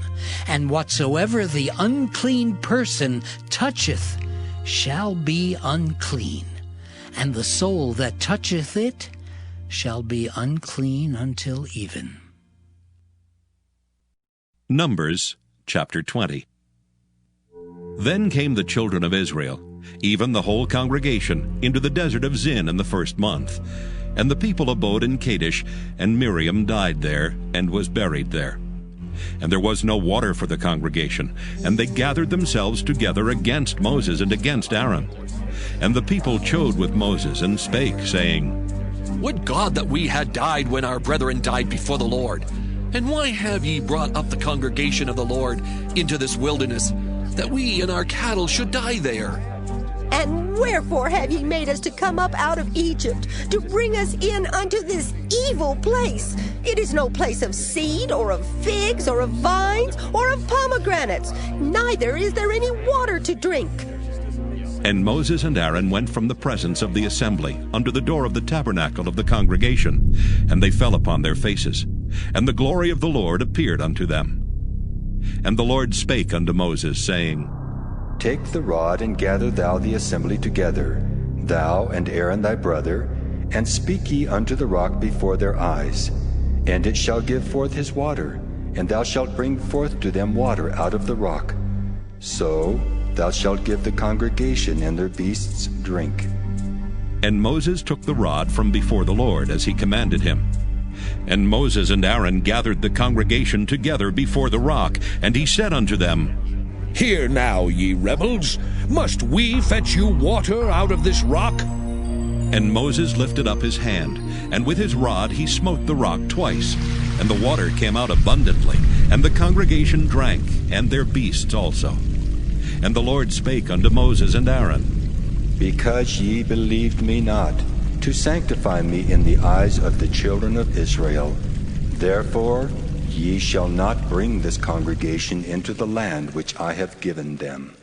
And whatsoever the unclean person toucheth shall be unclean, and the soul that toucheth it shall be unclean until even. Numbers chapter 20. Then came the children of Israel, even the whole congregation, into the desert of Zin in the 1st month. And the people abode in Kadesh, and Miriam died there, and was buried there. And there was no water for the congregation, and they gathered themselves together against Moses and against Aaron. And the people chode with Moses, and spake, saying, Would God that we had died when our brethren died before the Lord! And why have ye brought up the congregation of the Lord into this wilderness, that we and our cattle should die there? And wherefore have ye made us to come up out of Egypt, to bring us in unto this evil place? It is no place of seed, or of figs, or of vines, or of pomegranates, neither is there any water to drink. And Moses and Aaron went from the presence of the assembly unto the door of the tabernacle of the congregation, and they fell upon their faces. And the glory of the Lord appeared unto them. And the Lord spake unto Moses, saying, Take the rod, and gather thou the assembly together, thou and Aaron thy brother, and speak ye unto the rock before their eyes. And it shall give forth his water, and thou shalt bring forth to them water out of the rock. So thou shalt give the congregation and their beasts drink. And Moses took the rod from before the Lord, as he commanded him. And Moses and Aaron gathered the congregation together before the rock, and he said unto them, Hear now, ye rebels, must we fetch you water out of this rock? And Moses lifted up his hand, and with his rod he smote the rock twice, and the water came out abundantly, and the congregation drank, and their beasts also. And the Lord spake unto Moses and Aaron, Because ye believed me not, to sanctify me in the eyes of the children of Israel, therefore ye shall not bring this congregation into the land which I have given them.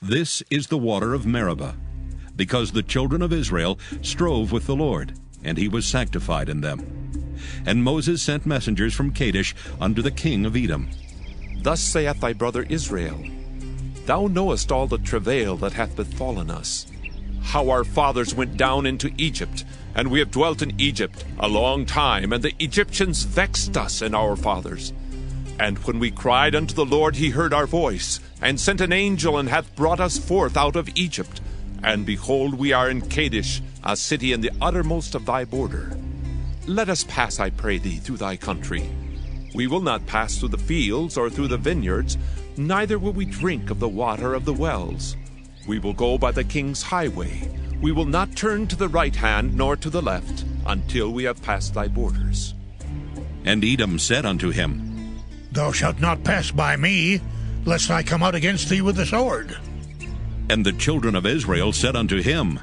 This is the water of Meribah, because the children of Israel strove with the Lord, and he was sanctified in them. And Moses sent messengers from Kadesh unto the king of Edom. Thus saith thy brother Israel, Thou knowest all the travail that hath befallen us, how our fathers went down into Egypt, and we have dwelt in Egypt a long time, and the Egyptians vexed us and our fathers. And when we cried unto the Lord, he heard our voice, and sent an angel, and hath brought us forth out of Egypt. And behold, we are in Kadesh, a city in the uttermost of thy border. Let us pass, I pray thee, through thy country. We will not pass through the fields or through the vineyards, neither will we drink of the water of the wells. We will go by the king's highway. We will not turn to the right hand nor to the left, until we have passed thy borders. And Edom said unto him, Thou shalt not pass by me, lest I come out against thee with the sword. And the children of Israel said unto him,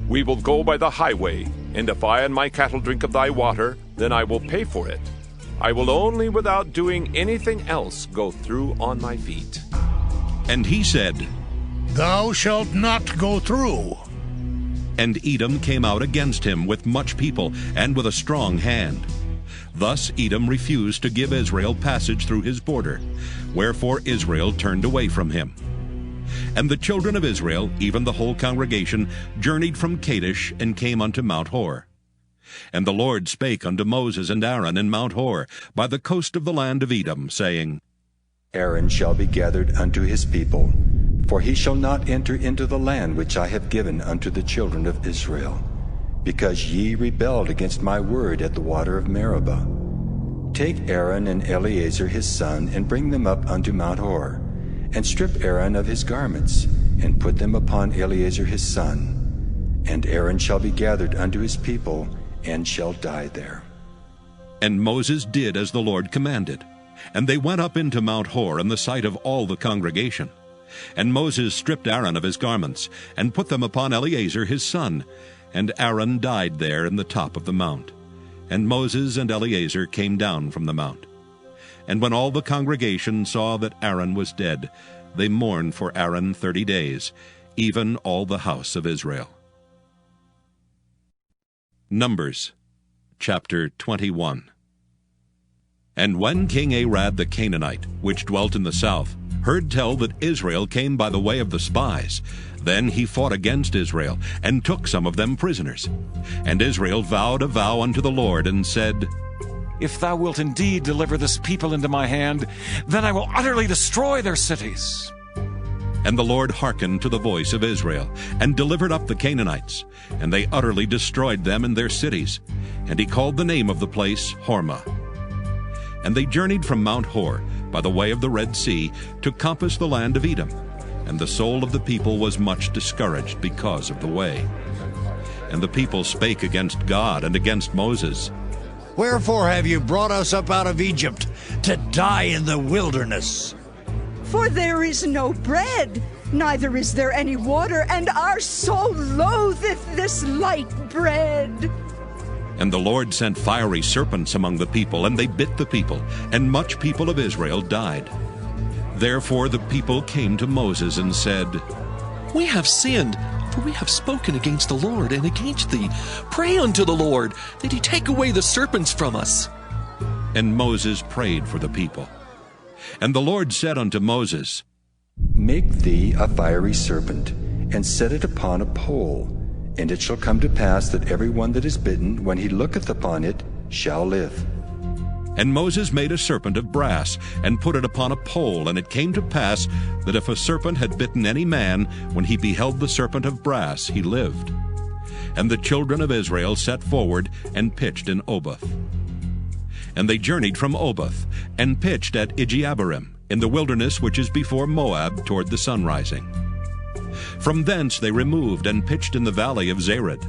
We will go by the highway, and if I and my cattle drink of thy water, then I will pay for it. I will only, without doing anything else, go through on my feet. And he said, Thou shalt not go through. And Edom came out against him with much people, and with a strong hand. Thus Edom refused to give Israel passage through his border, wherefore Israel turned away from him. And the children of Israel, even the whole congregation, journeyed from Kadesh, and came unto Mount Hor. And the Lord spake unto Moses and Aaron in Mount Hor, by the coast of the land of Edom, saying, Aaron shall be gathered unto his people, for he shall not enter into the land which I have given unto the children of Israel, because ye rebelled against my word at the water of Meribah. Take Aaron and Eleazar his son, and bring them up unto Mount Hor, and strip Aaron of his garments, and put them upon Eleazar his son. And Aaron shall be gathered unto his people, and shall die there. And Moses did as the Lord commanded. And they went up into Mount Hor in the sight of all the congregation. And Moses stripped Aaron of his garments, and put them upon Eleazar his son. And Aaron died there in the top of the mount. And Moses and Eleazar came down from the mount. And when all the congregation saw that Aaron was dead, they mourned for Aaron 30 days, even all the house of Israel. Numbers chapter 21. And when King Arad the Canaanite, which dwelt in the south, heard tell that Israel came by the way of the spies, then he fought against Israel, and took some of them prisoners. And Israel vowed a vow unto the Lord, and said, If thou wilt indeed deliver this people into my hand, then I will utterly destroy their cities. And the Lord hearkened to the voice of Israel, and delivered up the Canaanites, and they utterly destroyed them and their cities. And he called the name of the place Hormah. And they journeyed from Mount Hor by the way of the Red Sea to compass the land of Edom. And the soul of the people was much discouraged because of the way. And the people spake against God and against Moses. Wherefore have you brought us up out of Egypt to die in the wilderness? For there is no bread, neither is there any water, and our soul loatheth this light bread. And the Lord sent fiery serpents among the people, and they bit the people, and much people of Israel died. Therefore the people came to Moses and said, We have sinned, for we have spoken against the Lord and against thee. Pray unto the Lord, that he take away the serpents from us. And Moses prayed for the people. And the Lord said unto Moses, Make thee a fiery serpent, and set it upon a pole, and it shall come to pass that every one that is bitten, when he looketh upon it, shall live. And Moses made a serpent of brass, and put it upon a pole. And it came to pass that if a serpent had bitten any man, when he beheld the serpent of brass, he lived. And the children of Israel set forward, and pitched in Oboth. And they journeyed from Oboth, and pitched at Ijeabarim, in the wilderness which is before Moab, toward the sunrising. From thence they removed, and pitched in the valley of Zered.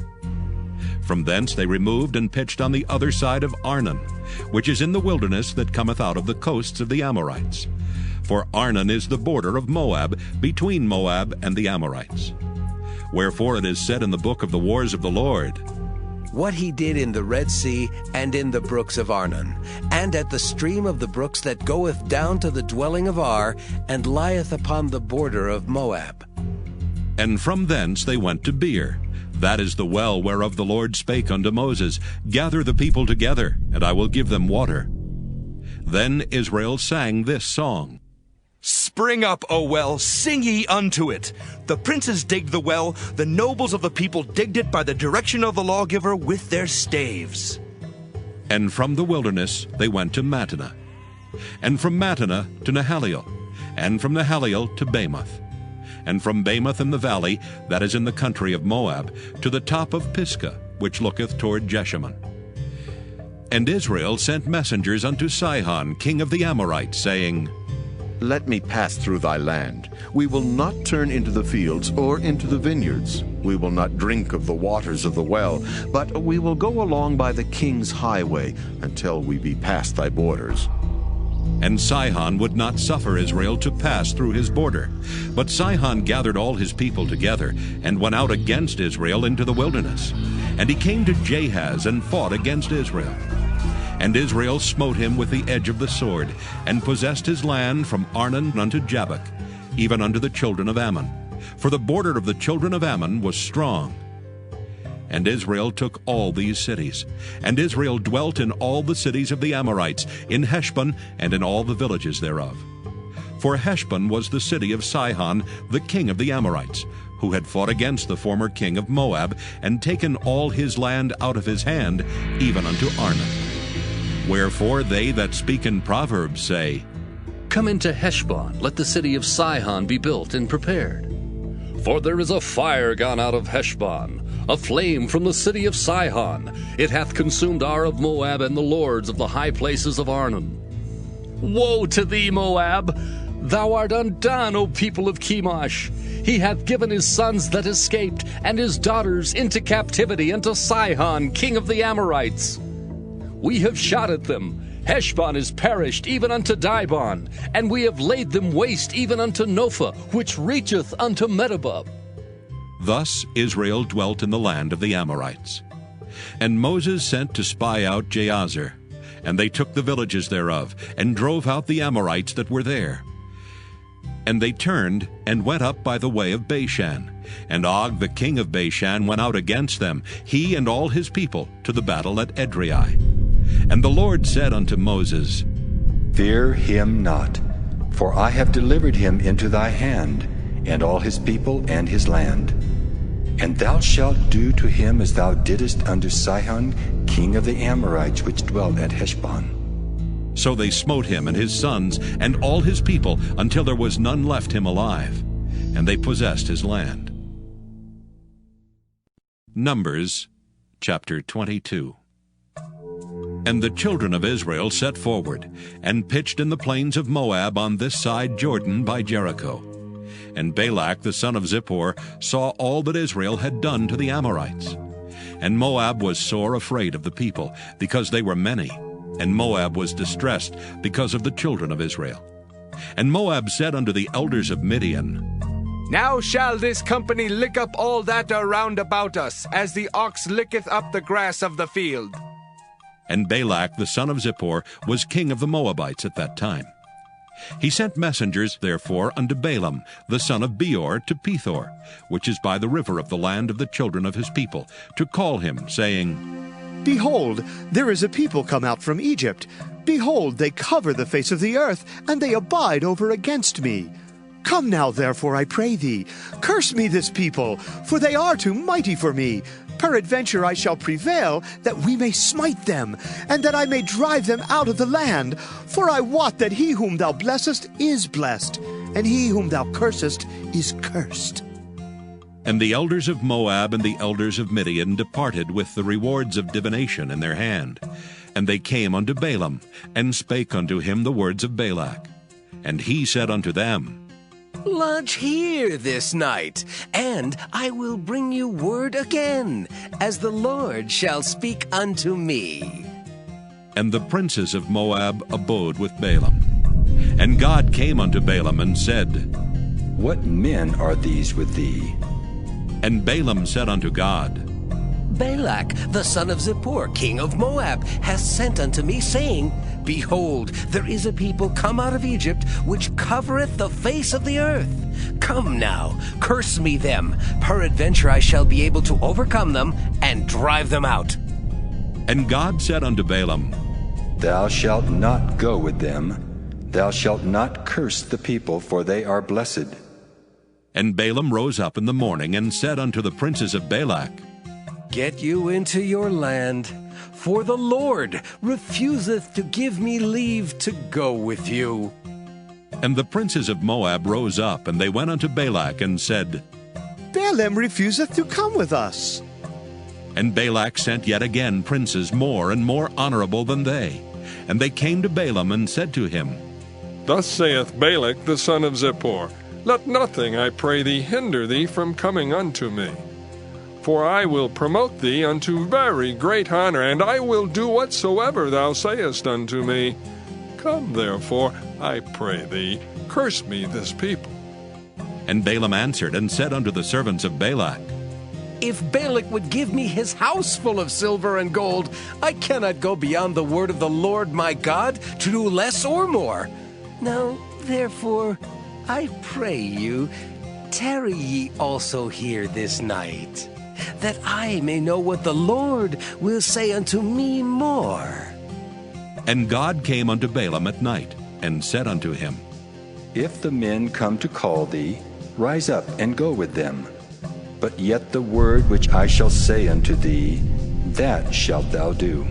From thence they removed, and pitched on the other side of Arnon, which is in the wilderness that cometh out of the coasts of the Amorites. For Arnon is the border of Moab, between Moab and the Amorites. Wherefore it is said in the book of the wars of the Lord, what he did in the Red Sea, and in the brooks of Arnon, and at the stream of the brooks that goeth down to the dwelling of Ar, and lieth upon the border of Moab. And from thence they went to Beer. That is the well whereof the Lord spake unto Moses, Gather the people together, and I will give them water. Then Israel sang this song. Spring up, O well, sing ye unto it. The princes digged the well, the nobles of the people digged it by the direction of the lawgiver with their staves. And from the wilderness they went to Mattanah, and from Mattanah to Nahaliel, and from Nahaliel to Bamoth, and from Bamoth in the valley, that is in the country of Moab, to the top of Pisgah, which looketh toward Jeshimon. And Israel sent messengers unto Sihon, king of the Amorites, saying, Let me pass through thy land. We will not turn into the fields or into the vineyards. We will not drink of the waters of the well, but we will go along by the king's highway until we be past thy borders. And Sihon would not suffer Israel to pass through his border. But Sihon gathered all his people together, and went out against Israel into the wilderness. And he came to Jahaz, and fought against Israel. And Israel smote him with the edge of the sword, and possessed his land from Arnon unto Jabbok, even unto the children of Ammon. For the border of the children of Ammon was strong. And Israel took all these cities. And Israel dwelt in all the cities of the Amorites, in Heshbon, and in all the villages thereof. For Heshbon was the city of Sihon, the king of the Amorites, who had fought against the former king of Moab, and taken all his land out of his hand, even unto Arnon. Wherefore they that speak in Proverbs say, Come into Heshbon, let the city of Sihon be built and prepared. For there is a fire gone out of Heshbon, a flame from the city of Sihon. It hath consumed Ar of Moab and the lords of the high places of Arnon. Woe to thee, Moab! Thou art undone, O people of Chemosh! He hath given his sons that escaped, and his daughters into captivity unto Sihon, king of the Amorites. We have shot at them. Heshbon is perished even unto Dibon, and we have laid them waste even unto Nophah, which reacheth unto Medeba. Thus Israel dwelt in the land of the Amorites. And Moses sent to spy out Jazer, and they took the villages thereof, and drove out the Amorites that were there. And they turned, and went up by the way of Bashan. And Og the king of Bashan went out against them, he and all his people, to the battle at Edrei. And the Lord said unto Moses, Fear him not, for I have delivered him into thy hand, and all his people and his land. And thou shalt do to him as thou didst unto Sihon, king of the Amorites, which dwelt at Heshbon. So they smote him and his sons and all his people, until there was none left him alive, and they possessed his land. Numbers chapter 22. And the children of Israel set forward, and pitched in the plains of Moab on this side Jordan by Jericho. And Balak the son of Zippor saw all that Israel had done to the Amorites. And Moab was sore afraid of the people, because they were many, and Moab was distressed because of the children of Israel. And Moab said unto the elders of Midian, Now shall this company lick up all that are round about us, as the ox licketh up the grass of the field. And Balak the son of Zippor was king of the Moabites at that time. He sent messengers, therefore, unto Balaam the son of Beor to Pethor, which is by the river of the land of the children of his people, to call him, saying, Behold, there is a people come out from Egypt. Behold, they cover the face of the earth, and they abide over against me. Come now, therefore, I pray thee, curse me this people, for they are too mighty for me. Peradventure I shall prevail, that we may smite them, and that I may drive them out of the land. For I wot that he whom thou blessest is blessed, and he whom thou cursest is cursed. And the elders of Moab and the elders of Midian departed with the rewards of divination in their hand. And they came unto Balaam, and spake unto him the words of Balak. And he said unto them, Lodge here this night, and I will bring you word again, as the Lord shall speak unto me. And the princes of Moab abode with Balaam. And God came unto Balaam and said, What men are these with thee? And Balaam said unto God, Balak, the son of Zippor, king of Moab, hath sent unto me, saying, Behold, there is a people come out of Egypt, which covereth the face of the earth. Come now, curse me them. Peradventure I shall be able to overcome them, and drive them out. And God said unto Balaam, Thou shalt not go with them. Thou shalt not curse the people, for they are blessed. And Balaam rose up in the morning, and said unto the princes of Balak, Get you into your land, for the Lord refuseth to give me leave to go with you. And the princes of Moab rose up, and they went unto Balak, and said, Balaam refuseth to come with us. And Balak sent yet again princes more and more honorable than they. And they came to Balaam, and said to him, Thus saith Balak the son of Zippor, Let nothing, I pray thee, hinder thee from coming unto me. For I will promote thee unto very great honor, and I will do whatsoever thou sayest unto me. Come therefore, I pray thee, curse me this people. And Balaam answered and said unto the servants of Balak, If Balak would give me his house full of silver and gold, I cannot go beyond the word of the Lord my God to do less or more. Now, therefore, I pray you, tarry ye also here this night, that I may know what the Lord will say unto me more. And God came unto Balaam at night, and said unto him, If the men come to call thee, rise up and go with them. But yet the word which I shall say unto thee, that shalt thou do.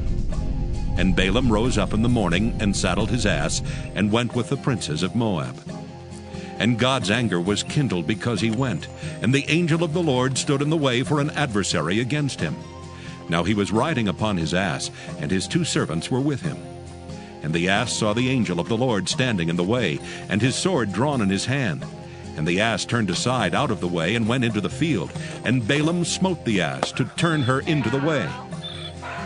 And Balaam rose up in the morning, and saddled his ass, and went with the princes of Moab. And God's anger was kindled because he went, and the angel of the Lord stood in the way for an adversary against him. Now he was riding upon his ass, and his 2 servants were with him. And the ass saw the angel of the Lord standing in the way, and his sword drawn in his hand. And the ass turned aside out of the way, and went into the field. And Balaam smote the ass to turn her into the way.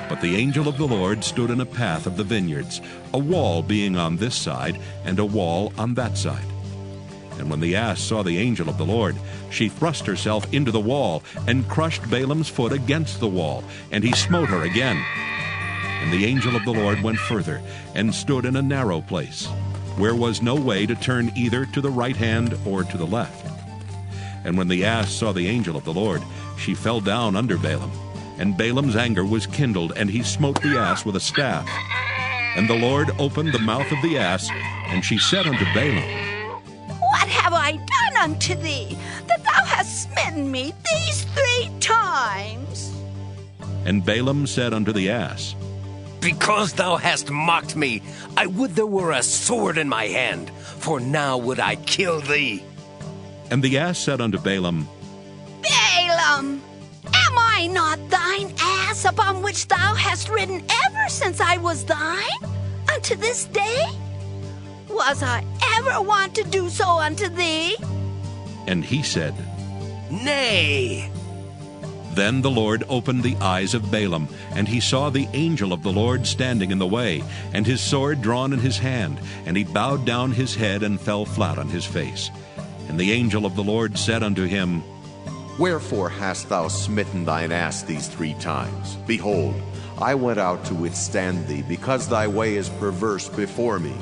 But the angel of the Lord stood in a path of the vineyards, a wall being on this side, and a wall on that side. And when the ass saw the angel of the Lord, she thrust herself into the wall, and crushed Balaam's foot against the wall, and he smote her again. And the angel of the Lord went further, and stood in a narrow place, where was no way to turn either to the right hand or to the left. And when the ass saw the angel of the Lord, she fell down under Balaam. And Balaam's anger was kindled, and he smote the ass with a staff. And the Lord opened the mouth of the ass, and she said unto Balaam, What have I done unto thee, that thou hast smitten me these 3 times? And Balaam said unto the ass, Because thou hast mocked me, I would there were a sword in my hand, for now would I kill thee. And the ass said unto Balaam, Balaam, am I not thine ass upon which thou hast ridden ever since I was thine, unto this day? Was I ever wont to do so unto thee? And he said, Nay. Then the Lord opened the eyes of Balaam, and he saw the angel of the Lord standing in the way, and his sword drawn in his hand, and he bowed down his head and fell flat on his face. And the angel of the Lord said unto him, Wherefore hast thou smitten thine ass these 3 times? Behold, I went out to withstand thee, because thy way is perverse before me.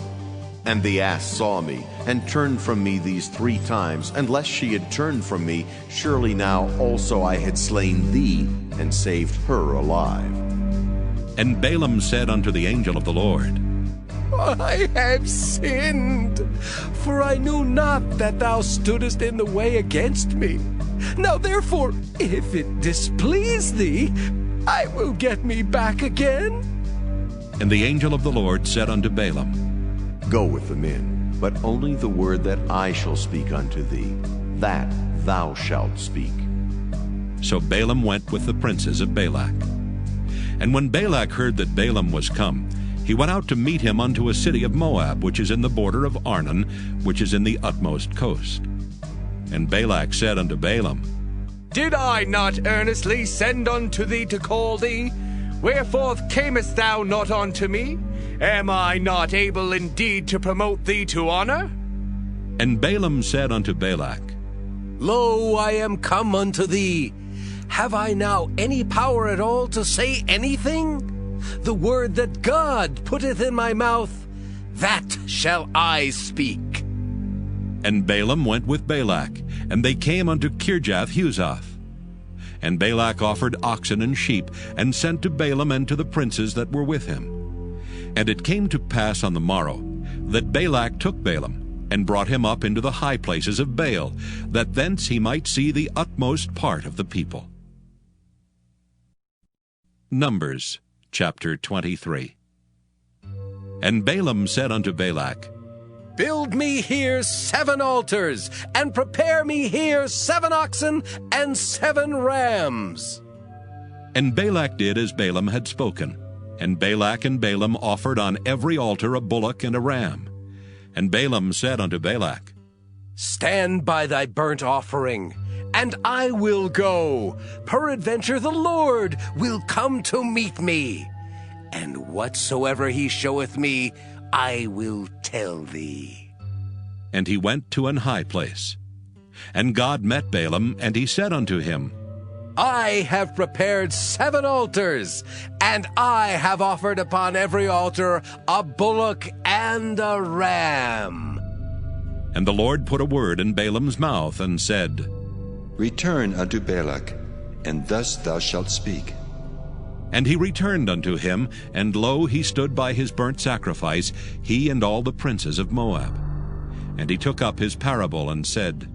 And the ass saw me, and turned from me these 3 times, and lest she had turned from me, surely now also I had slain thee, and saved her alive. And Balaam said unto the angel of the Lord, I have sinned, for I knew not that thou stoodest in the way against me. Now therefore, if it displease thee, I will get me back again. And the angel of the Lord said unto Balaam, Go with the men, but only the word that I shall speak unto thee, that thou shalt speak. So Balaam went with the princes of Balak. And when Balak heard that Balaam was come, he went out to meet him unto a city of Moab, which is in the border of Arnon, which is in the utmost coast. And Balak said unto Balaam, Did I not earnestly send unto thee to call thee? Wherefore camest thou not unto me? Am I not able indeed to promote thee to honor? And Balaam said unto Balak, Lo, I am come unto thee. Have I now any power at all to say anything? The word that God putteth in my mouth, that shall I speak. And Balaam went with Balak, and they came unto Kirjath-Huzoth. And Balak offered oxen and sheep, and sent to Balaam and to the princes that were with him. And it came to pass on the morrow, that Balak took Balaam, and brought him up into the high places of Baal, that thence he might see the utmost part of the people. Numbers chapter 23. And Balaam said unto Balak, Build me here 7 altars, and prepare me here 7 oxen and 7 rams. And Balak did as Balaam had spoken. And Balak and Balaam offered on every altar a bullock and a ram. And Balaam said unto Balak, Stand by thy burnt offering, and I will go. Peradventure the Lord will come to meet me. And whatsoever he showeth me, I will tell thee. And he went to an high place. And God met Balaam, and he said unto him, I have prepared 7 altars, and I have offered upon every altar a bullock and a ram. And the Lord put a word in Balaam's mouth, and said, Return unto Balak, and thus thou shalt speak. And he returned unto him, and lo, he stood by his burnt sacrifice, he and all the princes of Moab. And he took up his parable, and said,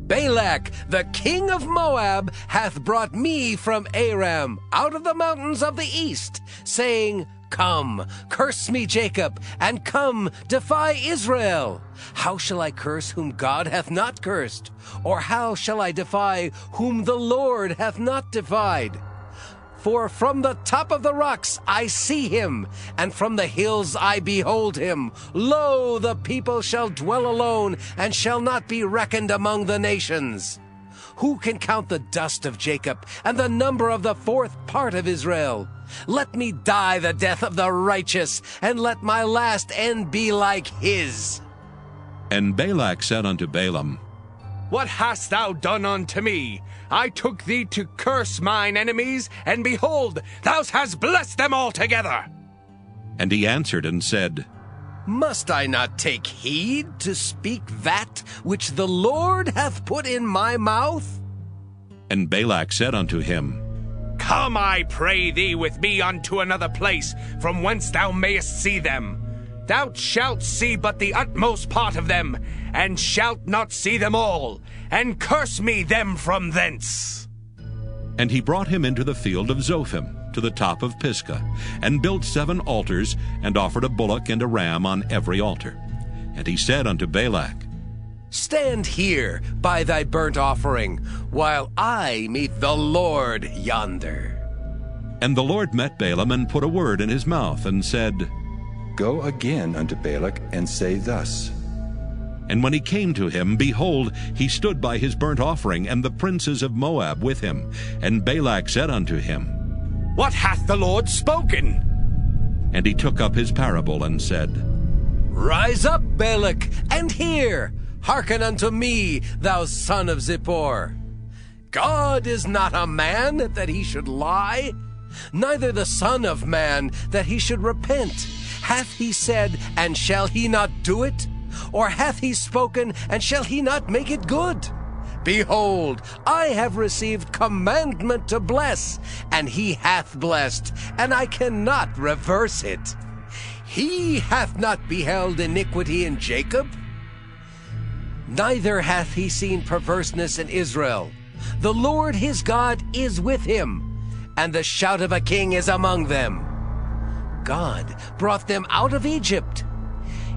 Balak, the king of Moab, hath brought me from Aram, out of the mountains of the east, saying, Come, curse me, Jacob, and come, defy Israel. How shall I curse whom God hath not cursed? Or how shall I defy whom the Lord hath not defied? For from the top of the rocks I see him, and from the hills I behold him. Lo, the people shall dwell alone, and shall not be reckoned among the nations. Who can count the dust of Jacob, and the number of the 4th part of Israel? Let me die the death of the righteous, and let my last end be like his. And Balak said unto Balaam, What hast thou done unto me? I took thee to curse mine enemies, and behold, thou hast blessed them altogether. And he answered and said, Must I not take heed to speak that which the Lord hath put in my mouth? And Balak said unto him, Come, I pray thee, with me unto another place, from whence thou mayest see them. Thou shalt see but the utmost part of them, and shalt not see them all, and curse me them from thence. And he brought him into the field of Zophim, to the top of Pisgah, and built 7 altars, and offered a bullock and a ram on every altar. And he said unto Balak, Stand here by thy burnt offering, while I meet the Lord yonder. And the Lord met Balaam, and put a word in his mouth, and said, Go again unto Balak, and say thus. And when he came to him, behold, he stood by his burnt offering, and the princes of Moab with him. And Balak said unto him, What hath the Lord spoken? And he took up his parable, and said, Rise up, Balak, and hear. Hearken unto me, thou son of Zippor. God is not a man that he should lie, neither the Son of Man that he should repent. Hath he said, and shall he not do it? Or hath he spoken, and shall he not make it good? Behold, I have received commandment to bless, and he hath blessed, and I cannot reverse it. He hath not beheld iniquity in Jacob, neither hath he seen perverseness in Israel. The Lord his God is with him, and the shout of a king is among them. God brought them out of Egypt.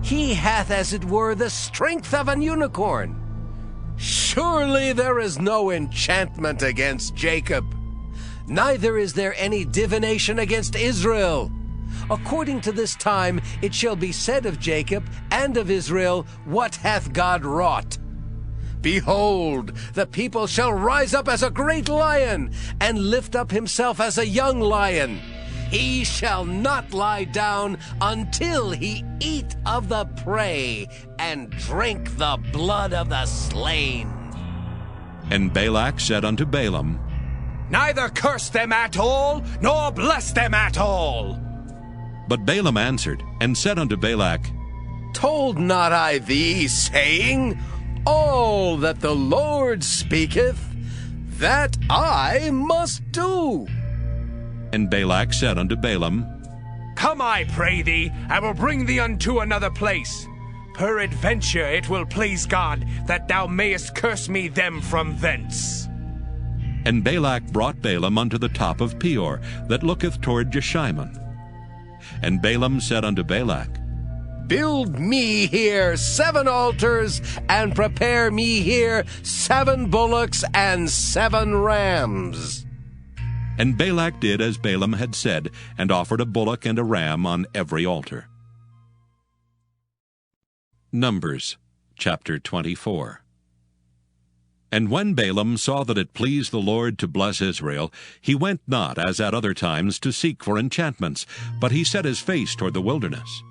He hath, as it were, the strength of an unicorn. Surely there is no enchantment against Jacob, neither is there any divination against Israel. According to this time it shall be said of Jacob and of Israel, what hath God wrought? Behold, the people shall rise up as a great lion, and lift up himself as a young lion. He shall not lie down until he eat of the prey, and drink the blood of the slain. And Balak said unto Balaam, Neither curse them at all, nor bless them at all. But Balaam answered, and said unto Balak, Told not I thee, saying, All that the Lord speaketh, that I must do? And Balak said unto Balaam, Come, I pray thee, I will bring thee unto another place. Peradventure it will please God that thou mayest curse me them from thence. And Balak brought Balaam unto the top of Peor, that looketh toward Jeshimon. And Balaam said unto Balak, Build me here 7 altars, and prepare me here 7 bullocks and 7 rams. And Balak did as Balaam had said, and offered a bullock and a ram on every altar. Numbers chapter 24. And when Balaam saw that it pleased the Lord to bless Israel, he went not, as at other times, to seek for enchantments, but he set his face toward the wilderness.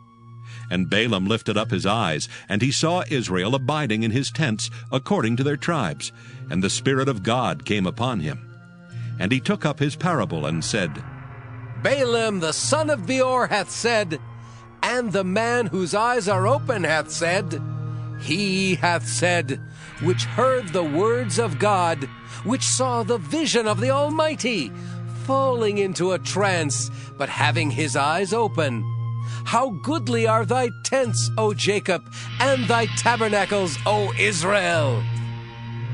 And Balaam lifted up his eyes, and he saw Israel abiding in his tents according to their tribes, and the Spirit of God came upon him. And he took up his parable, and said, Balaam the son of Beor hath said, and the man whose eyes are open hath said, He hath said, which heard the words of God, which saw the vision of the Almighty, falling into a trance, but having his eyes open. How goodly are thy tents, O Jacob, and thy tabernacles, O Israel!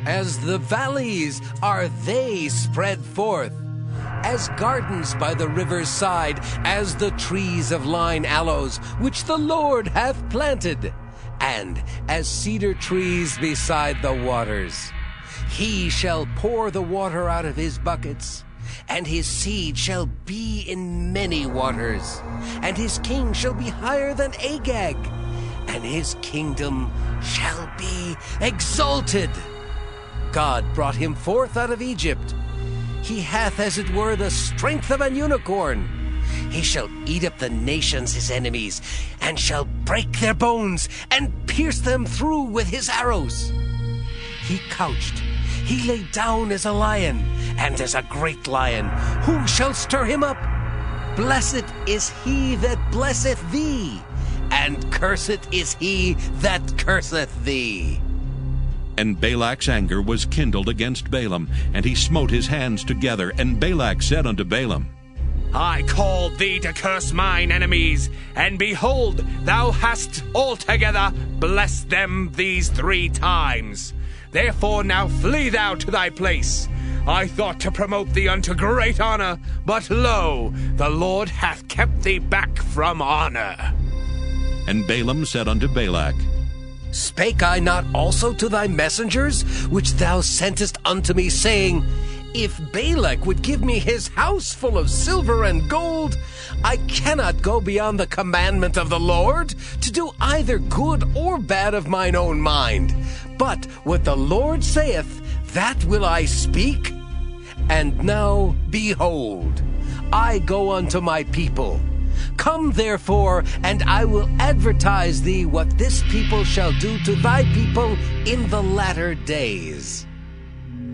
As the valleys are they spread forth, as gardens by the river's side, as the trees of lign aloes, which the Lord hath planted, and as cedar trees beside the waters. He shall pour the water out of his buckets, and his seed shall be in many waters, and his king shall be higher than Agag, and his kingdom shall be exalted. God brought him forth out of Egypt. He hath, as it were, the strength of an unicorn. He shall eat up the nations his enemies, and shall break their bones, and pierce them through with his arrows. He couched, he lay down as a lion, and as a great lion. Who shall stir him up? Blessed is he that blesseth thee, and cursed is he that curseth thee. And Balak's anger was kindled against Balaam, and he smote his hands together. And Balak said unto Balaam, I called thee to curse mine enemies, and behold, thou hast altogether blessed them these 3 times. Therefore now flee thou to thy place. I thought to promote thee unto great honor, but lo, the Lord hath kept thee back from honor. And Balaam said unto Balak, Spake I not also to thy messengers, which thou sentest unto me, saying, If Balak would give me his house full of silver and gold, I cannot go beyond the commandment of the Lord, to do either good or bad of mine own mind. But what the Lord saith, that will I speak. And now, behold, I go unto my people. Come therefore, and I will advertise thee what this people shall do to thy people in the latter days.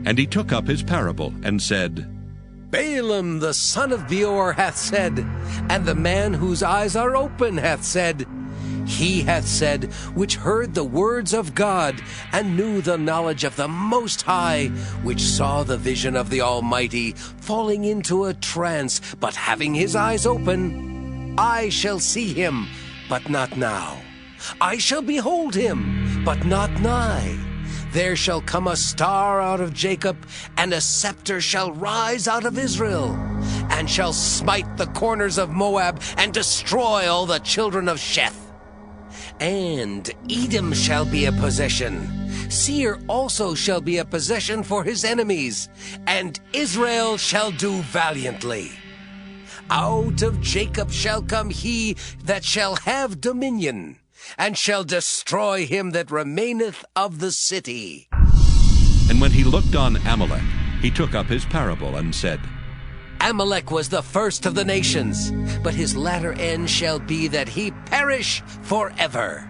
And he took up his parable, and said, Balaam the son of Beor hath said, and the man whose eyes are open hath said, He hath said, which heard the words of God, and knew the knowledge of the Most High, which saw the vision of the Almighty, falling into a trance, but having his eyes open. I shall see him, but not now. I shall behold him, but not nigh. There shall come a star out of Jacob, and a scepter shall rise out of Israel, and shall smite the corners of Moab, and destroy all the children of Sheth. And Edom shall be a possession. Seir also shall be a possession for his enemies, and Israel shall do valiantly. Out of Jacob shall come he that shall have dominion, and shall destroy him that remaineth of the city. And when he looked on Amalek, he took up his parable and said, Amalek was the first of the nations, but his latter end shall be that he perish forever.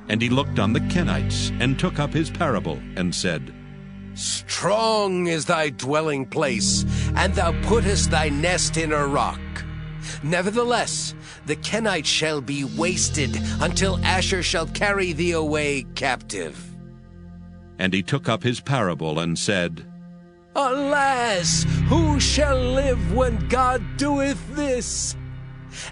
And he looked on the Kenites, and took up his parable, and said, Strong is thy dwelling place, and thou puttest thy nest in a rock. Nevertheless, the Kenites shall be wasted, until Asher shall carry thee away captive. And he took up his parable, and said, Alas, who shall live when God doeth this?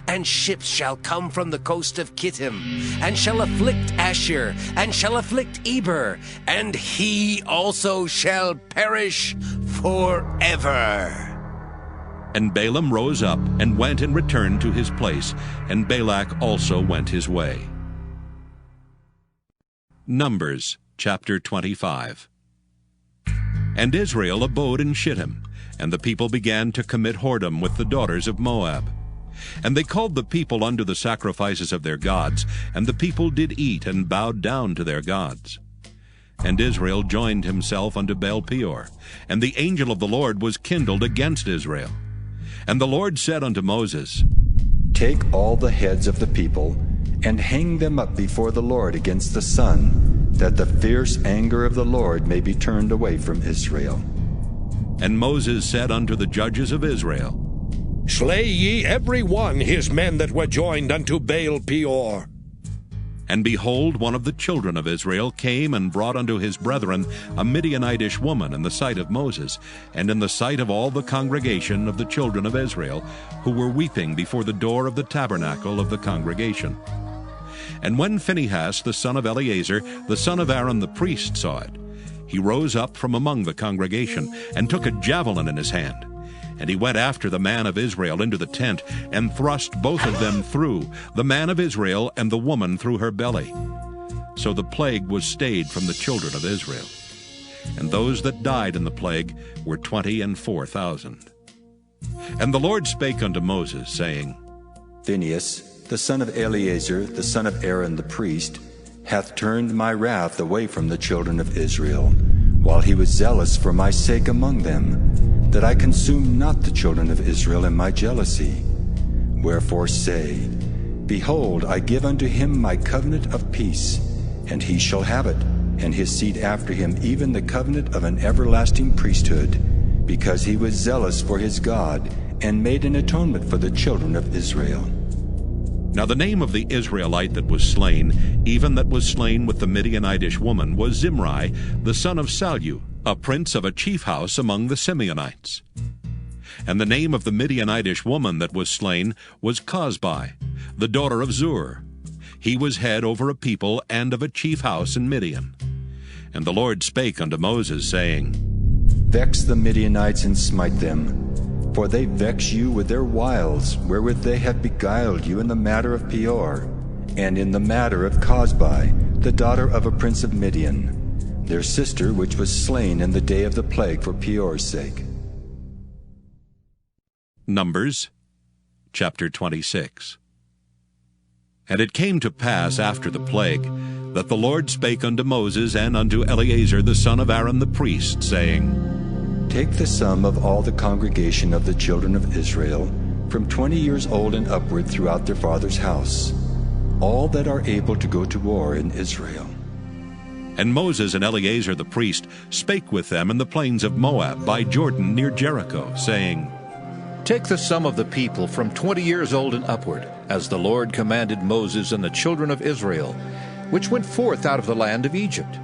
And ships shall come from the coast of Kittim, and shall afflict Asher, and shall afflict Eber, and he also shall perish forever. And Balaam rose up, and went and returned to his place, and Balak also went his way. Numbers chapter 25. And Israel abode in Shittim, and the people began to commit whoredom with the daughters of Moab. And they called the people unto the sacrifices of their gods, and the people did eat and bowed down to their gods. And Israel joined himself unto Baal-peor, and the angel of the Lord was kindled against Israel. And the Lord said unto Moses, Take all the heads of the people, and hang them up before the Lord against the sun, that the fierce anger of the Lord may be turned away from Israel. And Moses said unto the judges of Israel, Slay ye every one his men that were joined unto Baal-peor. And behold, one of the children of Israel came and brought unto his brethren a Midianitish woman in the sight of Moses, and in the sight of all the congregation of the children of Israel, who were weeping before the door of the tabernacle of the congregation. And when Phinehas the son of Eleazar, the son of Aaron the priest, saw it, he rose up from among the congregation, and took a javelin in his hand. And he went after the man of Israel into the tent, and thrust both of them through, the man of Israel and the woman through her belly. So the plague was stayed from the children of Israel. And those that died in the plague were 24,000. And the Lord spake unto Moses, saying, Phinehas, the son of Eleazar, the son of Aaron the priest, hath turned my wrath away from the children of Israel, while he was zealous for my sake among them, that I consumed not the children of Israel in my jealousy. Wherefore say, Behold, I give unto him my covenant of peace, and he shall have it, and his seed after him even the covenant of an everlasting priesthood, because he was zealous for his God, and made an atonement for the children of Israel. Now the name of the Israelite that was slain, even that was slain with the Midianitish woman, was Zimri, the son of Salu, a prince of a chief house among the Simeonites. And the name of the Midianitish woman that was slain was Cosbi, the daughter of Zur. He was head over a people and of a chief house in Midian. And the Lord spake unto Moses, saying, Vex the Midianites and smite them, for they vex you with their wiles, wherewith they have beguiled you in the matter of Peor, and in the matter of Cosbi, the daughter of a prince of Midian, their sister which was slain in the day of the plague for Peor's sake. Numbers chapter 26. And it came to pass after the plague, that the Lord spake unto Moses and unto Eleazar the son of Aaron the priest, saying, Take the sum of all the congregation of the children of Israel, from 20 years old and upward throughout their father's house, all that are able to go to war in Israel. And Moses and Eleazar the priest spake with them in the plains of Moab by Jordan near Jericho, saying, Take the sum of the people from 20 years old and upward, as the Lord commanded Moses and the children of Israel, which went forth out of the land of Egypt.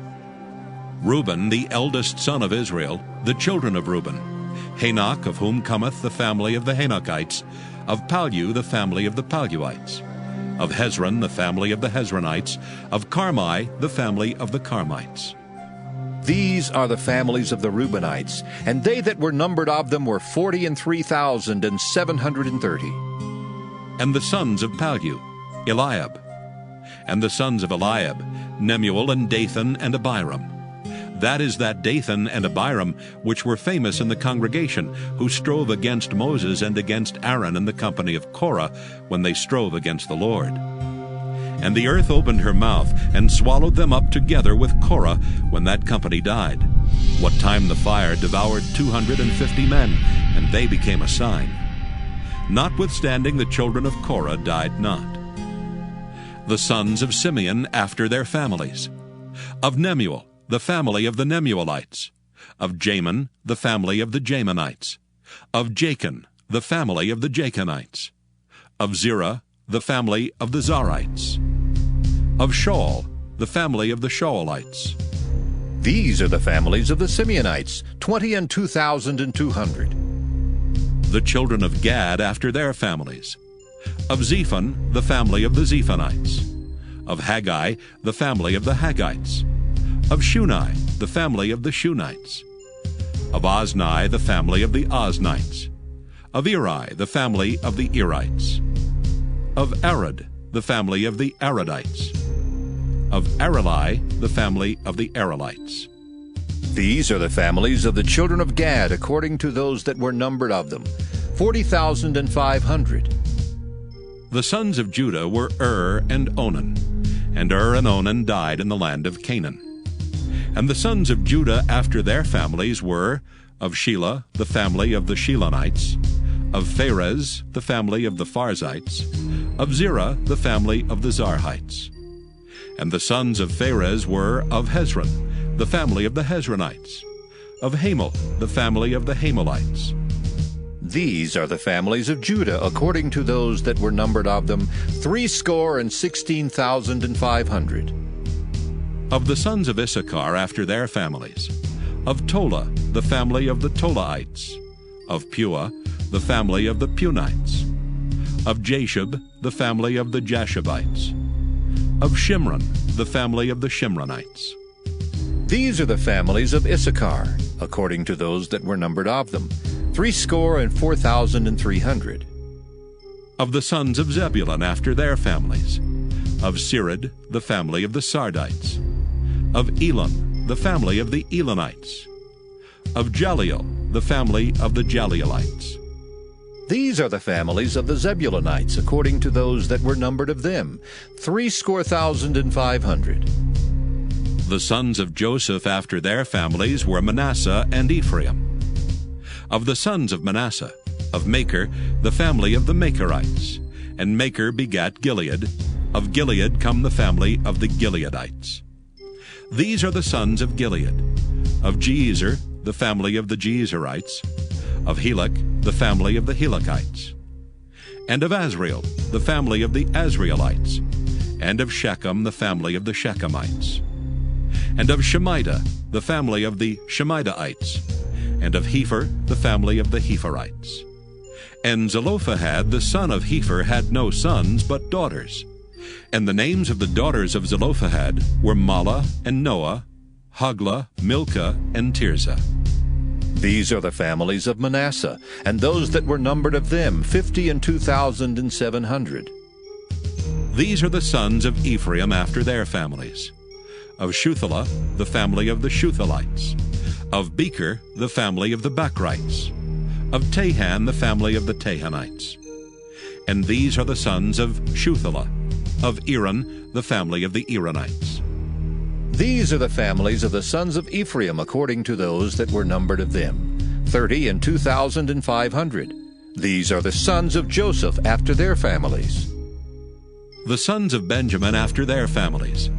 Reuben, the eldest son of Israel, the children of Reuben, Hanok, of whom cometh the family of the Hanokites, of Pallu, the family of the Palluites, of Hezron, the family of the Hezronites, of Carmi, the family of the Carmites. These are the families of the Reubenites, and they that were numbered of them were 43,730. And the sons of Palu, Eliab. And the sons of Eliab, Nemuel, and Dathan, and Abiram. That is that Dathan and Abiram which were famous in the congregation, who strove against Moses and against Aaron and the company of Korah, when they strove against the Lord. And the earth opened her mouth, and swallowed them up together with Korah, when that company died, what time the fire devoured 250 men, and they became a sign. Notwithstanding the children of Korah died not. The sons of Simeon after their families. Of Nemuel, the family of the Nemuelites. Of Jamin, the family of the Jaminites. Of Jachin, the family of the Jachinites. Of Zerah, the family of the Zarites. Of Shaul, the family of the Shaulites. These are the families of the Simeonites, 22,200. The children of Gad after their families. Of Zephon, the family of the Zephonites. Of Haggai, the family of the Haggites. Of Shuni, the family of the Shunites. Of Ozni, the family of the Oznites. Of Eri, the family of the Erites. Of Arad, the family of the Aradites. Of Areli, the family of the Arelites. These are the families of the children of Gad, according to those that were numbered of them, 40,500. The sons of Judah were and Onan, and and Onan died in the land of Canaan. And the sons of Judah after their families were, of Shelah, the family of the Shelonites, of Pharez, the family of the Pharzites, of Zerah, the family of the Zarhites. And the sons of Pharez were, of Hezron, the family of the Hezronites, of Hamel, the family of the Hamelites. These are the families of Judah, according to those that were numbered of them, 16,500. Of the sons of Issachar after their families. Of Tola, the family of the Tolaites. Of Pua, the family of the Punites. Of Jashub, the family of the Jashubites. Of Shimron, the family of the Shimronites. These are the families of Issachar, according to those that were numbered of them, 64,300. Of the sons of Zebulun after their families. Of Sirid, the family of the Sardites. Of Elon, the family of the Elonites. Of Jaleel, the family of the Jaleelites. These are the families of the Zebulunites, according to those that were numbered of them, 64,500. The sons of Joseph after their families were Manasseh and Ephraim. Of the sons of Manasseh, of Machir, the family of the Machirites. And Machir begat Gilead. Of Gilead come the family of the Gileadites. These are the sons of Gilead. Of Jeezer, the family of the Jeezerites. Of Helek, the family of the Helekites. And of Azriel, the family of the Azrielites. And of Shechem, the family of the Shechemites. And of Shemida, the family of the Shemidaites. And of Hepher, the family of the Hepherites. And Zelophehad, the son of Hepher, had no sons, but daughters. And the names of the daughters of Zelophehad were Mahlah and Noah, Hoglah, Milcah, and Tirzah. These are the families of Manasseh, and those that were numbered of them, 52,700. These are the sons of Ephraim after their families. Of Shuthelah, the family of the Shuthelites. Of Becher, the family of the Bachrites. Of Tahan, the family of the Tahanites. And these are the sons of Shuthelah. Of Eran, the family of the Eranites. These are the families of the sons of Ephraim, according to those that were numbered of them, 30,500. These are the sons of Joseph after their families. The sons of Benjamin after their families.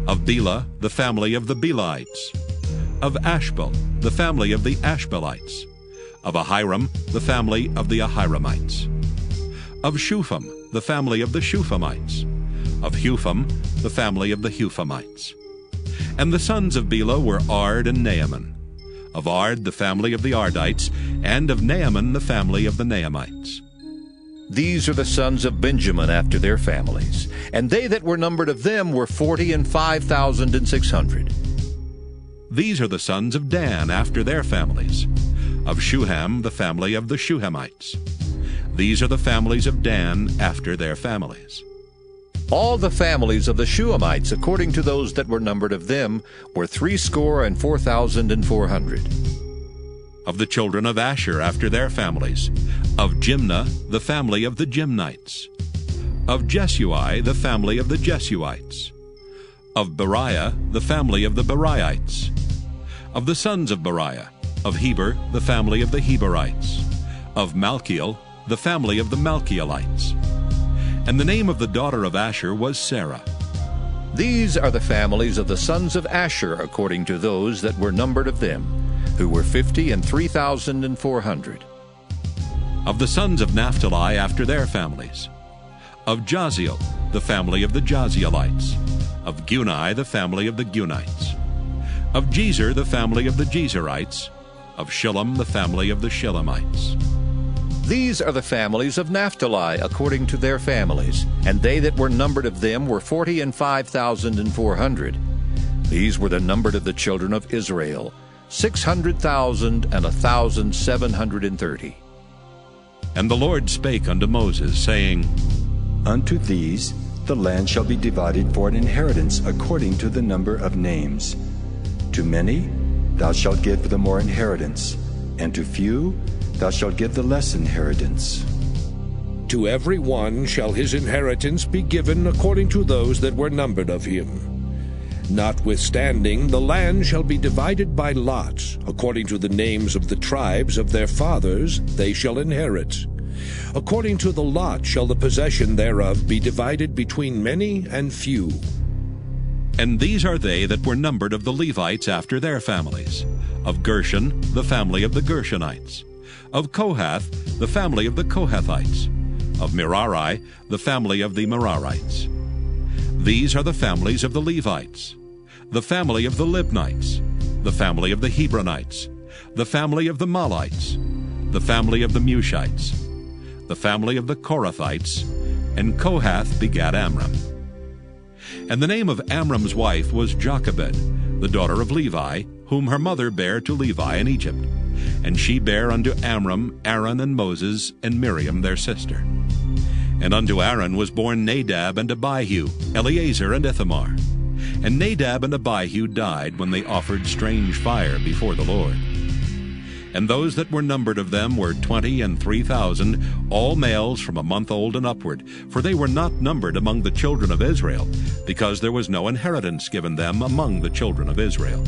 Of Bela, the family of the Belaites. Of Ashbel, the family of the Ashbelites. Of Ahiram, the family of the Ahiramites. Of Shupham, the family of the Shuphamites. Of Hupham, the family of the Huphamites. And the sons of Bela were Ard and Naaman. Of Ard, the family of the Ardites, and of Naaman, the family of the Naamites. These are the sons of Benjamin after their families, and they that were numbered of them were 45,600. These are the sons of Dan after their families. Of Shuham, the family of the Shuhamites. These are the families of Dan after their families. All the families of the Shuhamites, according to those that were numbered of them, were 64,400. Of the children of Asher after their families. Of Jimnah, the family of the Jimnites. Of Jesui, the family of the Jesuites. Of Beriah, the family of the Beriites. Of the sons of Beriah. Of Heber, the family of the Heberites. Of Malchiel, the family of the Malchielites. And the name of the daughter of Asher was Sarah. These are the families of the sons of Asher according to those that were numbered of them, who were 50,400. Of the sons of Naphtali after their families. Of Jaziel, the family of the Jazielites. Of Guni, the family of the Gunites. Of Jezer, the family of the Jezerites. Of Shillem, the family of the Shillemites. These are the families of Naphtali according to their families, and they that were numbered of them were 45,400. These were the numbered of the children of Israel, 600,1,730. And the Lord spake unto Moses, saying, Unto these the land shall be divided for an inheritance according to the number of names. To many thou shalt give the more inheritance, and to few thou shalt give the less inheritance. To every one shall his inheritance be given according to those that were numbered of him. Notwithstanding, the land shall be divided by lots, according to the names of the tribes of their fathers they shall inherit. According to the lot shall the possession thereof be divided between many and few. And these are they that were numbered of the Levites after their families. Of Gershon, the family of the Gershonites. Of Kohath, the family of the Kohathites. Of Merari, the family of the Merarites. These are the families of the Levites. The family of the Libnites. The family of the Hebronites. The family of the Malites. The family of the Mushites. The family of the Korathites. And Kohath begat Amram. And the name of Amram's wife was Jochebed, the daughter of Levi, whom her mother bare to Levi in Egypt. And she bare unto Amram Aaron and Moses and Miriam their sister. And unto Aaron was born Nadab and Abihu, Eleazar and Ithamar. And Nadab and Abihu died when they offered strange fire before the Lord. And those that were numbered of them were 23,000, all males from a month old and upward, for they were not numbered among the children of Israel, because there was no inheritance given them among the children of Israel.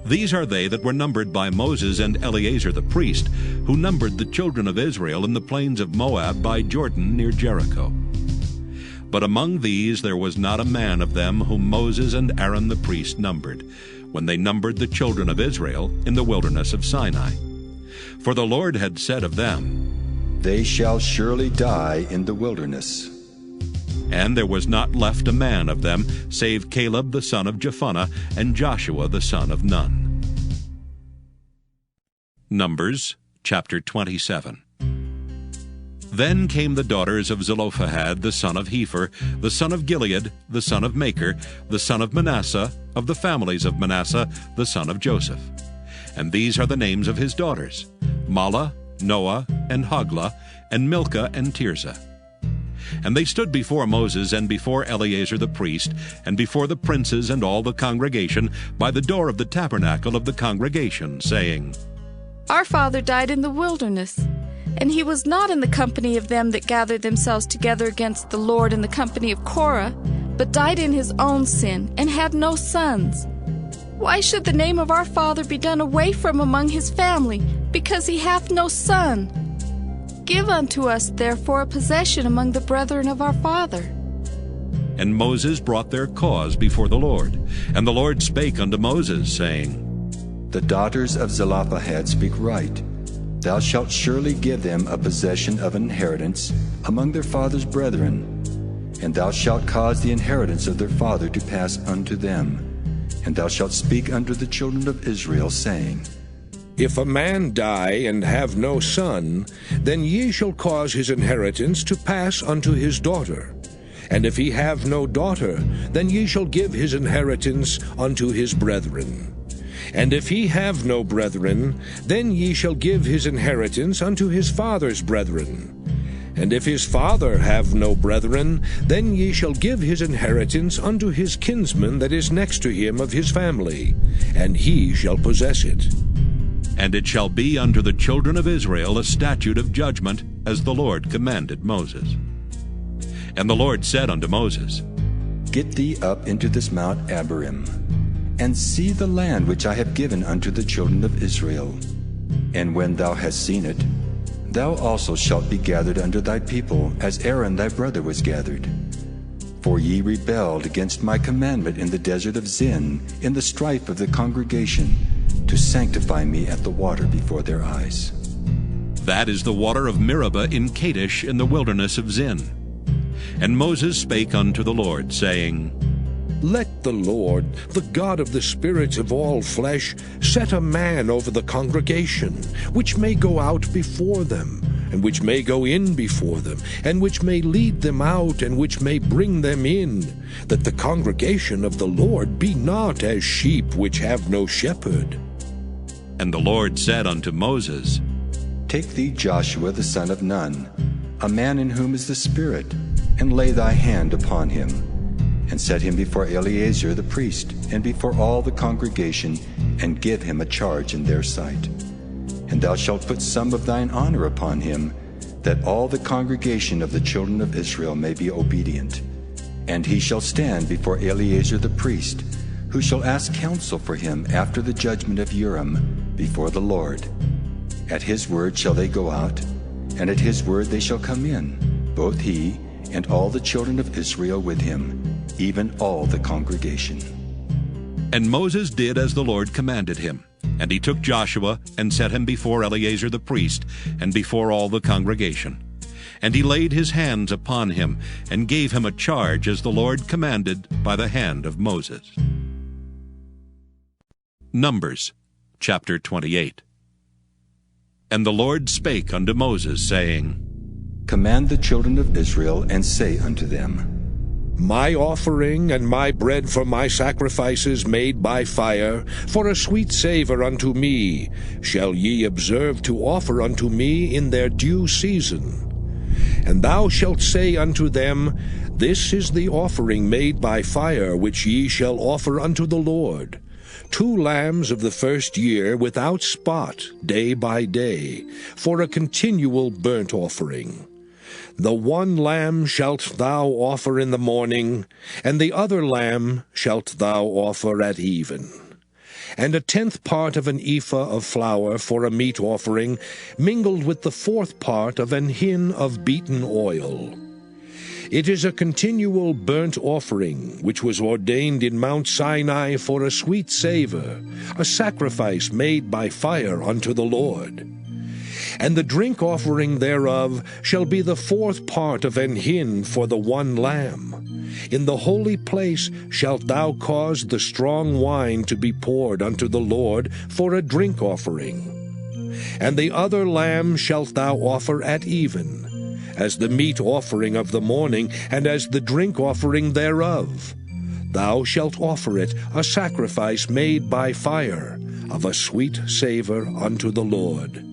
These are they that were numbered by Moses and Eleazar the priest, who numbered the children of Israel in the plains of Moab by Jordan near Jericho. But among these there was not a man of them whom Moses and Aaron the priest numbered, when they numbered the children of Israel in the wilderness of Sinai. For the Lord had said of them, They shall surely die in the wilderness. And there was not left a man of them, save Caleb the son of Jephunneh, and Joshua the son of Nun. Numbers chapter 27. Then came the daughters of Zelophehad the son of Hepher, the son of Gilead, the son of Machir, the son of Manasseh, of the families of Manasseh, the son of Joseph. And these are the names of his daughters, Mahlah, Noah, and Hoglah, and Milcah, and Tirzah. And they stood before Moses and before Eleazar the priest, and before the princes and all the congregation, by the door of the tabernacle of the congregation, saying, Our father died in the wilderness, and he was not in the company of them that gathered themselves together against the Lord in the company of Korah, but died in his own sin, and had no sons. Why should the name of our father be done away from among his family, because he hath no son? Give unto us therefore a possession among the brethren of our father. And Moses brought their cause before the Lord. And the Lord spake unto Moses, saying, The daughters of Zelophehad speak right. Thou shalt surely give them a possession of an inheritance among their father's brethren, and thou shalt cause the inheritance of their father to pass unto them. And thou shalt speak unto the children of Israel, saying, If a man die and have no son, then ye shall cause his inheritance to pass unto his daughter. And if he have no daughter, then ye shall give his inheritance unto his brethren. And if he have no brethren, then ye shall give his inheritance unto his father's brethren. And if his father have no brethren, then ye shall give his inheritance unto his kinsman that is next to him of his family, and he shall possess it. And it shall be unto the children of Israel a statute of judgment, as the Lord commanded Moses. And the Lord said unto Moses, Get thee up into this Mount Abarim, and see the land which I have given unto the children of Israel. And when thou hast seen it, thou also shalt be gathered unto thy people, as Aaron thy brother was gathered. For ye rebelled against my commandment in the desert of Zin, in the strife of the congregation, to sanctify me at the water before their eyes. That is the water of Meribah in Kadesh in the wilderness of Zin. And Moses spake unto the Lord, saying, Let the Lord, the God of the spirits of all flesh, set a man over the congregation, which may go out before them, and which may go in before them, and which may lead them out, and which may bring them in, that the congregation of the Lord be not as sheep which have no shepherd. And the Lord said unto Moses, Take thee Joshua the son of Nun, a man in whom is the Spirit, and lay thy hand upon him, and set him before Eleazar the priest, and before all the congregation, and give him a charge in their sight. And thou shalt put some of thine honor upon him, that all the congregation of the children of Israel may be obedient. And he shall stand before Eleazar the priest, who shall ask counsel for him after the judgment of Urim before the Lord. At his word shall they go out, and at his word they shall come in, both he and all the children of Israel with him, even all the congregation. And Moses did as the Lord commanded him. And he took Joshua, and set him before Eleazar the priest, and before all the congregation. And he laid his hands upon him, and gave him a charge as the Lord commanded by the hand of Moses. Numbers chapter 28. And the Lord spake unto Moses, saying, Command the children of Israel, and say unto them, My offering and my bread for my sacrifices made by fire, for a sweet savour unto me, shall ye observe to offer unto me in their due season. And thou shalt say unto them, This is the offering made by fire which ye shall offer unto the Lord. 2 lambs of the first year without spot, day by day, for a continual burnt offering. The 1 lamb shalt thou offer in the morning, and the other lamb shalt thou offer at even. And a 10th part of an ephah of flour for a meat offering, mingled with the 4th part of an hin of beaten oil. It is a continual burnt offering, which was ordained in Mount Sinai for a sweet savour, a sacrifice made by fire unto the Lord. And the drink offering thereof shall be the 4th part of an hin for the 1 lamb. In the holy place shalt thou cause the strong wine to be poured unto the Lord for a drink offering. And the other lamb shalt thou offer at even, as the meat offering of the morning, and as the drink offering thereof. Thou shalt offer it a sacrifice made by fire, of a sweet savour unto the Lord.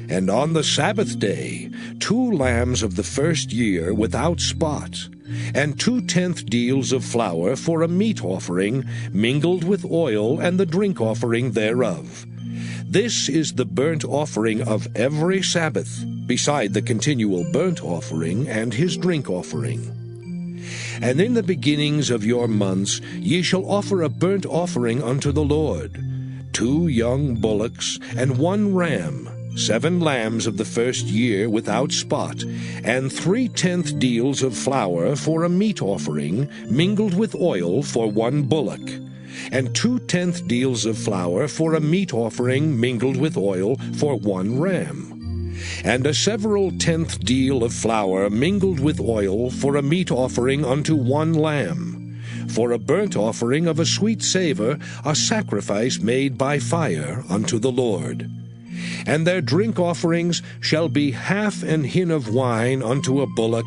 And on the Sabbath day 2 lambs of the first year without spot, and 2/10 deals of flour for a meat offering, mingled with oil, and the drink offering thereof. This is the burnt offering of every Sabbath, beside the continual burnt offering and his drink offering. And in the beginnings of your months ye shall offer a burnt offering unto the Lord, 2 young bullocks, and 1 ram, 7 lambs of the first year without spot, and 3/10 deals of flour for a meat offering, mingled with oil for 1 bullock, and 2/10 deals of flour for a meat offering, mingled with oil for 1 ram, and a several 10th deal of flour mingled with oil for a meat offering unto 1 lamb, for a burnt offering of a sweet savour, a sacrifice made by fire unto the Lord. And their drink offerings shall be half an hin of wine unto a bullock,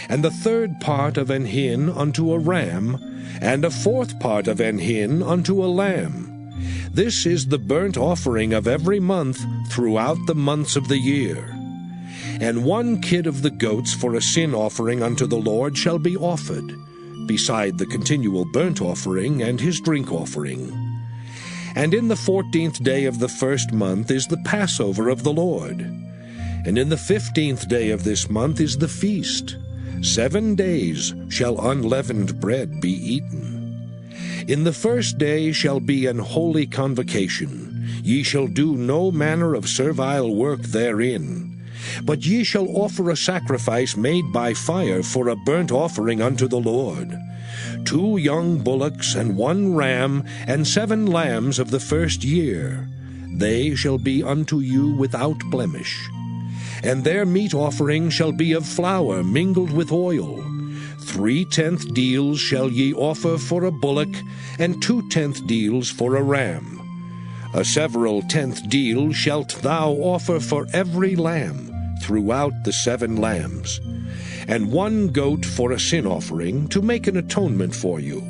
and the third part of an hin unto a ram, and a fourth part of an hin unto a lamb. This is the burnt offering of every month throughout the months of the year. And 1 kid of the goats for a sin offering unto the Lord shall be offered, beside the continual burnt offering and his drink offering. And in the 14th day of the first month is the Passover of the Lord. And in the 15th day of this month is the feast. 7 days shall unleavened bread be eaten. In the first day shall be an holy convocation. Ye shall do no manner of servile work therein. But ye shall offer a sacrifice made by fire for a burnt offering unto the Lord. 2 young bullocks, and 1 ram, and 7 lambs of the first year. They shall be unto you without blemish. And their meat offering shall be of flour mingled with oil. 3/10 deals shall ye offer for a bullock, and 2/10 deals for a ram. A several 10th deal shalt thou offer for every lamb throughout the 7 lambs, and 1 goat for a sin offering, to make an atonement for you.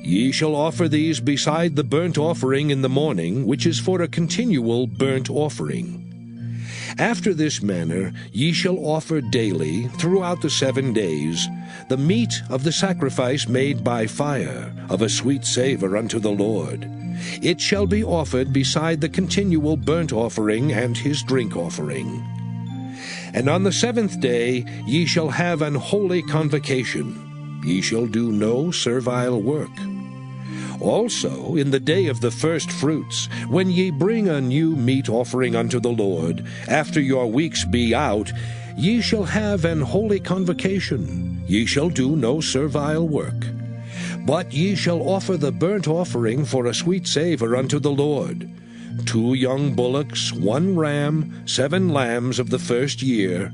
Ye shall offer these beside the burnt offering in the morning, which is for a continual burnt offering. After this manner ye shall offer daily, throughout the 7 days, the meat of the sacrifice made by fire, of a sweet savour unto the Lord. It shall be offered beside the continual burnt offering and his drink offering. And on the 7th day ye shall have an holy convocation. Ye shall do no servile work. Also in the day of the first fruits, when ye bring a new meat offering unto the Lord, after your weeks be out, ye shall have an holy convocation. Ye shall do no servile work. But ye shall offer the burnt offering for a sweet savour unto the Lord. 2 young bullocks, 1 ram, 7 lambs of the first year,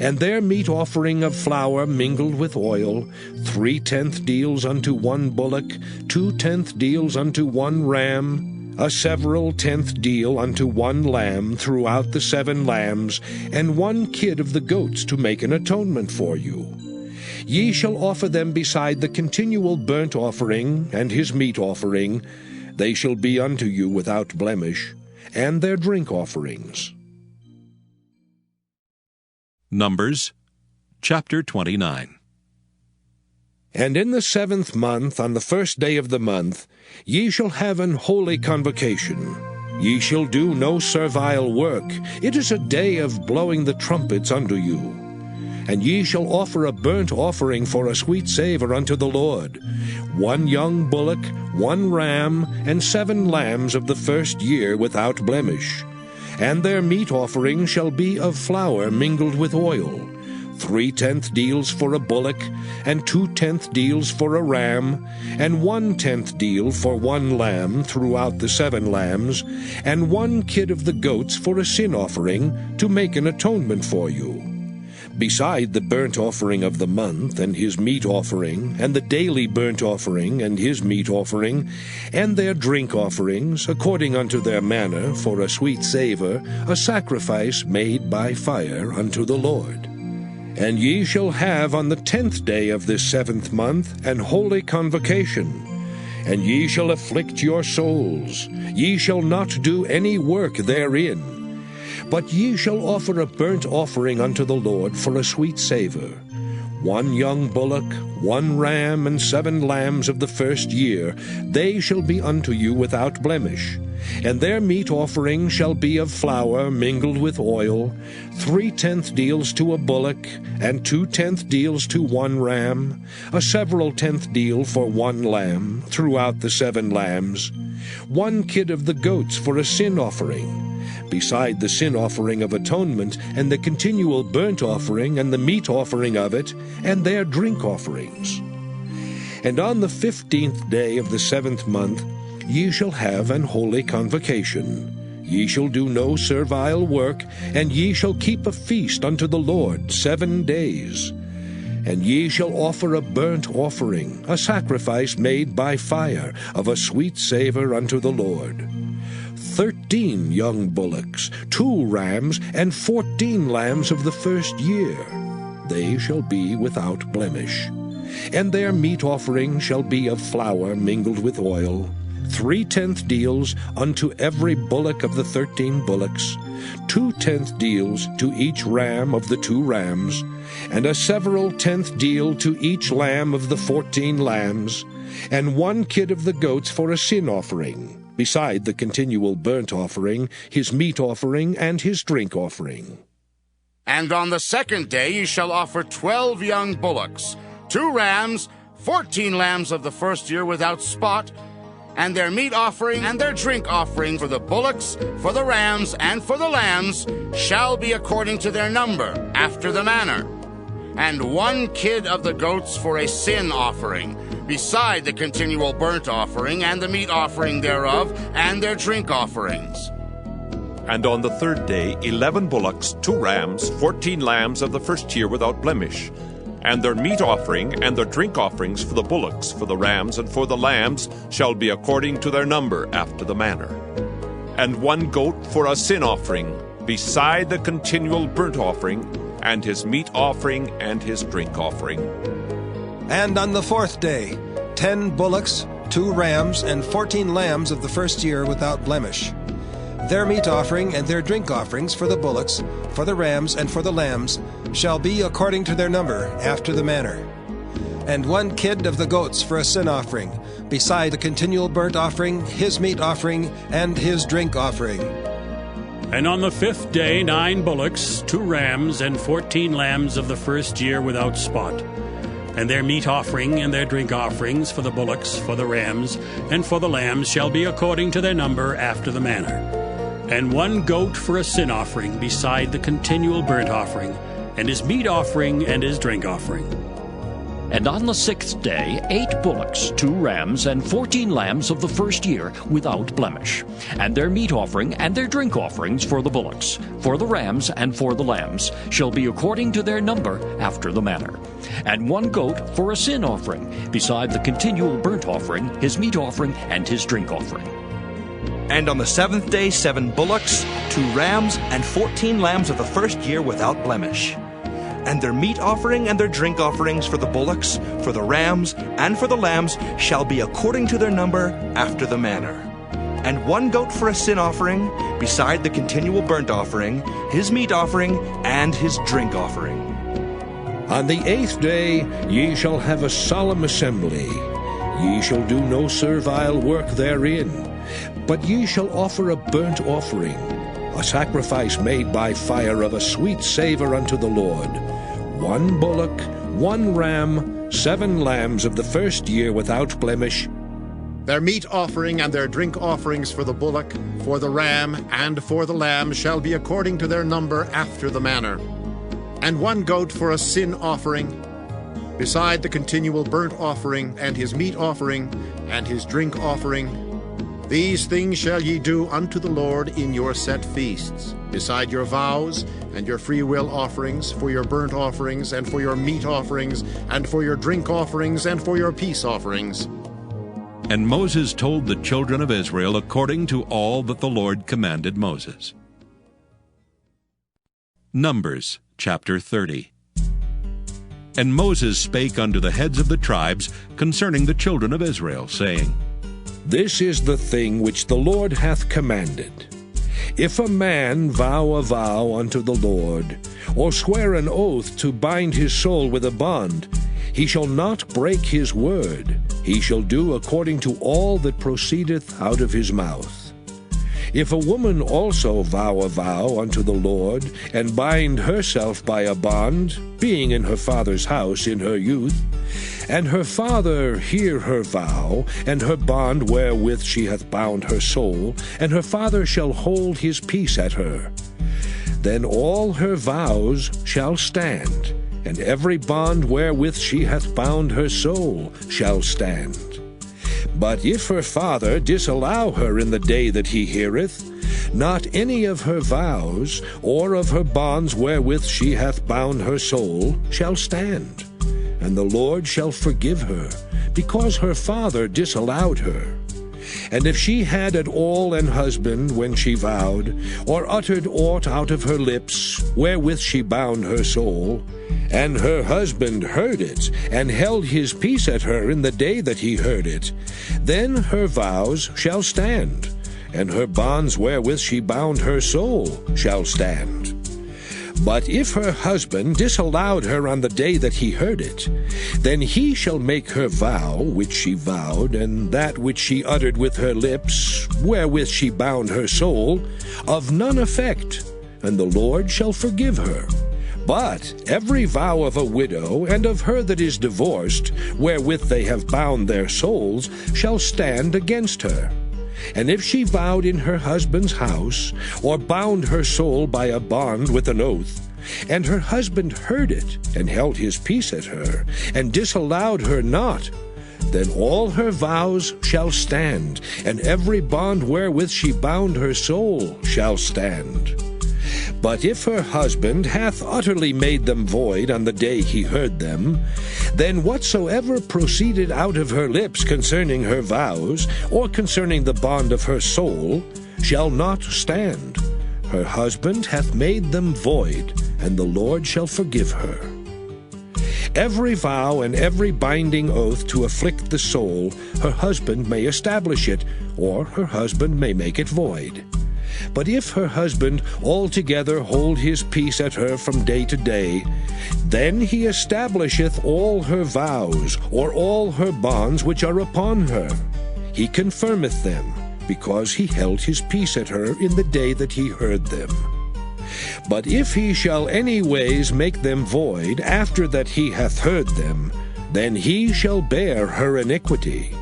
and their meat offering of flour mingled with oil, 3/10 deals unto 1 bullock, 2/10 deals unto 1 ram, a several 10th deal unto 1 lamb throughout the 7 lambs, and 1 kid of the goats to make an atonement for you. Ye shall offer them beside the continual burnt offering and his meat offering. They shall be unto you without blemish, and their drink offerings. Numbers chapter 29. And in the 7th month, on the first day of the month, ye shall have an holy convocation. Ye shall do no servile work. It is a day of blowing the trumpets unto you. And ye shall offer a burnt offering for a sweet savour unto the Lord, 1 young bullock, 1 ram, and 7 lambs of the first year without blemish. And their meat offering shall be of flour mingled with oil, 3/10 deals for a bullock, and 2/10 deals for a ram, and 1/10 deal for 1 lamb throughout the 7 lambs, and 1 kid of the goats for a sin offering, to make an atonement for you. Beside the burnt offering of the month, and his meat offering, and the daily burnt offering, and his meat offering, and their drink offerings, according unto their manner, for a sweet savour, a sacrifice made by fire unto the Lord. And ye shall have on the 10th day of this 7th month an holy convocation. And ye shall afflict your souls. Ye shall not do any work therein. But ye shall offer a burnt offering unto the Lord for a sweet savour. 1 young bullock, 1 ram, and 7 lambs of the first year. They shall be unto you without blemish. And their meat offering shall be of flour mingled with oil, 3/10 deals to a bullock, and 2/10 deals to 1 ram, a several 10th deal for 1 lamb, throughout the 7 lambs, 1 kid of the goats for a sin offering, beside the sin offering of atonement, and the continual burnt offering, and the meat offering of it, and their drink offerings. And on the 15th day of the 7th month ye shall have an holy convocation. Ye shall do no servile work, and ye shall keep a feast unto the Lord 7 days. And ye shall offer a burnt offering, a sacrifice made by fire, of a sweet savour unto the Lord. 13 young bullocks, 2 rams, and 14 lambs of the first year. They shall be without blemish. And their meat offering shall be of flour mingled with oil, 3/10 deals unto every bullock of the 13 bullocks, 2/10 deals to each ram of the 2 rams, and a several 10th deal to each lamb of the 14 lambs, and 1 kid of the goats for a sin offering, beside the continual burnt offering, his meat offering, and his drink offering. And on the second day ye shall offer 12 young bullocks, 2 rams, 14 lambs of the first year without spot, and their meat offering and their drink offering for the bullocks, for the rams, and for the lambs shall be according to their number, after the manner. And 1 kid of the goats for a sin offering, beside the continual burnt offering, and the meat offering thereof, and their drink offerings. And on the third day 11 bullocks, 2 rams, 14 lambs of the first year without blemish, and their meat offering and their drink offerings for the bullocks, for the rams, and for the lambs shall be according to their number, after the manner. And 1 goat for a sin offering, beside the continual burnt offering, and his meat offering and his drink offering. And on the 4th day 10 bullocks, 2 rams, and 14 lambs of the first year without blemish. Their meat offering and their drink offerings for the bullocks, for the rams, and for the lambs shall be according to their number, after the manner. And 1 kid of the goats for a sin offering, beside the continual burnt offering, his meat offering, and his drink offering. And on the 5th day 9 bullocks, 2 rams, and 14 lambs of the first year without spot, and their meat offering and their drink offerings for the bullocks, for the rams, and for the lambs shall be according to their number, after the manner. And 1 goat for a sin offering, beside the continual burnt offering, and his meat offering and his drink offering. And on the 6th day 8 bullocks, 2 rams, and 14 lambs of the first year without blemish, and their meat offering and their drink offerings for the bullocks, for the rams, and for the lambs shall be according to their number, after the manner. And 1 goat for a sin offering, beside the continual burnt offering, his meat offering, and his drink offering. And on the 7th day 7 bullocks, 2 rams, and 14 lambs of the first year without blemish. And their meat offering and their drink offerings for the bullocks, for the rams, and for the lambs shall be according to their number, after the manner. And 1 goat for a sin offering, beside the continual burnt offering, his meat offering, and his drink offering. On the 8th day ye shall have a solemn assembly. Ye shall do no servile work therein, but ye shall offer a burnt offering, a sacrifice made by fire of a sweet savour unto the Lord. 1 bullock, 1 ram, 7 lambs of the first year without blemish. Their meat offering and their drink offerings for the bullock, for the ram, and for the lamb shall be according to their number, after the manner. And 1 goat for a sin offering, beside the continual burnt offering, and his meat offering, and his drink offering. These things shall ye do unto the Lord in your set feasts, beside your vows, and your freewill offerings, for your burnt offerings, and for your meat offerings, and for your drink offerings, and for your peace offerings. And Moses told the children of Israel according to all that the Lord commanded Moses. Numbers chapter 30. And Moses spake unto the heads of the tribes concerning the children of Israel, saying, This is the thing which the Lord hath commanded. If a man vow a vow unto the Lord, or swear an oath to bind his soul with a bond, he shall not break his word. He shall do according to all that proceedeth out of his mouth. If a woman also vow a vow unto the Lord, and bind herself by a bond, being in her father's house in her youth, and her father hear her vow, and her bond wherewith she hath bound her soul, and her father shall hold his peace at her, then all her vows shall stand, and every bond wherewith she hath bound her soul shall stand. But if her father disallow her in the day that he heareth, not any of her vows, or of her bonds wherewith she hath bound her soul, shall stand. And the Lord shall forgive her, because her father disallowed her. And if she had at all an husband when she vowed, or uttered aught out of her lips, wherewith she bound her soul, and her husband heard it, and held his peace at her in the day that he heard it, then her vows shall stand, and her bonds wherewith she bound her soul shall stand. But if her husband disallowed her on the day that he heard it, then he shall make her vow which she vowed, and that which she uttered with her lips, wherewith she bound her soul, of none effect, and the Lord shall forgive her. But every vow of a widow and of her that is divorced, wherewith they have bound their souls, shall stand against her. And if she vowed in her husband's house, or bound her soul by a bond with an oath, and her husband heard it, and held his peace at her, and disallowed her not, then all her vows shall stand, and every bond wherewith she bound her soul shall stand. But if her husband hath utterly made them void on the day he heard them, then whatsoever proceeded out of her lips concerning her vows, or concerning the bond of her soul, shall not stand. Her husband hath made them void, and the Lord shall forgive her. Every vow and every binding oath to afflict the soul, her husband may establish it, or her husband may make it void. But if her husband altogether hold his peace at her from day to day, then he establisheth all her vows, or all her bonds which are upon her. He confirmeth them, because he held his peace at her in the day that he heard them. But if he shall any ways make them void after that he hath heard them, then he shall bear her iniquity.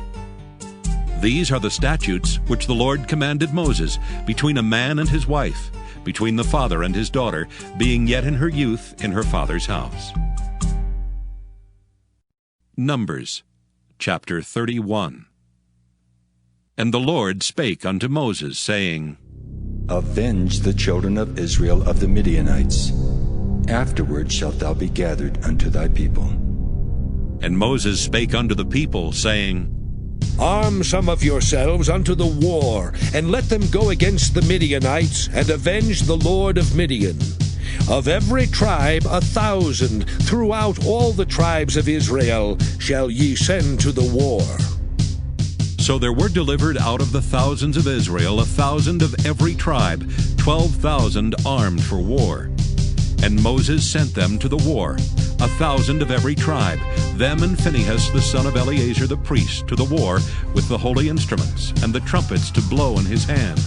These are the statutes which the Lord commanded Moses between a man and his wife, between the father and his daughter, being yet in her youth in her father's house. Numbers chapter 31. And the Lord spake unto Moses, saying, Avenge the children of Israel of the Midianites. Afterward shalt thou be gathered unto thy people. And Moses spake unto the people, saying, Arm some of yourselves unto the war, and let them go against the Midianites, and avenge the Lord of Midian. Of every tribe 1,000 throughout all the tribes of Israel shall ye send to the war. So there were delivered out of the thousands of Israel 1,000 of every tribe, 12,000 armed for war. And Moses sent them to the war, 1,000 of every tribe, them and Phinehas the son of Eleazar the priest, to the war with the holy instruments, and the trumpets to blow in his hand.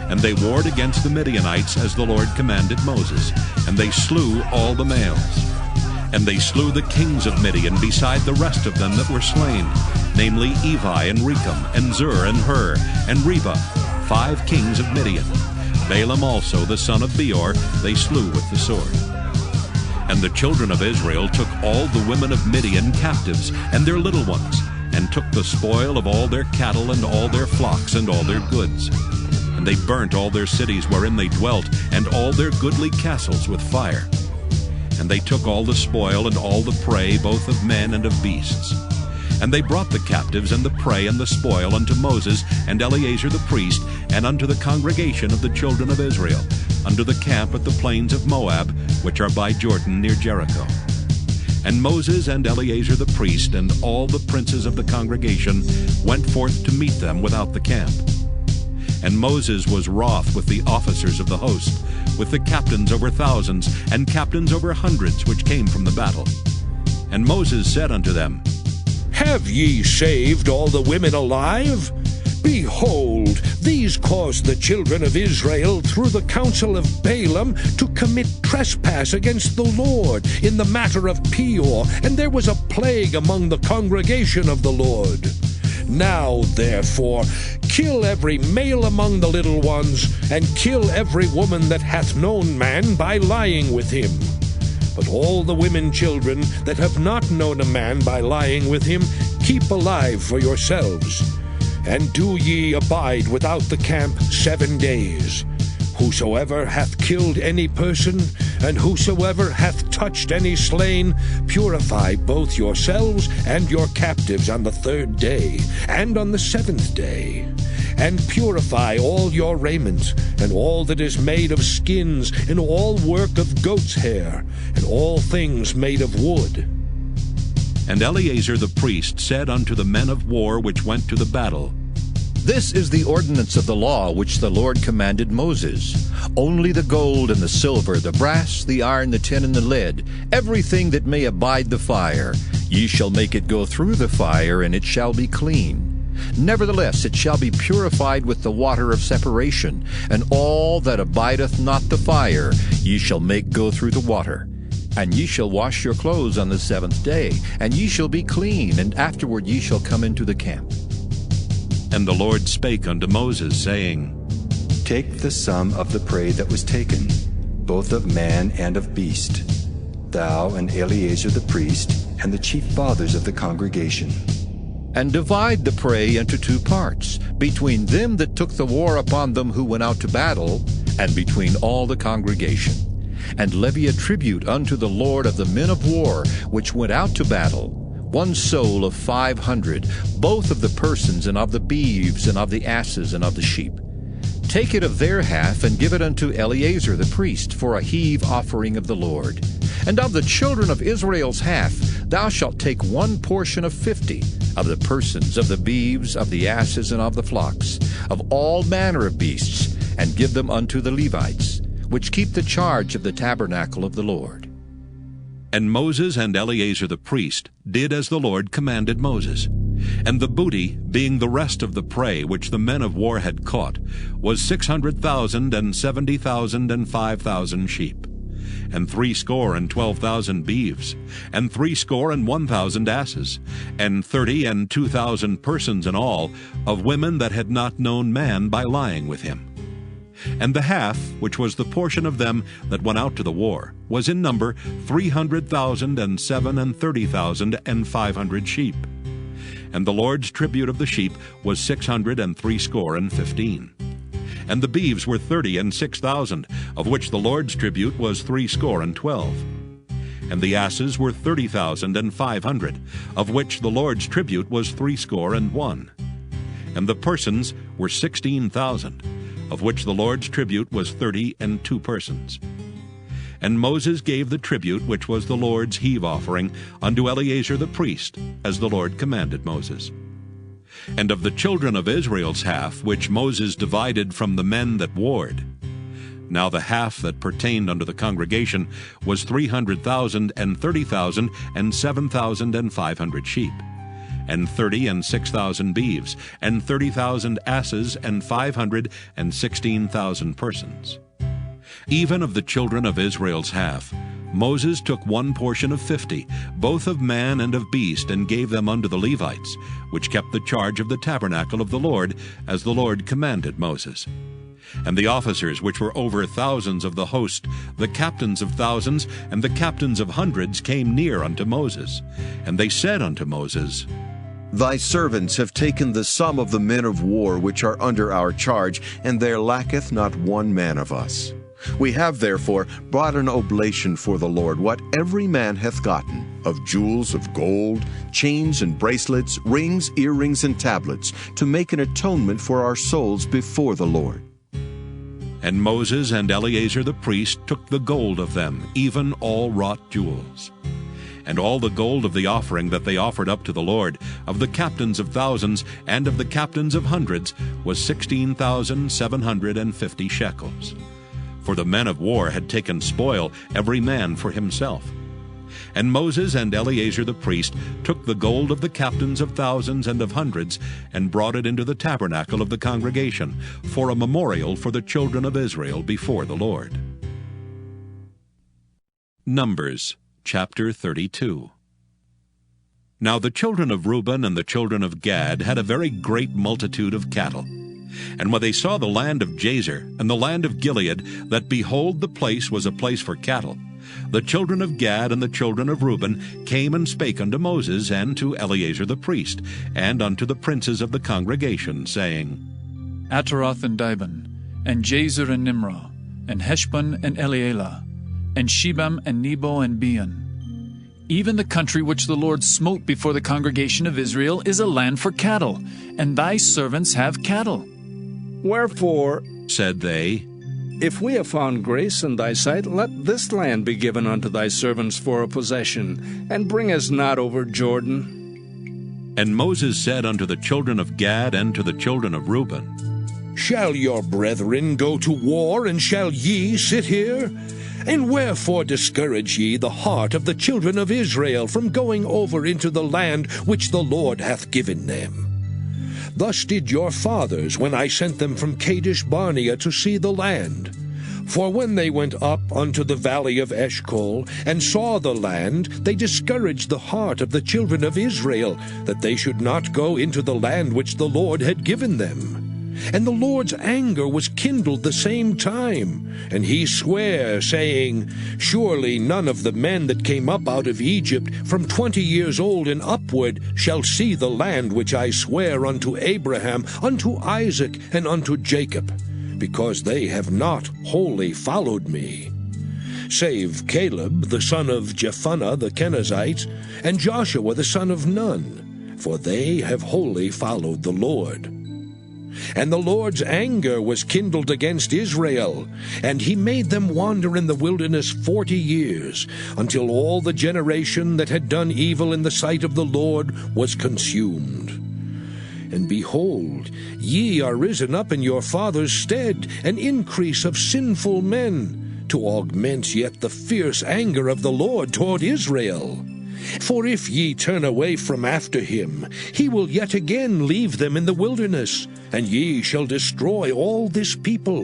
And they warred against the Midianites as the Lord commanded Moses, and they slew all the males. And they slew the kings of Midian beside the rest of them that were slain, namely Evi and Rechem, and Zur and Hur, and Reba, 5 kings of Midian. Balaam also the son of Beor they slew with the sword. And the children of Israel took all the women of Midian captives, and their little ones, and took the spoil of all their cattle, and all their flocks, and all their goods. And they burnt all their cities wherein they dwelt, and all their goodly castles with fire. And they took all the spoil and all the prey, both of men and of beasts. And they brought the captives and the prey and the spoil unto Moses and Eleazar the priest, and unto the congregation of the children of Israel, unto the camp at the plains of Moab, which are by Jordan near Jericho. And Moses and Eleazar the priest and all the princes of the congregation went forth to meet them without the camp. And Moses was wroth with the officers of the host, with the captains over thousands, and captains over hundreds, which came from the battle. And Moses said unto them, Have ye saved all the women alive? Behold, these caused the children of Israel through the counsel of Balaam to commit trespass against the Lord in the matter of Peor, and there was a plague among the congregation of the Lord. Now, therefore, kill every male among the little ones, and kill every woman that hath known man by lying with him. But all the women children that have not known a man by lying with him, keep alive for yourselves. And do ye abide without the camp 7 days. Whosoever hath killed any person, and whosoever hath touched any slain, purify both yourselves and your captives on the 3rd day, and on the 7th day. And purify all your raiment, and all that is made of skins, and all work of goat's hair, and all things made of wood. And Eleazar the priest said unto the men of war which went to the battle, This is the ordinance of the law which the Lord commanded Moses. Only the gold and the silver, the brass, the iron, the tin, and the lead, everything that may abide the fire, ye shall make it go through the fire, and it shall be clean. Nevertheless it shall be purified with the water of separation, and all that abideth not the fire ye shall make go through the water. And ye shall wash your clothes on the 7th day, and ye shall be clean, and afterward ye shall come into the camp. And the Lord spake unto Moses, saying, Take the sum of the prey that was taken, both of man and of beast, thou and Eleazar the priest, and the chief fathers of the congregation. And divide the prey into 2 parts, between them that took the war upon them who went out to battle, and between all the congregation. And levy a tribute unto the Lord of the men of war which went out to battle, 1 soul of 500, both of the persons, and of the beeves, and of the asses, and of the sheep. Take it of their half, and give it unto Eleazar the priest, for a heave offering of the Lord. And of the children of Israel's half, thou shalt take 1 portion of 50, of the persons, of the beeves, of the asses, and of the flocks, of all manner of beasts, and give them unto the Levites, which keep the charge of the tabernacle of the Lord. And Moses and Eleazar the priest did as the Lord commanded Moses. And the booty, being the rest of the prey which the men of war had caught, was 600,000 and 70,000 and 5,000 sheep, and 62,000 beeves, and 61,000 asses, and 30 and 2,000 persons in all, of women that had not known man by lying with him. And the half, which was the portion of them that went out to the war, was in number 300,000 and 37,000 and 500 sheep. And the Lord's tribute of the sheep was 615. And the beeves were 30 and 6,000, of which the Lord's tribute was 12. And the asses were 30,500, of which the Lord's tribute was 61. And the persons were 16,000, of which the Lord's tribute was 32 persons. And Moses gave the tribute which was the Lord's heave offering unto Eleazar the priest, as the Lord commanded Moses. And of the children of Israel's half, which Moses divided from the men that warred, now the half that pertained unto the congregation was 300,000 and 30,000 and 7,500 sheep, and 30 and 6,000 beeves, and 30,000 asses, and 516,000 persons. Even of the children of Israel's half, Moses took 1 portion of 50, both of man and of beast, and gave them unto the Levites, which kept the charge of the tabernacle of the Lord, as the Lord commanded Moses. And the officers which were over thousands of the host, the captains of thousands, and the captains of hundreds came near unto Moses. And they said unto Moses, Thy servants have taken the sum of the men of war which are under our charge, and there lacketh not one man of us. We have therefore brought an oblation for the Lord, what every man hath gotten, of jewels of gold, chains and bracelets, rings, earrings, and tablets, to make an atonement for our souls before the Lord. And Moses and Eleazar the priest took the gold of them, even all wrought jewels. And all the gold of the offering that they offered up to the Lord, of the captains of thousands and of the captains of hundreds, was 16,750 shekels. For the men of war had taken spoil, every man for himself. And Moses and Eleazar the priest took the gold of the captains of thousands and of hundreds, and brought it into the tabernacle of the congregation, for a memorial for the children of Israel before the Lord. Numbers chapter 32. Now the children of Reuben and the children of Gad had a very great multitude of cattle. And when they saw the land of Jazer and the land of Gilead, that behold, the place was a place for cattle, the children of Gad and the children of Reuben came and spake unto Moses and to Eleazar the priest, and unto the princes of the congregation, saying, Ataroth and Dibon, and Jazer and Nimrah, and Heshbon and Elealeh, and Shebam and Nebo and Beon. Even the country which the Lord smote before the congregation of Israel is a land for cattle, and thy servants have cattle. Wherefore, said they, if we have found grace in thy sight, let this land be given unto thy servants for a possession, and bring us not over Jordan. And Moses said unto the children of Gad and to the children of Reuben, Shall your brethren go to war, and shall ye sit here? And wherefore discourage ye the heart of the children of Israel from going over into the land which the Lord hath given them? Thus did your fathers when I sent them from Kadesh Barnea to see the land. For when they went up unto the valley of Eshcol, and saw the land, they discouraged the heart of the children of Israel, that they should not go into the land which the Lord had given them. And the Lord's anger was kindled the same time, and he sware, saying, Surely none of the men that came up out of Egypt from 20 years old and upward shall see the land which I swear unto Abraham, unto Isaac, and unto Jacob, because they have not wholly followed me. Save Caleb the son of Jephunneh the Kenizzite, and Joshua the son of Nun, for they have wholly followed the Lord. And the Lord's anger was kindled against Israel, and he made them wander in the wilderness 40 years, until all the generation that had done evil in the sight of the Lord was consumed. And behold, ye are risen up in your father's stead, an increase of sinful men, to augment yet the fierce anger of the Lord toward Israel. For if ye turn away from after him, he will yet again leave them in the wilderness, and ye shall destroy all this people.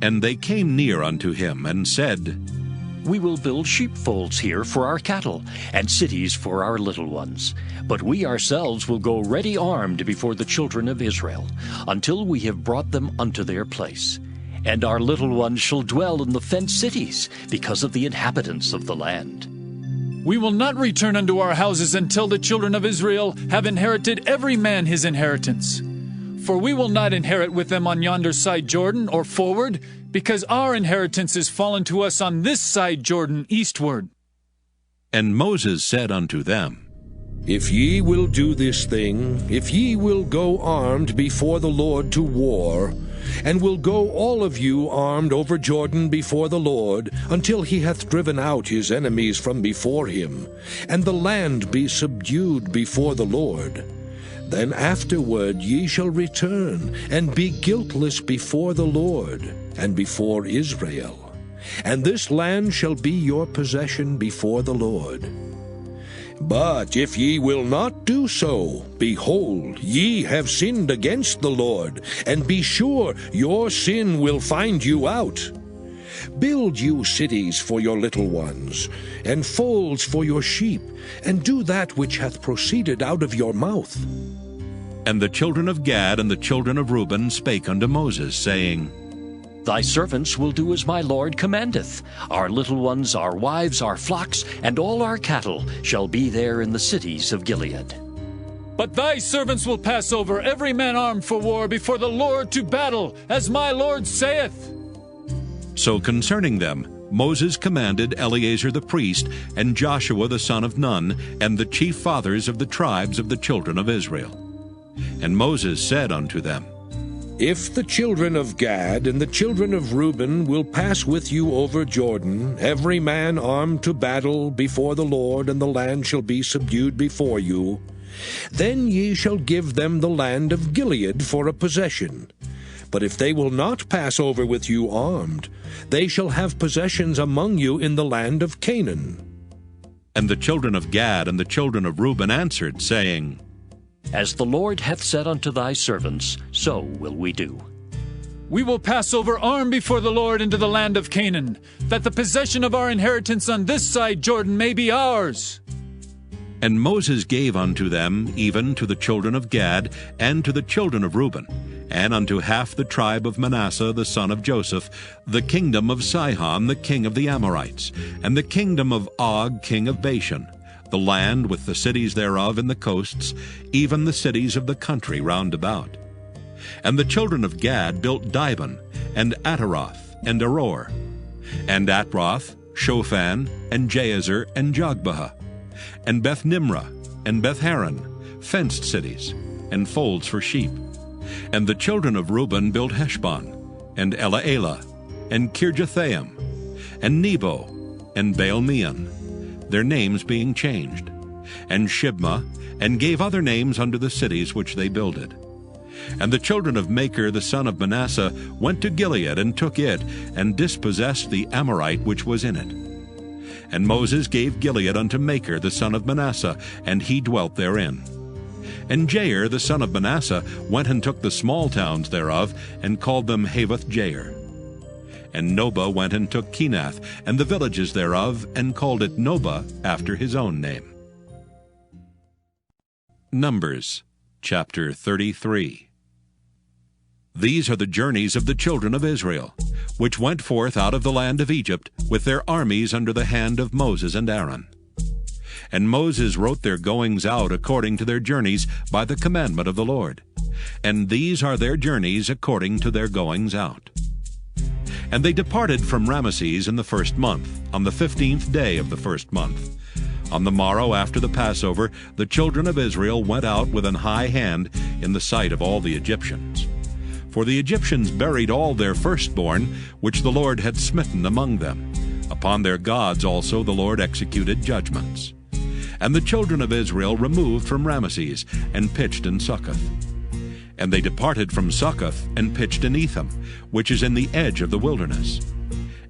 And they came near unto him, and said, We will build sheepfolds here for our cattle, and cities for our little ones. But we ourselves will go ready armed before the children of Israel, until we have brought them unto their place. And our little ones shall dwell in the fenced cities, because of the inhabitants of the land. We will not return unto our houses until the children of Israel have inherited every man his inheritance. For we will not inherit with them on yonder side Jordan, or forward, because our inheritance is fallen to us on this side Jordan eastward. And Moses said unto them, If ye will do this thing, if ye will go armed before the Lord to war, and will go all of you armed over Jordan before the Lord, until he hath driven out his enemies from before him, and the land be subdued before the Lord, then afterward ye shall return, and be guiltless before the Lord, and before Israel. And this land shall be your possession before the Lord. But if ye will not do so, behold, ye have sinned against the Lord, and be sure your sin will find you out. Build you cities for your little ones, and folds for your sheep, and do that which hath proceeded out of your mouth. And the children of Gad and the children of Reuben spake unto Moses, saying, Thy servants will do as my Lord commandeth. Our little ones, our wives, our flocks, and all our cattle shall be there in the cities of Gilead. But thy servants will pass over, every man armed for war, before the Lord to battle, as my Lord saith. So concerning them, Moses commanded Eleazar the priest, and Joshua the son of Nun, and the chief fathers of the tribes of the children of Israel. And Moses said unto them, If the children of Gad and the children of Reuben will pass with you over Jordan, every man armed to battle before the Lord, and the land shall be subdued before you, then ye shall give them the land of Gilead for a possession. But if they will not pass over with you armed, they shall have possessions among you in the land of Canaan. And the children of Gad and the children of Reuben answered, saying, As the Lord hath said unto thy servants, so will we do. We will pass over armed before the Lord into the land of Canaan, that the possession of our inheritance on this side Jordan may be ours. And Moses gave unto them, even to the children of Gad, and to the children of Reuben, and unto half the tribe of Manasseh the son of Joseph, the kingdom of Sihon the king of the Amorites, and the kingdom of Og king of Bashan, the land with the cities thereof in the coasts, even the cities of the country round about. And the children of Gad built Dibon, and Ataroth, and Aror, and Atroth, Shophan, and Jazer, and Jogbehah, and Beth Nimrah, and Beth Haran, fenced cities, and folds for sheep. And the children of Reuben built Heshbon, and Elealeh, and Kirjathaim, and Nebo, and Baal-meon, their names being changed, and Shibmah, and gave other names unto the cities which they builded. And the children of Machir the son of Manasseh went to Gilead, and took it, and dispossessed the Amorite which was in it. And Moses gave Gilead unto Machir the son of Manasseh, and he dwelt therein. And Jair the son of Manasseh went and took the small towns thereof, and called them Havoth-Jair. And Nobah went and took Kenath, and the villages thereof, and called it Nobah after his own name. Numbers chapter 33. These are the journeys of the children of Israel, which went forth out of the land of Egypt, with their armies under the hand of Moses and Aaron. And Moses wrote their goings out according to their journeys by the commandment of the Lord. And these are their journeys according to their goings out. And they departed from Ramesses in the 1st month, on the 15th day of the 1st month. On the morrow after the Passover, the children of Israel went out with an high hand in the sight of all the Egyptians. For the Egyptians buried all their firstborn, which the Lord had smitten among them. Upon their gods also the Lord executed judgments. And the children of Israel removed from Ramesses, and pitched in Succoth. And they departed from Succoth, and pitched in Etham, which is in the edge of the wilderness.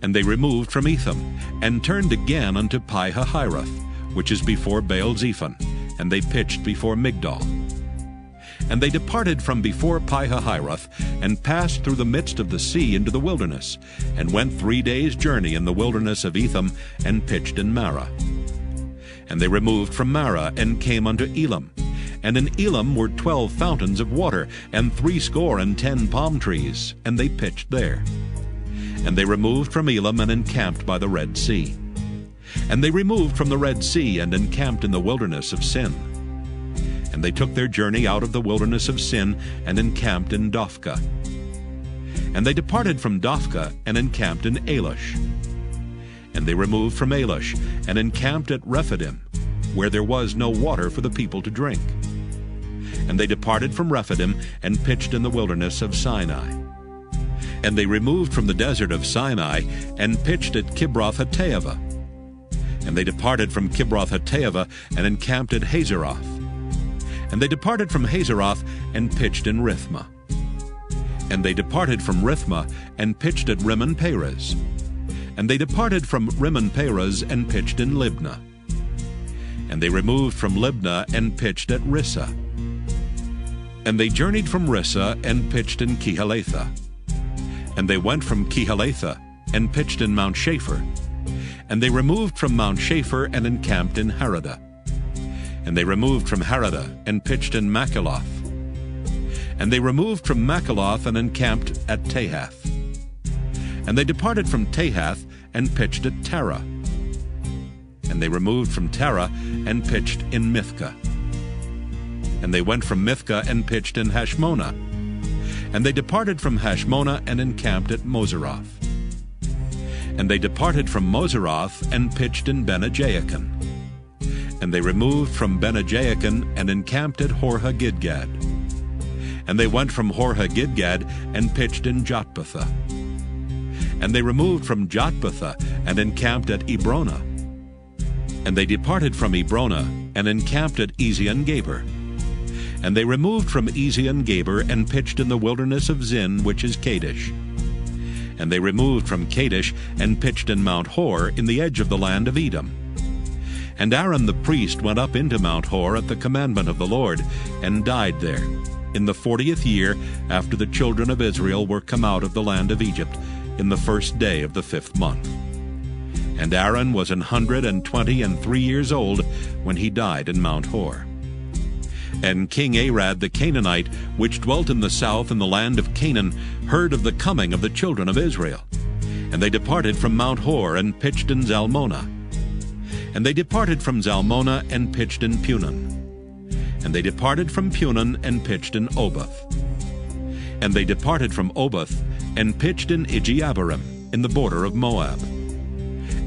And they removed from Etham, and turned again unto Pi-hahiroth, which is before Baal-zephon, and they pitched before Migdol. And they departed from before Pi-hahiroth, and passed through the midst of the sea into the wilderness, and went 3 days' journey in the wilderness of Etham, and pitched in Marah. And they removed from Marah, and came unto Elam. And in Elam were 12 fountains of water, and 70 palm trees, and they pitched there. And they removed from Elam, and encamped by the Red Sea. And they removed from the Red Sea, and encamped in the wilderness of Sin. And they took their journey out of the wilderness of Sin, and encamped in Dophkah. And they departed from Dophkah, and encamped in Alush. And they removed from Alush, and encamped at Rephidim, where there was no water for the people to drink. And they departed from Rephidim, and pitched in the wilderness of Sinai. And they removed from the desert of Sinai, and pitched at Kibroth-hattaavah. And they departed from Kibroth-hattaavah, and encamped at Hazeroth. And they departed from Hazeroth, and pitched in Rithmah. And they departed from Rithmah, and pitched at Rimmon-Perez. And they departed from Rimmon-Perez, and pitched in Libnah. And they removed from Libnah, and pitched at Rissah. And they journeyed from Rissah, and pitched in Kehelatha. And they went from Kehelatha, and pitched in Mount Shapher. And they removed from Mount Shapher, and encamped in Haradah. And they removed from Haradah, and pitched in Makheloth. And they removed from Makheloth, and encamped at Tahath. And they departed from Tahath, and pitched at Terah. And they removed from Terah, and pitched in Mithkah. And they went from Mithkah, and pitched in Hashmonah. And they departed from Hashmonah, and encamped at Moseroth. And they departed from Moseroth, and pitched in Bene-Jaakan. And they removed from Bene-Jaakan, and encamped at Hor-Haggidgad. And they went from Hor-Haggidgad, and pitched in Jotbathah. And they removed from Jotbathah, and encamped at Ebrona. And they departed from Ebrona, and encamped at Ezion-Geber. And they removed from Ezion-Geber, and pitched in the wilderness of Zin, which is Kadesh. And they removed from Kadesh, and pitched in Mount Hor, in the edge of the land of Edom. And Aaron the priest went up into Mount Hor at the commandment of the Lord, and died there, in the 40th year after the children of Israel were come out of the land of Egypt, in the 1st day of the 5th month. And Aaron was 123 years old when he died in Mount Hor. And King Arad the Canaanite, which dwelt in the south in the land of Canaan, heard of the coming of the children of Israel. And they departed from Mount Hor, and pitched in Zalmonah. And they departed from Zalmonah, and pitched in Punon. And they departed from Punon, and pitched in Oboth. And they departed from Oboth, and pitched in Ijeabarim, in the border of Moab.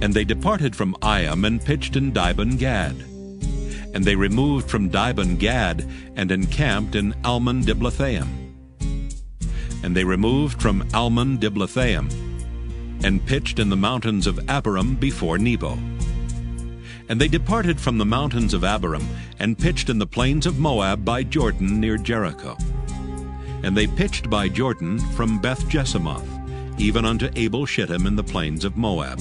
And they departed from Iam, and pitched in Dibon-Gad. And they removed from Dibon-Gad, and encamped in Almon-Diblathaim. And they removed from Almon-Diblathaim, and pitched in the mountains of Abarim before Nebo. And they departed from the mountains of Abarim, and pitched in the plains of Moab by Jordan near Jericho. And they pitched by Jordan from Beth-Jesimoth, even unto Abel-Shittim in the plains of Moab.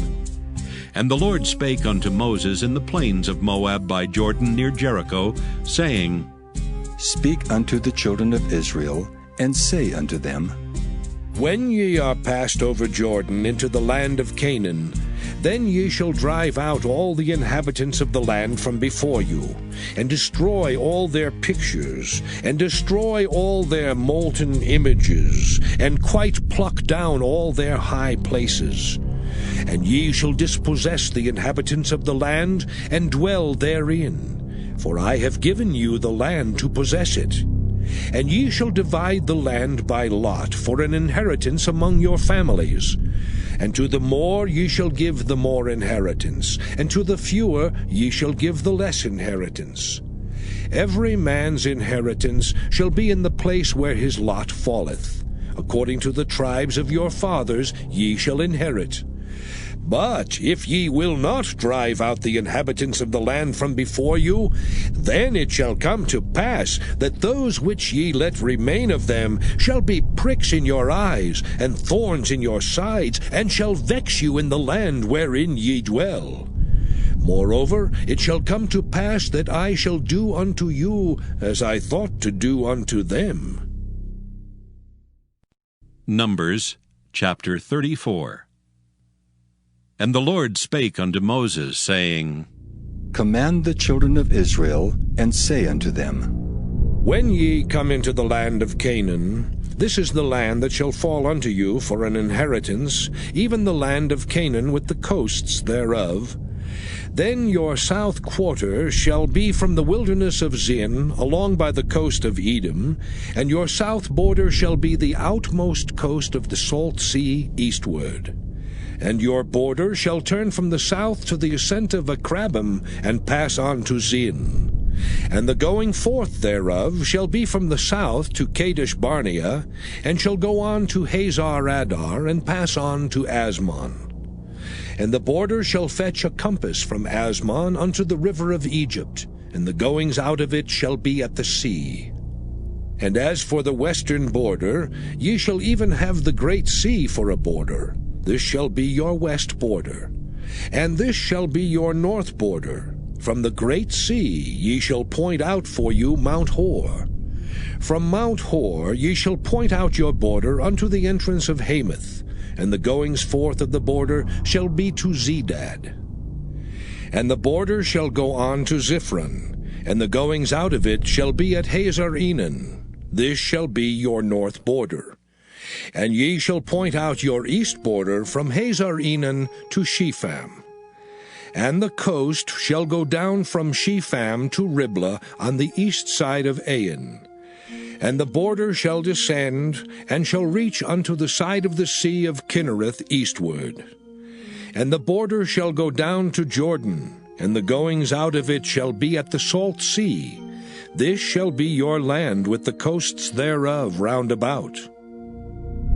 And the Lord spake unto Moses in the plains of Moab by Jordan near Jericho, saying, Speak unto the children of Israel, and say unto them, When ye are passed over Jordan into the land of Canaan, then ye shall drive out all the inhabitants of the land from before you, and destroy all their pictures, and destroy all their molten images, and quite pluck down all their high places. And ye shall dispossess the inhabitants of the land, and dwell therein, for I have given you the land to possess it. And ye shall divide the land by lot for an inheritance among your families. And to the more ye shall give the more inheritance, and to the fewer ye shall give the less inheritance. Every man's inheritance shall be in the place where his lot falleth. According to the tribes of your fathers ye shall inherit. But if ye will not drive out the inhabitants of the land from before you, then it shall come to pass that those which ye let remain of them shall be pricks in your eyes, and thorns in your sides, and shall vex you in the land wherein ye dwell. Moreover, it shall come to pass that I shall do unto you as I thought to do unto them. Numbers chapter 34. And the Lord spake unto Moses, saying, Command the children of Israel, and say unto them, When ye come into the land of Canaan, this is the land that shall fall unto you for an inheritance, even the land of Canaan with the coasts thereof. Then your south quarter shall be from the wilderness of Zin, along by the coast of Edom, and your south border shall be the outmost coast of the salt sea eastward. And your border shall turn from the south to the ascent of Akrabim, and pass on to Zin. And the going forth thereof shall be from the south to Kadesh Barnea, and shall go on to Hazar Adar, and pass on to Asmon. And the border shall fetch a compass from Asmon unto the river of Egypt, and the goings out of it shall be at the sea. And as for the western border, ye shall even have the great sea for a border. This shall be your west border. And this shall be your north border. From the great sea ye shall point out for you Mount Hor. From Mount Hor ye shall point out your border unto the entrance of Hamath, and the goings forth of the border shall be to Zedad. And the border shall go on to Ziphron, and the goings out of it shall be at Hazar Enan. This shall be your north border. And ye shall point out your east border from Hazar Enan to Shepham. And the coast shall go down from Shepham to Riblah on the east side of Ain. And the border shall descend, and shall reach unto the side of the sea of Kinnereth eastward. And the border shall go down to Jordan, and the goings out of it shall be at the salt sea. This shall be your land with the coasts thereof round about.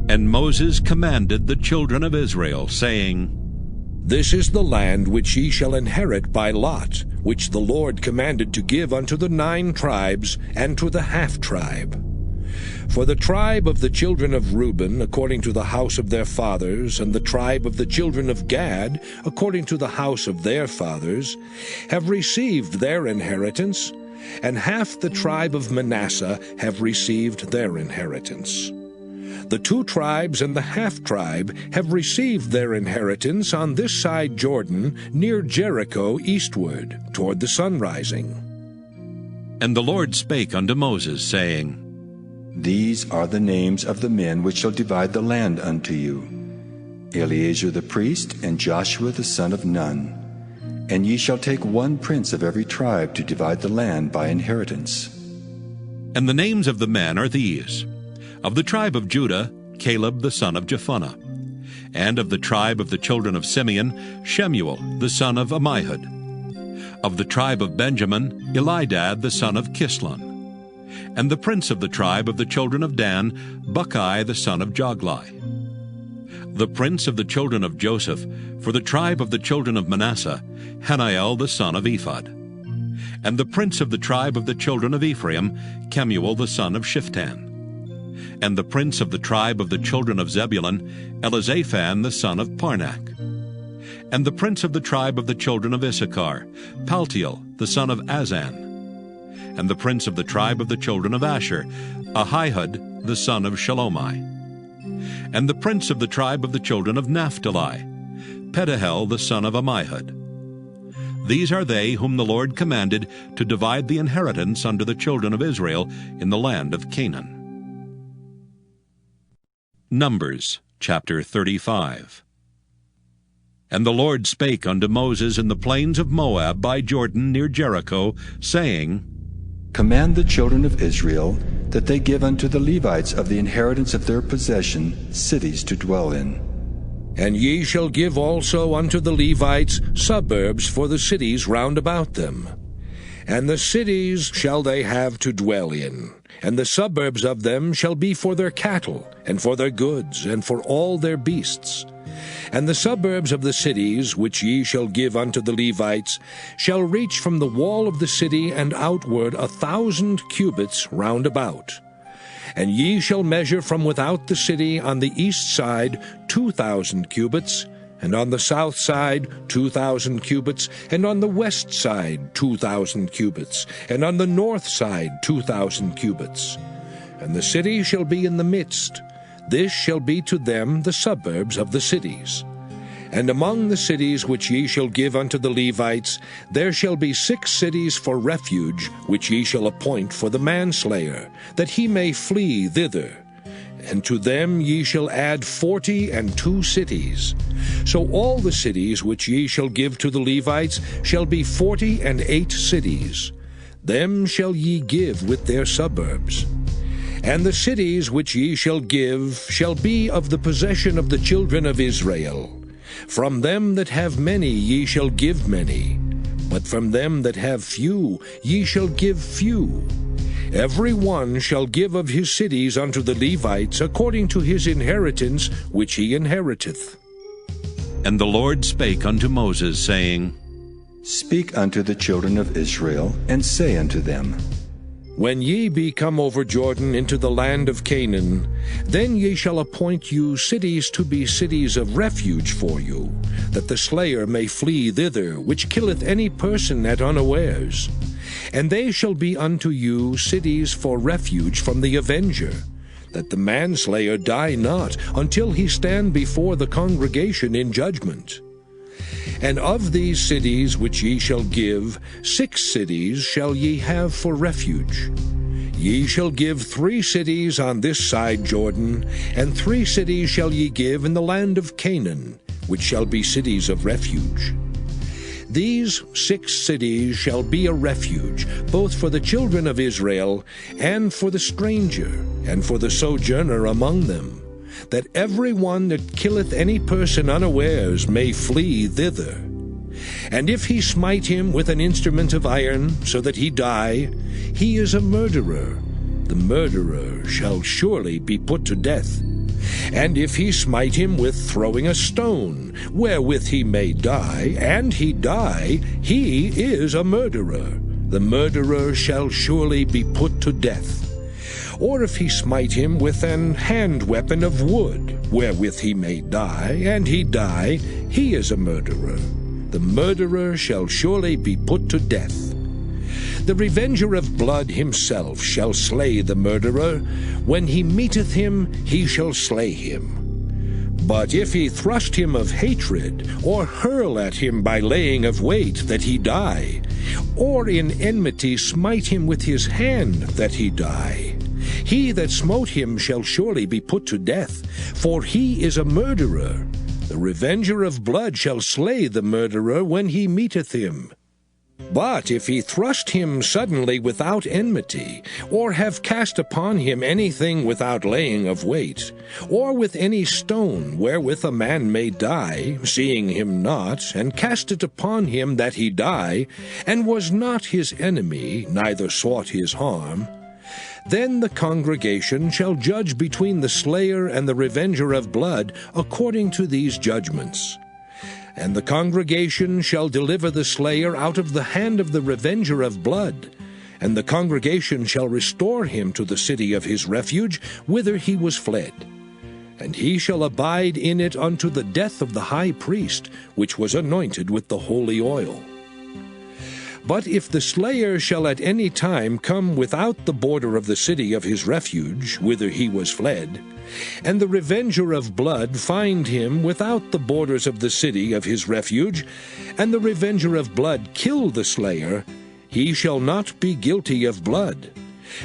And Moses commanded the children of Israel, saying, This is the land which ye shall inherit by lot, which the Lord commanded to give unto the 9 tribes, and to the half-tribe. For the tribe of the children of Reuben, according to the house of their fathers, and the tribe of the children of Gad, according to the house of their fathers, have received their inheritance, and half the tribe of Manasseh have received their inheritance. The 2 tribes and the half-tribe have received their inheritance on this side Jordan, near Jericho eastward, toward the sunrising. And the Lord spake unto Moses, saying, These are the names of the men which shall divide the land unto you, Eleazar the priest, and Joshua the son of Nun. And ye shall take 1 prince of every tribe to divide the land by inheritance. And the names of the men are these: Of the tribe of Judah, Caleb the son of Jephunneh. And of the tribe of the children of Simeon, Shemuel the son of Ammihud. Of the tribe of Benjamin, Elidad the son of Kislon. And the prince of the tribe of the children of Dan, Buckai the son of Joglai. The prince of the children of Joseph, for the tribe of the children of Manasseh, Haniel the son of Ephod. And the prince of the tribe of the children of Ephraim, Kemuel the son of Shiftan. And the prince of the tribe of the children of Zebulun, Elizaphan the son of Parnak. And the prince of the tribe of the children of Issachar, Paltiel the son of Azan. And the prince of the tribe of the children of Asher, Ahihud the son of Shalomai. And the prince of the tribe of the children of Naphtali, Pedahel the son of Ammihud. These are they whom the Lord commanded to divide the inheritance unto the children of Israel in the land of Canaan. Numbers chapter 35. And the Lord spake unto Moses in the plains of Moab by Jordan near Jericho, saying, Command the children of Israel that they give unto the Levites of the inheritance of their possession cities to dwell in. And ye shall give also unto the Levites suburbs for the cities round about them. And the cities shall they have to dwell in, and the suburbs of them shall be for their cattle, and for their goods, and for all their beasts. And the suburbs of the cities, which ye shall give unto the Levites, shall reach from the wall of the city and outward 1,000 cubits round about. And ye shall measure from without the city on the east side 2,000 cubits, and on the south side 2,000 cubits, and on the west side 2,000 cubits, and on the north side 2,000 cubits. And the city shall be in the midst. This shall be to them the suburbs of the cities. And among the cities which ye shall give unto the Levites, there shall be 6 cities for refuge, which ye shall appoint for the manslayer, that he may flee thither. And to them ye shall add 42 cities. So all the cities which ye shall give to the Levites shall be 48 cities. Them shall ye give with their suburbs. And the cities which ye shall give shall be of the possession of the children of Israel. From them that have many ye shall give many, but from them that have few ye shall give few. Every one shall give of his cities unto the Levites according to his inheritance which he inheriteth. And the Lord spake unto Moses, saying, Speak unto the children of Israel, and say unto them, When ye be come over Jordan into the land of Canaan, then ye shall appoint you cities to be cities of refuge for you, that the slayer may flee thither, which killeth any person at unawares. And they shall be unto you cities for refuge from the avenger, that the manslayer die not until he stand before the congregation in judgment. And of these cities which ye shall give, 6 cities shall ye have for refuge. Ye shall give 3 cities on this side Jordan, and 3 cities shall ye give in the land of Canaan, which shall be cities of refuge. These 6 cities shall be a refuge, both for the children of Israel, and for the stranger, and for the sojourner among them, that every one that killeth any person unawares may flee thither. And if he smite him with an instrument of iron, so that he die, he is a murderer. The murderer shall surely be put to death. And if he smite him with throwing a stone, wherewith he may die, and he die, he is a murderer. The murderer shall surely be put to death. Or if he smite him with an hand weapon of wood, wherewith he may die, and he die, he is a murderer. The murderer shall surely be put to death. The revenger of blood himself shall slay the murderer. When he meeteth him, he shall slay him. But if he thrust him of hatred, or hurl at him by laying of weight, that he die, or in enmity smite him with his hand, that he die, he that smote him shall surely be put to death, for he is a murderer. The revenger of blood shall slay the murderer when he meeteth him. But if he thrust him suddenly without enmity, or have cast upon him anything without laying of weight, or with any stone wherewith a man may die, seeing him not, and cast it upon him that he die, and was not his enemy, neither sought his harm, then the congregation shall judge between the slayer and the revenger of blood according to these judgments. And the congregation shall deliver the slayer out of the hand of the revenger of blood, and the congregation shall restore him to the city of his refuge, whither he was fled. And he shall abide in it unto the death of the high priest, which was anointed with the holy oil. But if the slayer shall at any time come without the border of the city of his refuge, whither he was fled, and the revenger of blood find him without the borders of the city of his refuge, and the revenger of blood kill the slayer, he shall not be guilty of blood,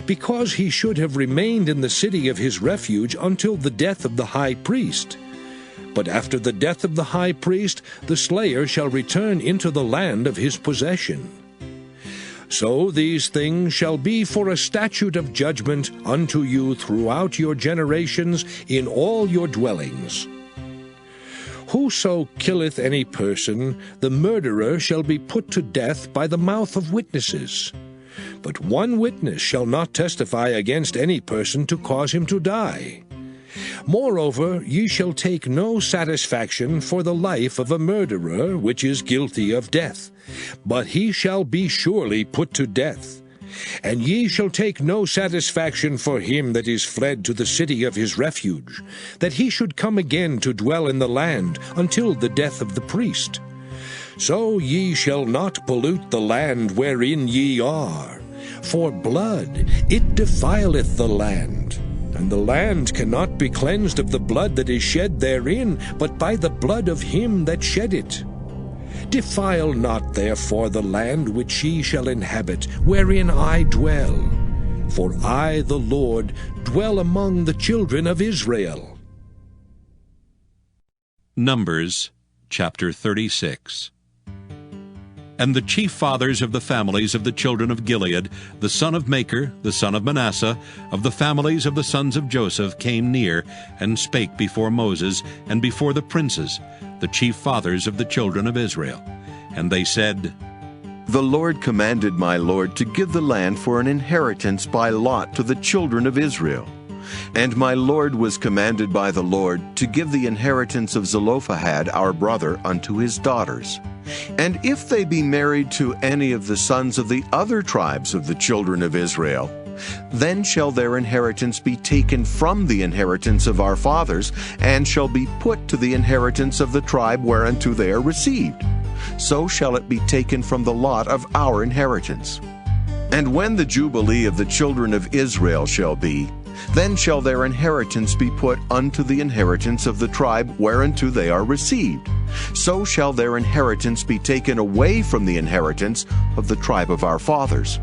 because he should have remained in the city of his refuge until the death of the high priest. But after the death of the high priest, the slayer shall return into the land of his possession. So these things shall be for a statute of judgment unto you throughout your generations in all your dwellings. Whoso killeth any person, the murderer shall be put to death by the mouth of witnesses. But one witness shall not testify against any person to cause him to die. Moreover, ye shall take no satisfaction for the life of a murderer which is guilty of death, but he shall be surely put to death. And ye shall take no satisfaction for him that is fled to the city of his refuge, that he should come again to dwell in the land until the death of the priest. So ye shall not pollute the land wherein ye are, for blood, it defileth the land. And the land cannot be cleansed of the blood that is shed therein, but by the blood of him that shed it. Defile not therefore the land which ye shall inhabit, wherein I dwell. For I, the Lord, dwell among the children of Israel. Numbers chapter 36. And the chief fathers of the families of the children of Gilead, the son of Machir, the son of Manasseh, of the families of the sons of Joseph, came near, and spake before Moses, and before the princes, the chief fathers of the children of Israel. And they said, The Lord commanded my Lord to give the land for an inheritance by lot to the children of Israel. And my Lord was commanded by the Lord to give the inheritance of Zelophehad our brother unto his daughters. And if they be married to any of the sons of the other tribes of the children of Israel, then shall their inheritance be taken from the inheritance of our fathers, and shall be put to the inheritance of the tribe whereunto they are received. So shall it be taken from the lot of our inheritance. And when the Jubilee of the children of Israel shall be, then shall their inheritance be put unto the inheritance of the tribe whereunto they are received. So shall their inheritance be taken away from the inheritance of the tribe of our fathers.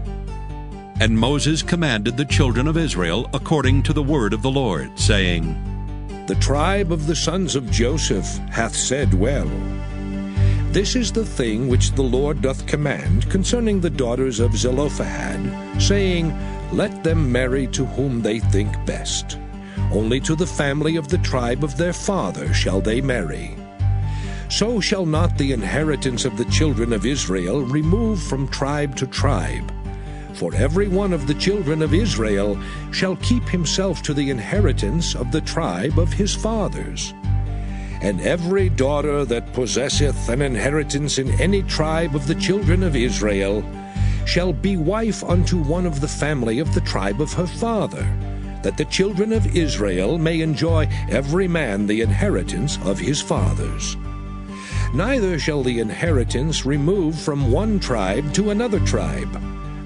And Moses commanded the children of Israel according to the word of the Lord, saying, The tribe of the sons of Joseph hath said well. This is the thing which the Lord doth command concerning the daughters of Zelophehad, saying, Let them marry to whom they think best. Only to the family of the tribe of their father shall they marry. So shall not the inheritance of the children of Israel remove from tribe to tribe. For every one of the children of Israel shall keep himself to the inheritance of the tribe of his fathers. And every daughter that possesseth an inheritance in any tribe of the children of Israel shall be wife unto one of the family of the tribe of her father, that the children of Israel may enjoy every man the inheritance of his fathers. Neither shall the inheritance remove from one tribe to another tribe,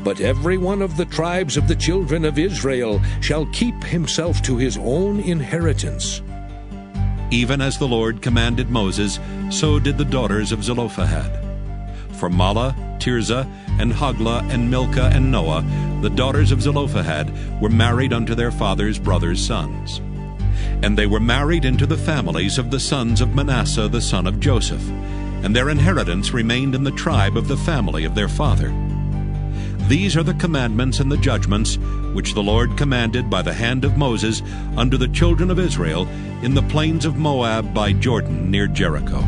but every one of the tribes of the children of Israel shall keep himself to his own inheritance. Even as the Lord commanded Moses, so did the daughters of Zelophehad. For Mahlah, Tirzah, and Hoglah, and Milcah, and Noah, the daughters of Zelophehad, were married unto their father's brothers' sons. And they were married into the families of the sons of Manasseh the son of Joseph. and their inheritance remained in the tribe of the family of their father. These are the commandments and the judgments which the Lord commanded by the hand of Moses unto the children of Israel in the plains of Moab by Jordan near Jericho.